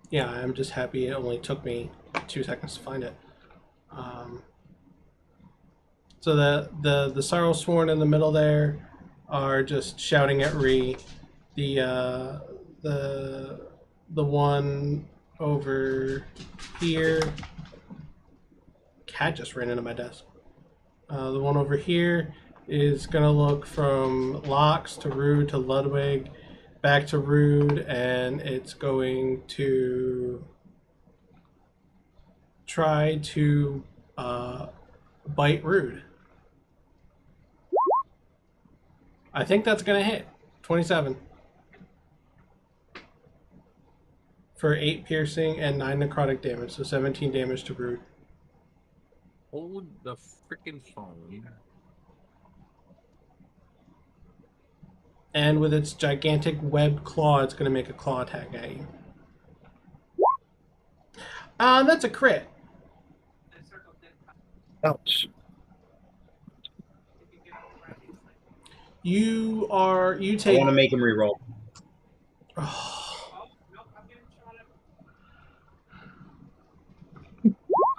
Yeah, I'm just happy it only took me 2 seconds to find it. So the Sorrow Sworn in the middle there are just shouting at Ree. The one over here. Cat just ran into my desk. The one over here is gonna look from Lox to Rude to Ludwig, back to Rude, and it's going to try to bite Rude. I think that's gonna hit. 27. For 8 piercing and 9 necrotic damage, so 17 damage to Rude. Hold the freaking phone. And with its gigantic webbed claw, it's going to make a claw attack at you. That's a crit. Ouch. You I take. want to make him reroll. How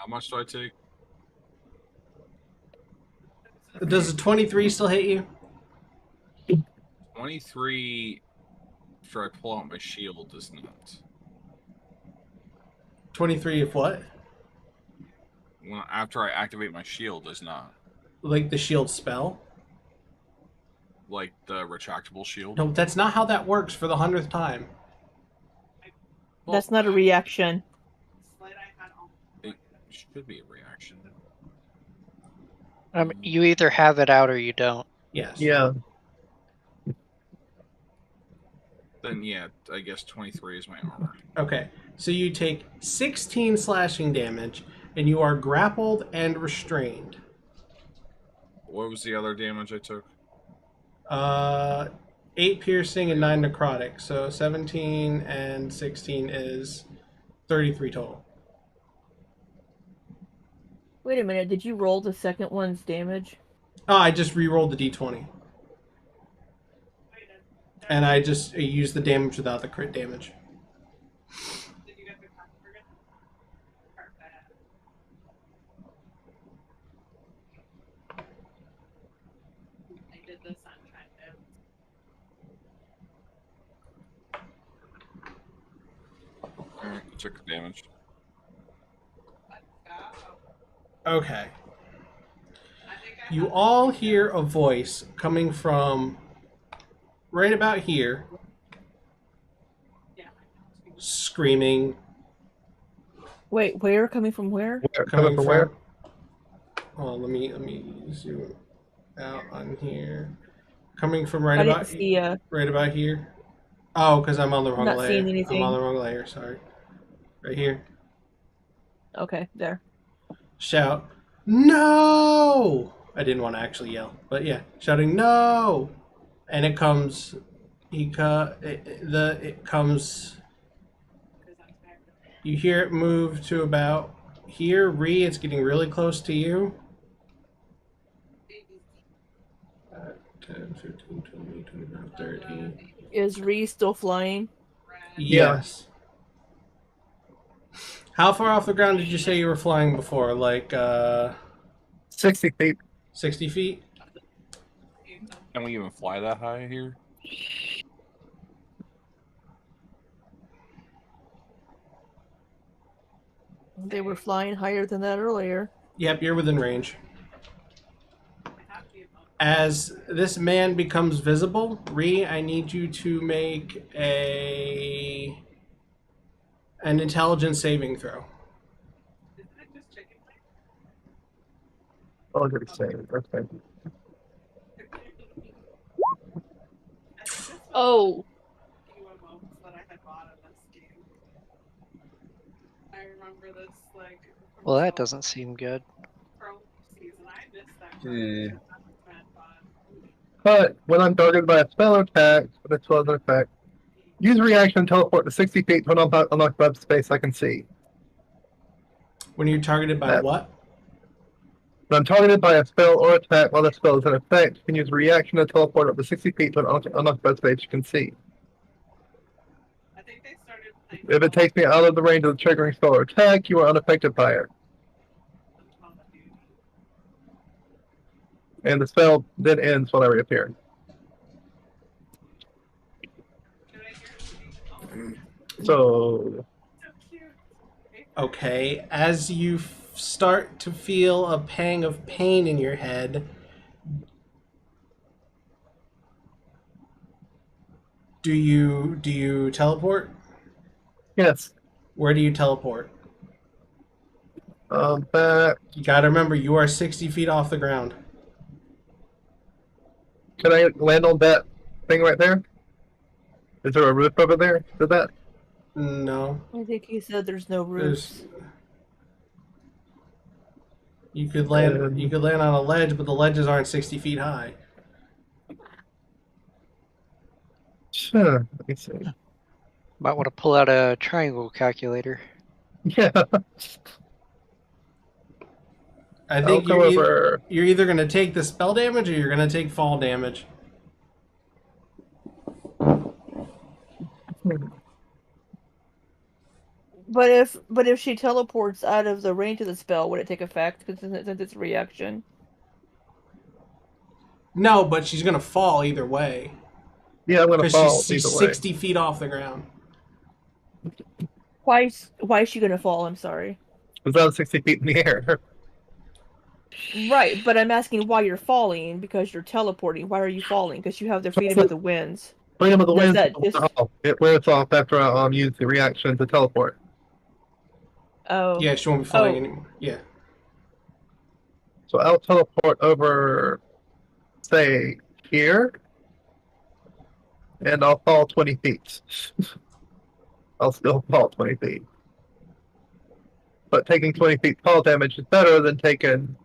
much do I take? Does a 23 still hit you? 23 after I pull out my shield does not. 23 of what? After I activate my shield does not. Like the shield spell? Like the retractable shield? No, that's not how that works for the 100th time. That's not a reaction. It should be a reaction. You either have it out or you don't. Yes. Yeah. Then yeah, I guess 23 is my armor. Okay, so you take 16 slashing damage, and you are grappled and restrained. What was the other damage I took? 8 piercing and 9 necrotic. So 17 and 16 is 33 total. Wait a minute, did you roll the second one's damage? Oh, I just re-rolled the d20. And I just used the damage without the crit damage. Did you get the carpet? I did this on kind of. Alright, I took the damage. Okay. You all hear a voice coming from right about here, screaming. Wait, where? Coming from where? Coming from where? Oh, let me zoom out on here. Coming from right I about didn't see. right about here. Oh, because I'm on the wrong Not layer. seeing anything. I'm on the wrong layer. Sorry. Right here. Okay, there. Shout, no! I didn't want to actually yell, but yeah, shouting no, and it comes. It comes. You hear it move to about here. Ree, it's getting really close to you. 10, 15, 20, 25, 30. Is Ree still flying? Yes. How far off the ground did you say you were flying before? Like 60 feet. 60 feet? Can we even fly that high here? They were flying higher than that earlier. Yep, you're within range. As this man becomes visible, Ree, I need you to make an intelligence saving throw. Oh, good save. Okay. Oh, I remember this like. Well, that doesn't seem good. Season. I missed that. Yeah. But when I'm targeted by a spell or attack, with a 12 effect, use a reaction to teleport to 60 feet to unlock web space I can see. When you're targeted by what? When I'm targeted by a spell or attack while the spell is in effect, you can use a reaction to teleport up to 60 feet to unlock web space you can see. I think they started. If it takes me out of the range of the triggering spell or attack, you are unaffected by it. And the spell then ends when I reappear. So, Okay, as you start to feel a pang of pain in your head, do you teleport? yes. Where do you teleport? Back. You gotta remember, you are 60 feet off the ground. Can I land on that thing right there? Is there a roof over there? Did that? No. I think he said there's no roofs. You could land on a ledge, but the ledges aren't 60 feet high. Sure. Let me see. Might want to pull out a triangle calculator. Yeah. I think I'll go over. you're either going to take the spell damage or you're going to take fall damage. But if she teleports out of the range of the spell, would it take effect? Because since it's a reaction. No, but she's going to fall either way. Yeah, I'm gonna fall. Because she's either way. 60 feet off the ground. Why is she gonna fall? I'm sorry. Because I was 60 feet in the air. Right, but I'm asking why you're falling because you're teleporting. Why are you falling? Because you have the freedom of the winds. Freedom of the Does winds. that just- It wears off after I use the reaction to teleport. Oh. Yeah, she won't be flying anymore. Yeah. So I'll teleport over, say, here. and I'll fall 20 feet. I'll still fall 20 feet. But taking 20 feet fall damage is better than taking.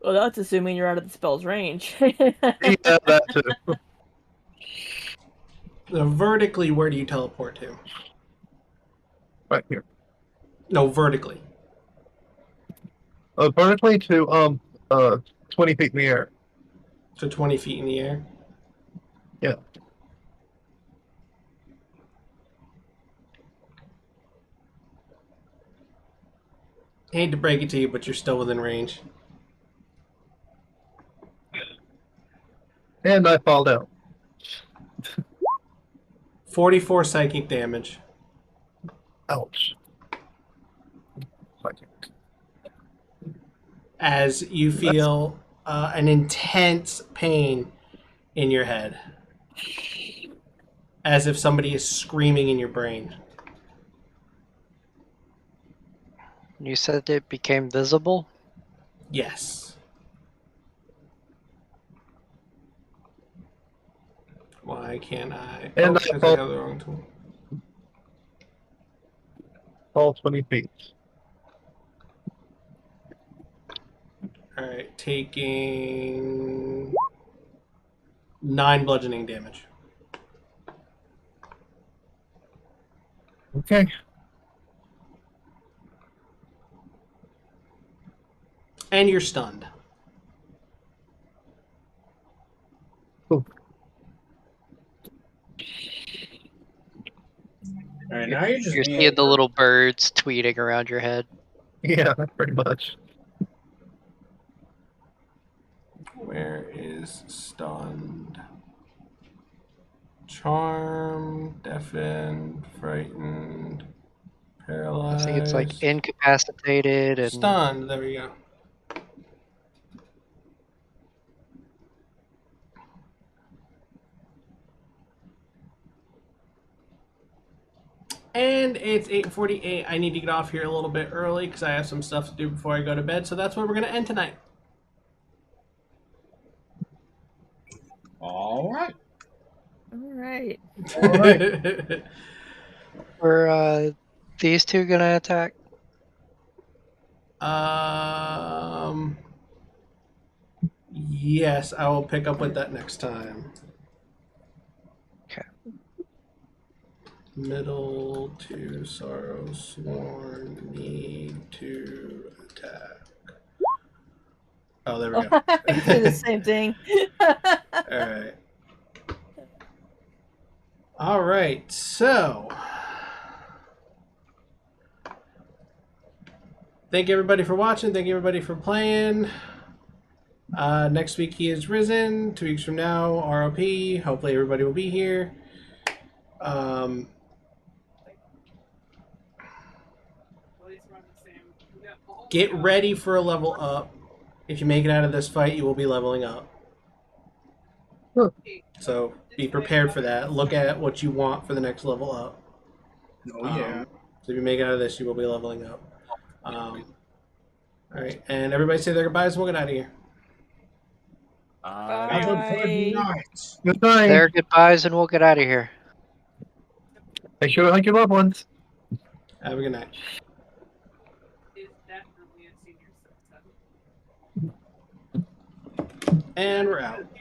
Well, that's assuming you're out of the spell's range. Yeah, that too. Vertically, where do you teleport to? Right here. No, vertically. Vertically to 20 feet in the air. So 20 feet in the air? Yeah. I hate to break it to you, but you're still within range. And I fall down. 44 psychic damage. Ouch. As you feel an intense pain in your head. As if somebody is screaming in your brain. You said it became visible? Yes. Why can't I? And Oh, I because I fall- have the wrong tool. Fall 20 feet. Alright, taking 9 bludgeoning damage. Okay. And you're stunned. Ooh. All right, now you're just You're being seeing the little birds tweeting around your head. Yeah, pretty much. Where is stunned? Charmed, deafened, frightened, I paralyzed. think it's like incapacitated and Stunned, there we go. And it's 8:48. I need to get off here a little bit early because I have some stuff to do before I go to bed. So that's where we're going to end tonight. all right. Alright. were these two gonna attack? Yes, I will pick up with that next time. Okay. Middle to sorrow sworn need to attack. Oh, there we go. I do the same thing. Alright. Alright, so thank you everybody for watching, thank you everybody for playing. Next week he is risen. 2 weeks from now, ROP. Hopefully everybody will be here. Get ready for a level up. If you make it out of this fight, you will be leveling up. So be prepared for that. Look at what you want for the next level up. Oh yeah. So if you make it out of this, you will be leveling up. All right, and everybody say their goodbyes and we'll get out of here. Have a good night. Good night. Their goodbyes and we'll get out of here. Make sure to hug your loved ones. Have a good night. Is definitely a senior citizen. And we're out.